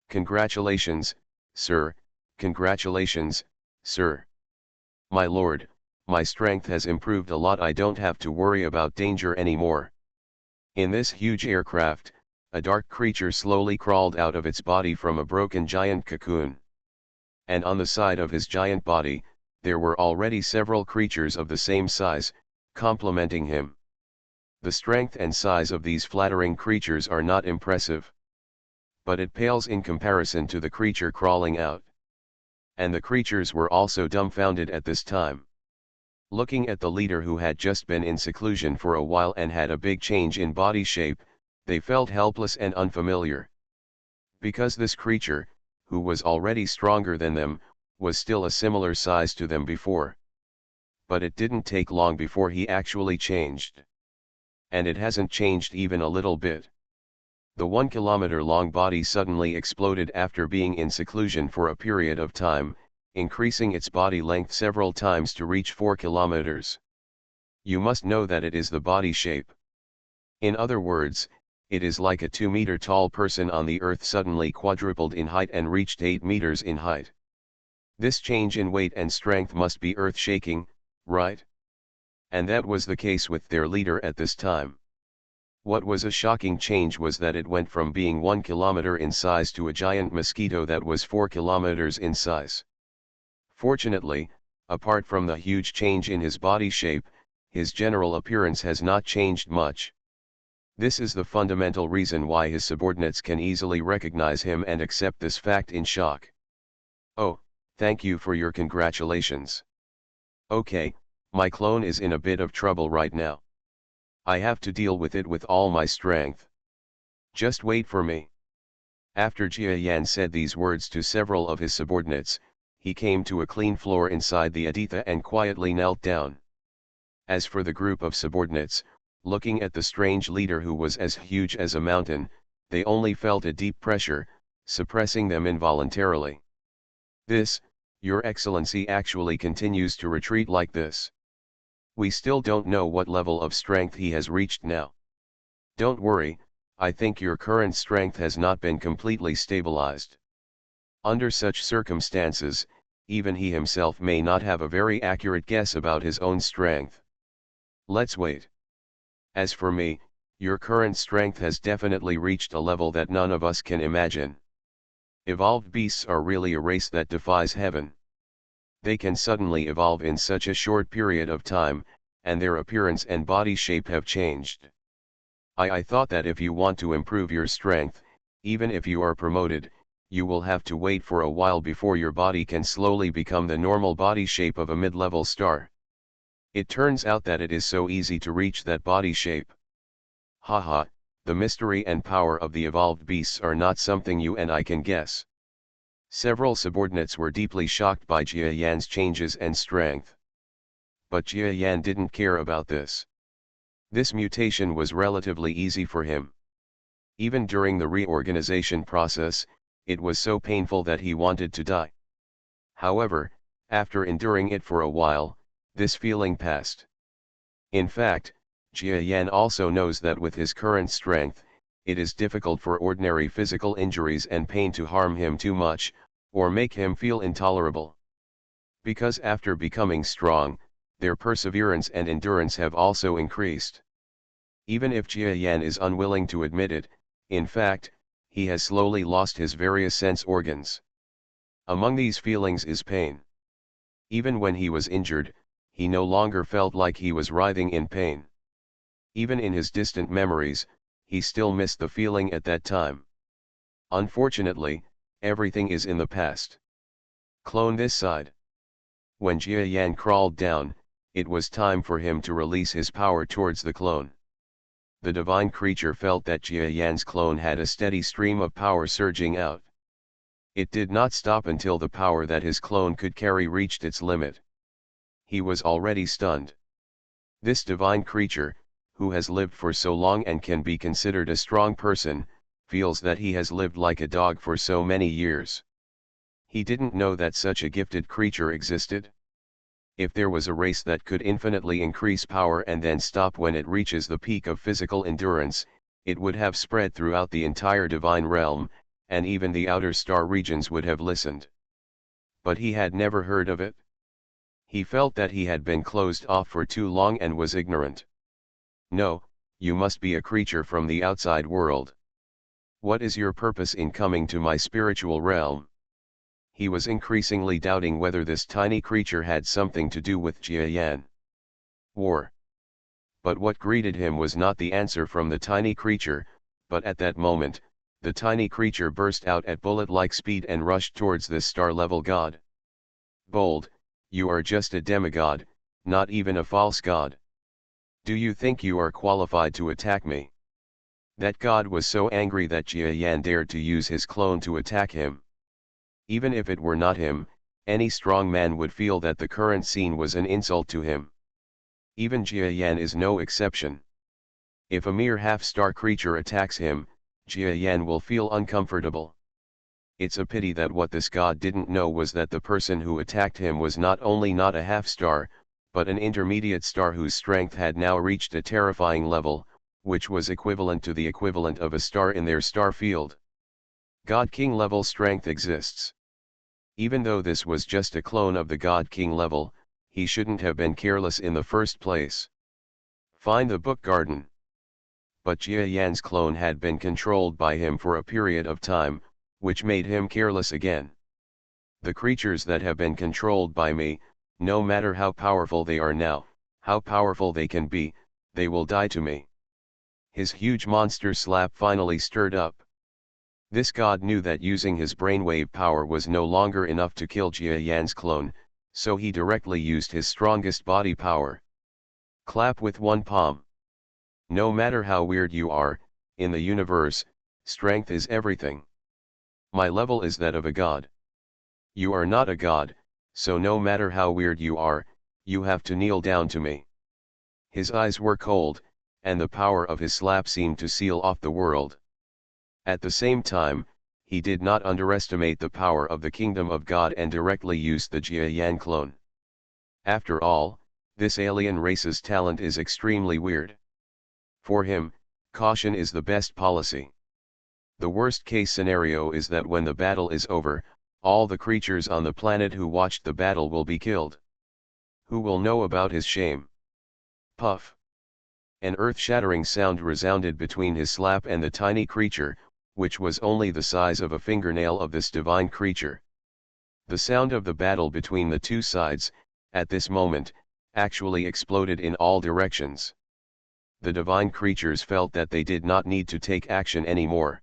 Congratulations, sir, congratulations, sir. My lord, my strength has improved a lot. I don't have to worry about danger anymore. In this huge aircraft, a dark creature slowly crawled out of its body from a broken giant cocoon. And on the side of his giant body, there were already several creatures of the same size, complementing him. The strength and size of these flattering creatures are not impressive. But it pales in comparison to the creature crawling out. And the creatures were also dumbfounded at this time. Looking at the leader who had just been in seclusion for a while and had a big change in body shape, they felt helpless and unfamiliar. Because this creature, who was already stronger than them, was still a similar size to them before. But it didn't take long before he actually changed. And it hasn't changed even a little bit. The 1 kilometer long body suddenly exploded after being in seclusion for a period of time, increasing its body length several times to reach 4 kilometers. You must know that it is the body shape. In other words, it is like a 2-meter tall person on the earth suddenly quadrupled in height and reached 8 meters in height. This change in weight and strength must be earth-shaking, right? And that was the case with their leader at this time. What was a shocking change was that it went from being 1 kilometer in size to a giant mosquito that was 4 kilometers in size. Fortunately, apart from the huge change in his body shape, his general appearance has not changed much. This is the fundamental reason why his subordinates can easily recognize him and accept this fact in shock. Oh, thank you for your congratulations. Okay, my clone is in a bit of trouble right now. I have to deal with it with all my strength. Just wait for me. After Jia Yan said these words to several of his subordinates, he came to a clean floor inside the Aditha and quietly knelt down. As for the group of subordinates, looking at the strange leader who was as huge as a mountain, they only felt a deep pressure, suppressing them involuntarily. This, Your Excellency, actually continues to retreat like this. We still don't know what level of strength he has reached now. Don't worry, I think your current strength has not been completely stabilized. Under such circumstances, even he himself may not have a very accurate guess about his own strength. Let's wait. As for me, Your current strength has definitely reached a level that none of us can imagine. Evolved beasts are really a race that defies heaven. They can suddenly evolve in such a short period of time, and their appearance and body shape have changed. I thought that if you want to improve your strength, even if you are promoted, you will have to wait for a while before your body can slowly become the normal body shape of a mid-level star. It turns out that it is so easy to reach that body shape. Haha, the mystery and power of the evolved beasts are not something you and I can guess. Several subordinates were deeply shocked by Jia Yan's changes and strength. But Jia Yan didn't care about this. This mutation was relatively easy for him. Even during the reorganization process, it was so painful that he wanted to die. However, after enduring it for a while, this feeling passed. In fact, Jia Yan also knows that with his current strength, it is difficult for ordinary physical injuries and pain to harm him too much, or make him feel intolerable. Because after becoming strong, their perseverance and endurance have also increased. Even if Jia Yan is unwilling to admit it, in fact, he has slowly lost his various sense organs. Among these feelings is pain. Even when he was injured, he no longer felt like he was writhing in pain. Even in his distant memories, he still missed the feeling at that time. Unfortunately, everything is in the past. Clone this side. When Jia Yan crawled down, it was time for him to release his power towards the clone. The divine creature felt that Jia Yan's clone had a steady stream of power surging out. It did not stop until the power that his clone could carry reached its limit. He was already stunned. This divine creature, who has lived for so long and can be considered a strong person, feels that he has lived like a dog for so many years. He didn't know that such a gifted creature existed. If there was a race that could infinitely increase power and then stop when it reaches the peak of physical endurance, it would have spread throughout the entire divine realm, and even the outer star regions would have listened. But he had never heard of it. He felt that he had been closed off for too long and was ignorant. No, you must be a creature from the outside world. What is your purpose in coming to my spiritual realm? He was increasingly doubting whether this tiny creature had something to do with Jia Yan. War. But what greeted him was not the answer from the tiny creature, but at that moment, the tiny creature burst out at bullet-like speed and rushed towards this star-level god. Bold, you are just a demigod, not even a false god. Do you think you are qualified to attack me? That god was so angry that Jia Yan dared to use his clone to attack him. Even if it were not him, any strong man would feel that the current scene was an insult to him. Even Jia Yan is no exception. If a mere half-star creature attacks him, Jia Yan will feel uncomfortable. It's a pity that what this god didn't know was that the person who attacked him was not only not a half-star, but an intermediate star whose strength had now reached a terrifying level, which was equivalent to the equivalent of a star in their star field. God King level strength exists. Even though this was just a clone of the God King level, he shouldn't have been careless in the first place. Find the book garden. But Jia Yan's clone had been controlled by him for a period of time, which made him careless again. The creatures that have been controlled by me, no matter how powerful they are now, how powerful they can be, they will die to me. His huge monster slap finally stirred up. This god knew that using his brainwave power was no longer enough to kill Jia Yan's clone, so he directly used his strongest body power. Clap with one palm. No matter how weird you are, in the universe, strength is everything. My level is that of a god. You are not a god, so no matter how weird you are, you have to kneel down to me. His eyes were cold, and the power of his slap seemed to seal off the world. At the same time, he did not underestimate the power of the kingdom of God and directly used the Jia Yan clone. After all, this alien race's talent is extremely weird. For him, caution is the best policy. The worst case scenario is that when the battle is over, all the creatures on the planet who watched the battle will be killed. Who will know about his shame? Puff. An earth-shattering sound resounded between his slap and the tiny creature, which was only the size of a fingernail of this divine creature. The sound of the battle between the two sides, at this moment, actually exploded in all directions. The divine creatures felt that they did not need to take action anymore.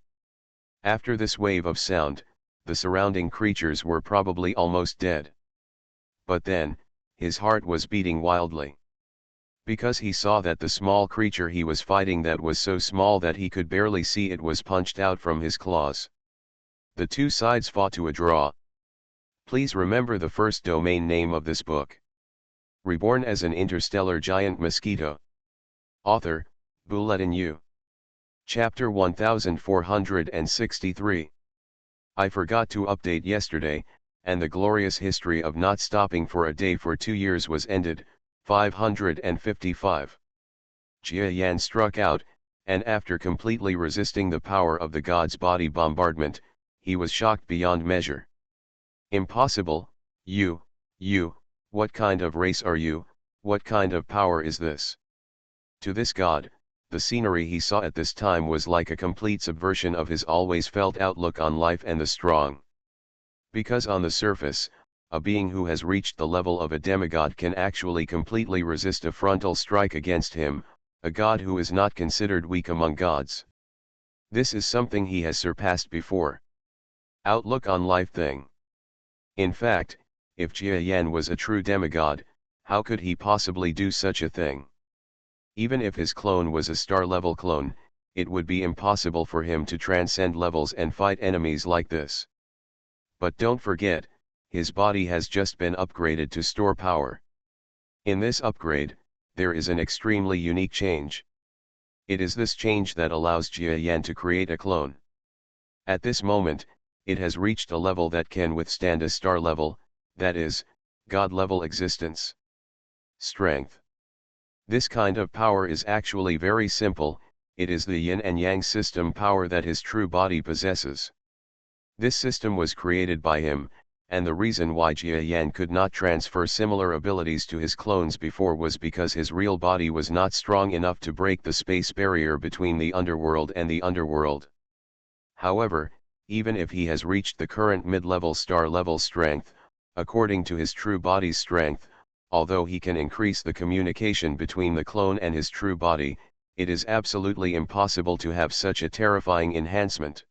After this wave of sound, the surrounding creatures were probably almost dead. But then, his heart was beating wildly. Because he saw that the small creature he was fighting, that was so small that he could barely see it, was punched out from his claws. The two sides fought to a draw. Please remember the first domain name of this book. Reborn as an Interstellar Giant Mosquito. Author, Bulletin U. Chapter 1463. I forgot to update yesterday, and the glorious history of not stopping for a day for 2 years was ended. 555. Jia Yan struck out, and after completely resisting the power of the god's body bombardment, he was shocked beyond measure. Impossible, you, what kind of race are you, what kind of power is this? To this god, the scenery he saw at this time was like a complete subversion of his always felt outlook on life and the strong. Because on the surface, a being who has reached the level of a demigod can actually completely resist a frontal strike against him, a god who is not considered weak among gods. This is something he has surpassed before. Outlook on life thing. In fact, if Jia Yan was a true demigod, how could he possibly do such a thing? Even if his clone was a star-level clone, it would be impossible for him to transcend levels and fight enemies like this. But don't forget, his body has just been upgraded to store power. In this upgrade, there is an extremely unique change. It is this change that allows Jia Yan to create a clone. At this moment, it has reached a level that can withstand a star level, that is, God level existence. Strength. This kind of power is actually very simple, it is the yin and yang system power that his true body possesses. This system was created by him, and the reason why Jia Yan could not transfer similar abilities to his clones before was because his real body was not strong enough to break the space barrier between the underworld and the underworld. However, even if he has reached the current mid-level star-level strength, according to his true body's strength, although he can increase the communication between the clone and his true body, it is absolutely impossible to have such a terrifying enhancement.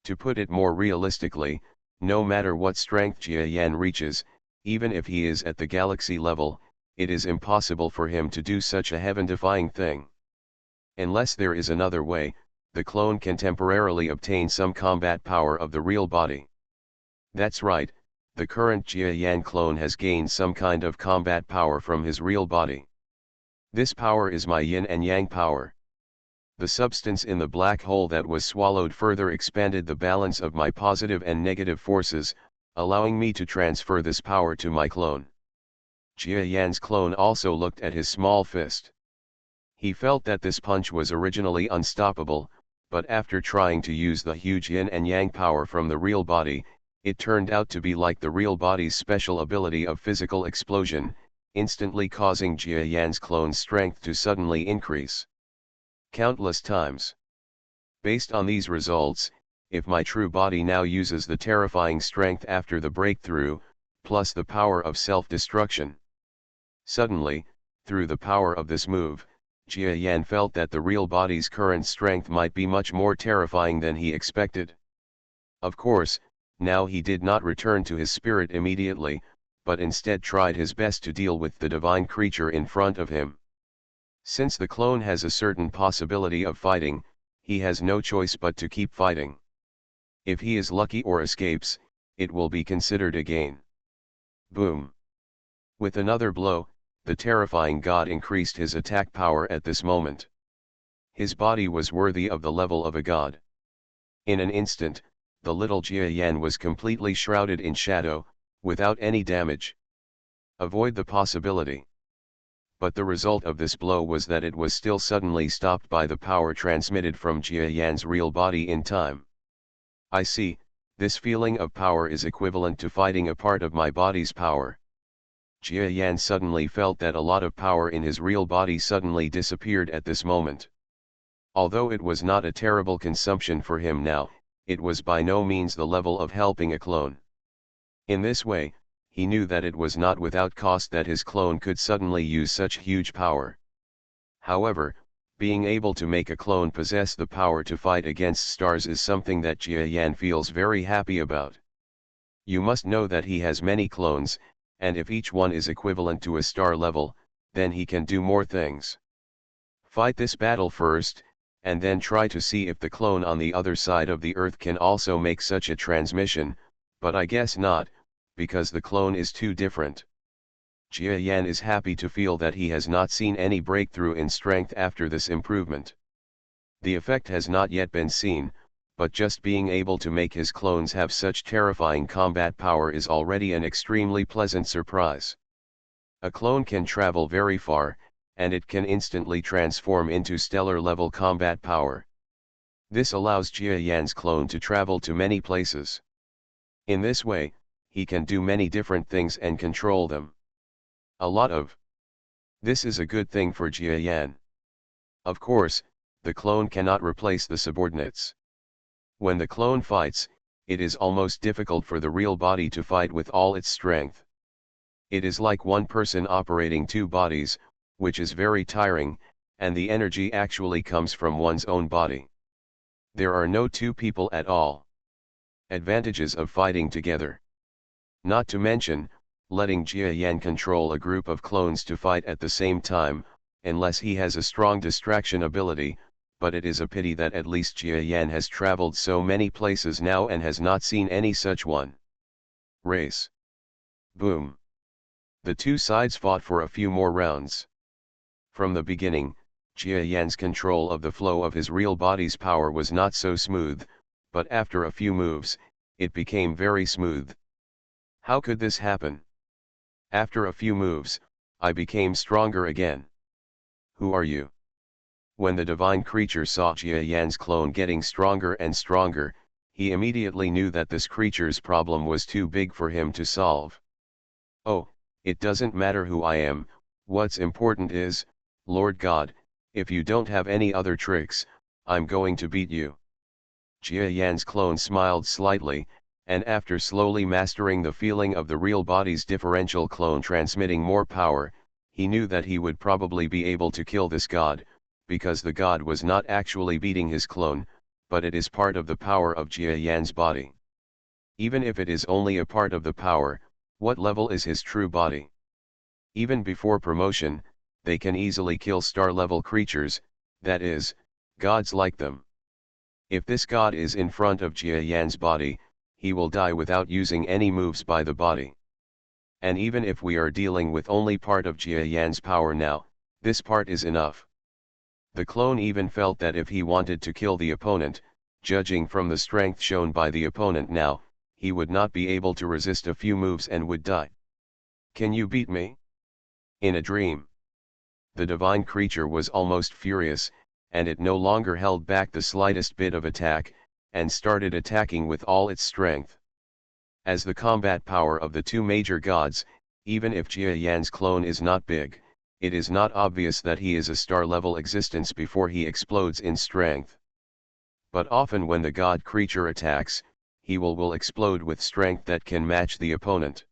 To put it more realistically, no matter what strength Jia Yan reaches, even if he is at the galaxy level, it is impossible for him to do such a heaven-defying thing. Unless there is another way, the clone can temporarily obtain some combat power of the real body. That's right, the current Jia Yan clone has gained some kind of combat power from his real body. This power is my yin and yang power. The substance in the black hole that was swallowed further expanded the balance of my positive and negative forces, allowing me to transfer this power to my clone. Jia Yan's clone also looked at his small fist. He felt that this punch was originally unstoppable, but after trying to use the huge yin and yang power from the real body, it turned out to be like the real body's special ability of physical explosion, instantly causing Jia Yan's clone's strength to suddenly increase countless times. Based on these results, if my true body now uses the terrifying strength after the breakthrough, plus the power of self-destruction. Suddenly, through the power of this move, Jia Yan felt that the real body's current strength might be much more terrifying than he expected. Of course, now he did not return to his spirit immediately, but instead tried his best to deal with the divine creature in front of him. Since the clone has a certain possibility of fighting, he has no choice but to keep fighting. If he is lucky or escapes, it will be considered a gain. Boom! With another blow, the terrifying god increased his attack power at this moment. His body was worthy of the level of a god. In an instant, the little Jia Yan was completely shrouded in shadow, without any damage. Avoid the possibility. But the result of this blow was that it was still suddenly stopped by the power transmitted from Jia Yan's real body in time. I see, this feeling of power is equivalent to fighting a part of my body's power. Jia Yan suddenly felt that a lot of power in his real body suddenly disappeared at this moment. Although it was not a terrible consumption for him now, it was by no means the level of helping a clone. In this way, he knew that it was not without cost that his clone could suddenly use such huge power. However, being able to make a clone possess the power to fight against stars is something that Jia Yan feels very happy about. You must know that he has many clones, and if each one is equivalent to a star level, then he can do more things. Fight this battle first, and then try to see if the clone on the other side of the earth can also make such a transmission, but I guess not, because the clone is too different. Jia Yan is happy to feel that he has not seen any breakthrough in strength after this improvement. The effect has not yet been seen, but just being able to make his clones have such terrifying combat power is already an extremely pleasant surprise. A clone can travel very far, and it can instantly transform into stellar-level combat power. This allows Jia Yan's clone to travel to many places. In this way, he can do many different things and control them. A lot of. This is a good thing for Jia Yan. Of course, the clone cannot replace the subordinates. When the clone fights, it is almost difficult for the real body to fight with all its strength. It is like one person operating two bodies, which is very tiring, and the energy actually comes from one's own body. There are no two people at all. Advantages of fighting together. Not to mention, letting Jia Yan control a group of clones to fight at the same time, unless he has a strong distraction ability, but it is a pity that at least Jia Yan has traveled so many places now and has not seen any such one. Race. Boom. The two sides fought for a few more rounds. From the beginning, Jia Yan's control of the flow of his real body's power was not so smooth, but after a few moves, it became very smooth. How could this happen? After a few moves, I became stronger again. Who are you? When the divine creature saw Jia Yan's clone getting stronger and stronger, he immediately knew that this creature's problem was too big for him to solve. Oh, it doesn't matter who I am, what's important is, Lord God, if you don't have any other tricks, I'm going to beat you. Jia Yan's clone smiled slightly, and after slowly mastering the feeling of the real body's differential clone transmitting more power, he knew that he would probably be able to kill this god, because the god was not actually beating his clone, but it is part of the power of Jia Yan's body. Even if it is only a part of the power, what level is his true body? Even before promotion, they can easily kill star-level creatures, that is, gods like them. If this god is in front of Jia Yan's body, he will die without using any moves by the body. And even if we are dealing with only part of Jia Yan's power now, this part is enough. The clone even felt that if he wanted to kill the opponent, judging from the strength shown by the opponent now, he would not be able to resist a few moves and would die. Can you beat me? In a dream. The divine creature was almost furious, and it no longer held back the slightest bit of attack, and started attacking with all its strength. As the combat power of the two major gods, even if Jia Yan's clone is not big, it is not obvious that he is a star-level existence before he explodes in strength. But often when the god creature attacks, he will explode with strength that can match the opponent.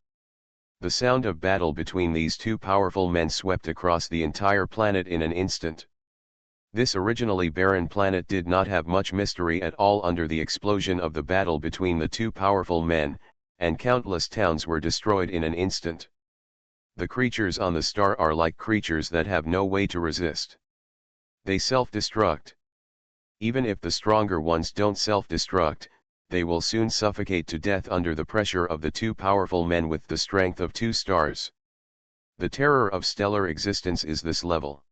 The sound of battle between these two powerful men swept across the entire planet in an instant. This originally barren planet did not have much mystery at all under the explosion of the battle between the two powerful men, and countless towns were destroyed in an instant. The creatures on the star are like creatures that have no way to resist. They self-destruct. Even if the stronger ones don't self-destruct, they will soon suffocate to death under the pressure of the two powerful men with the strength of two stars. The terror of stellar existence is this level.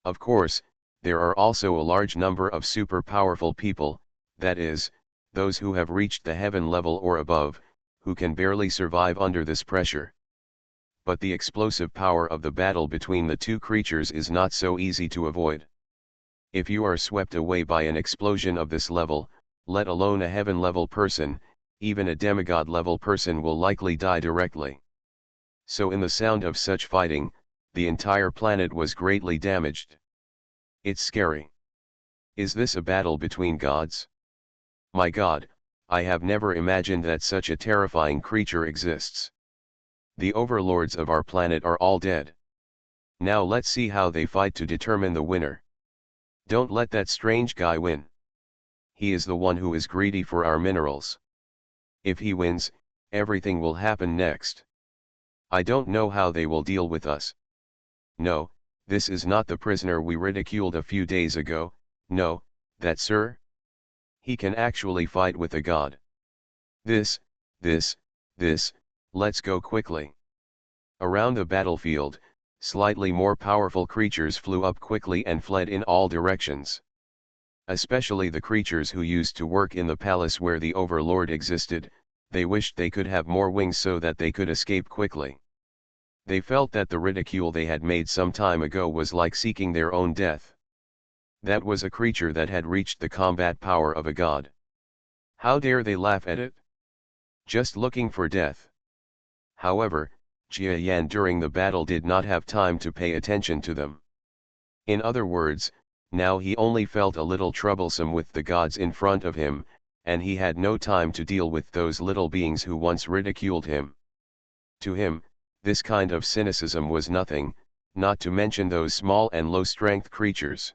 Of course, there are also a large number of super powerful people, that is, those who have reached the heaven level or above, who can barely survive under this pressure. But the explosive power of the battle between the two creatures is not so easy to avoid. If you are swept away by an explosion of this level, let alone a heaven level person, even a demigod level person will likely die directly. So in the sound of such fighting, the entire planet was greatly damaged. It's scary. Is this a battle between gods? My God, I have never imagined that such a terrifying creature exists. The overlords of our planet are all dead. Now let's see how they fight to determine the winner. Don't let that strange guy win. He is the one who is greedy for our minerals. If he wins, everything will happen next. I don't know how they will deal with us. No, this is not the prisoner we ridiculed a few days ago, no, that sir? He can actually fight with a god. This, let's go quickly. Around the battlefield, slightly more powerful creatures flew up quickly and fled in all directions. Especially the creatures who used to work in the palace where the overlord existed, they wished they could have more wings so that they could escape quickly. They felt that the ridicule they had made some time ago was like seeking their own death. That was a creature that had reached the combat power of a god. How dare they laugh at it? Just looking for death. However, Jia Yan during the battle did not have time to pay attention to them. In other words, now he only felt a little troublesome with the gods in front of him, and he had no time to deal with those little beings who once ridiculed him. To him, this kind of cynicism was nothing, not to mention those small and low-strength creatures.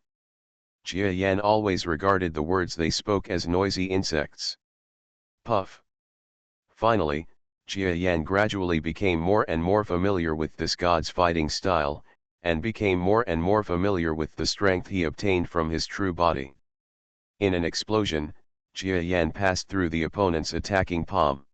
Jia Yan always regarded the words they spoke as noisy insects. Puff. Finally, Jia Yan gradually became more and more familiar with this god's fighting style, and became more and more familiar with the strength he obtained from his true body. In an explosion, Jia Yan passed through the opponent's attacking palm.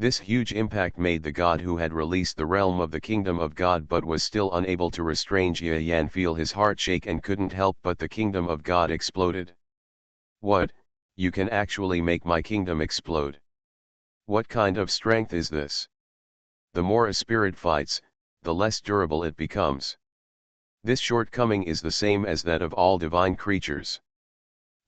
This huge impact made the god who had released the realm of the kingdom of God but was still unable to restrain Jia Yan feel his heart shake and couldn't help but the kingdom of God exploded. What, you can actually make my kingdom explode? What kind of strength is this? The more a spirit fights, the less durable it becomes. This shortcoming is the same as that of all divine creatures.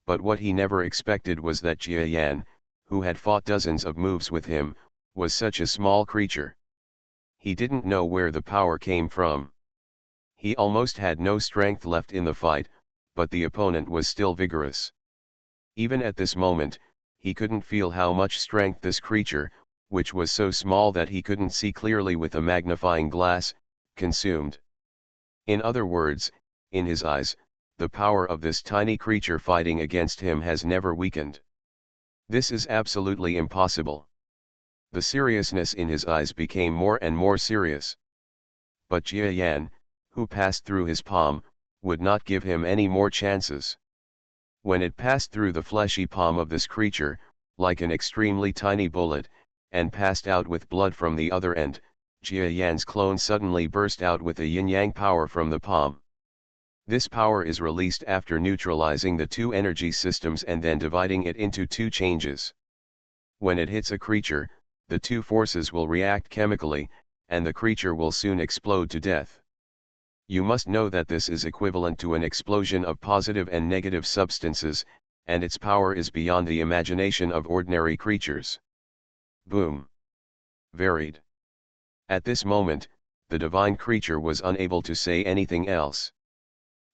But what he never expected was that Jia Yan, who had fought dozens of moves with him, was such a small creature. He didn't know where the power came from. He almost had no strength left in the fight, but the opponent was still vigorous. Even at this moment, he couldn't feel how much strength this creature, which was so small that he couldn't see clearly with a magnifying glass, consumed. In other words, in his eyes, the power of this tiny creature fighting against him has never weakened. This is absolutely impossible. The seriousness in his eyes became more and more serious. But Jia Yan, who passed through his palm, would not give him any more chances. When it passed through the fleshy palm of this creature, like an extremely tiny bullet, and passed out with blood from the other end, Jia Yan's clone suddenly burst out with a yin-yang power from the palm. This power is released after neutralizing the two energy systems and then dividing it into two changes. When it hits a creature, the two forces will react chemically, and the creature will soon explode to death. You must know that this is equivalent to an explosion of positive and negative substances, and its power is beyond the imagination of ordinary creatures. Boom. Varied. At this moment, the divine creature was unable to say anything else.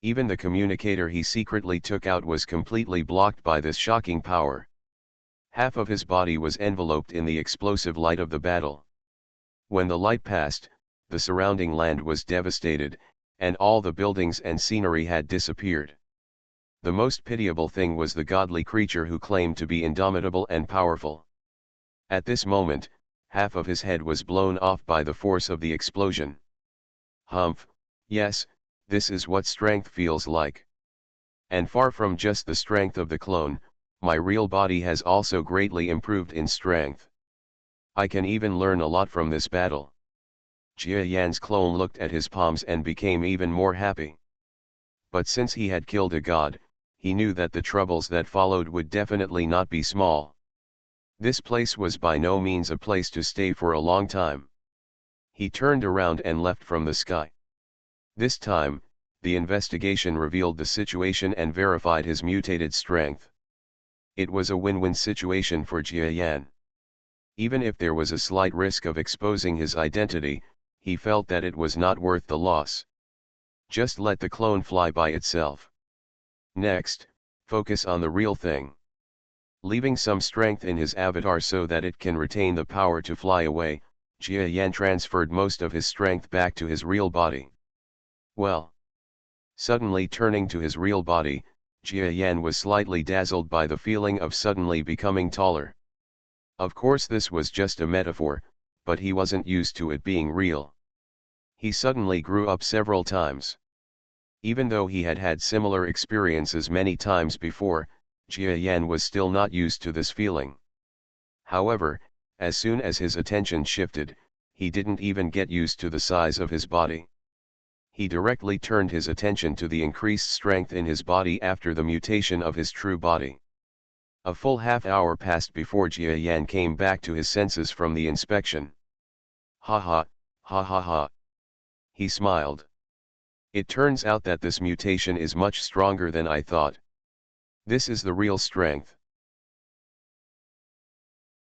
Even the communicator he secretly took out was completely blocked by this shocking power. Half of his body was enveloped in the explosive light of the battle. When the light passed, the surrounding land was devastated, and all the buildings and scenery had disappeared. The most pitiable thing was the godly creature who claimed to be indomitable and powerful. At this moment, half of his head was blown off by the force of the explosion. Humph, yes, this is what strength feels like. And far from just the strength of the clone, my real body has also greatly improved in strength. I can even learn a lot from this battle. Jia Yan's clone looked at his palms and became even more happy. But since he had killed a god, he knew that the troubles that followed would definitely not be small. This place was by no means a place to stay for a long time. He turned around and left from the sky. This time, the investigation revealed the situation and verified his mutated strength. It was a win-win situation for Jia Yan. Even if there was a slight risk of exposing his identity, he felt that it was not worth the loss. Just let the clone fly by itself. Next, focus on the real thing. Leaving some strength in his avatar so that it can retain the power to fly away, Jia Yan transferred most of his strength back to his real body. Well. Suddenly turning to his real body, Jia Yan was slightly dazzled by the feeling of suddenly becoming taller. Of course this was just a metaphor, but he wasn't used to it being real. He suddenly grew up several times. Even though he had had similar experiences many times before, Jia Yan was still not used to this feeling. However, as soon as his attention shifted, he didn't even get used to the size of his body. He directly turned his attention to the increased strength in his body after the mutation of his true body. A full half-hour passed before Jia Yan came back to his senses from the inspection. Ha ha, ha ha ha. He smiled. It turns out that this mutation is much stronger than I thought. This is the real strength.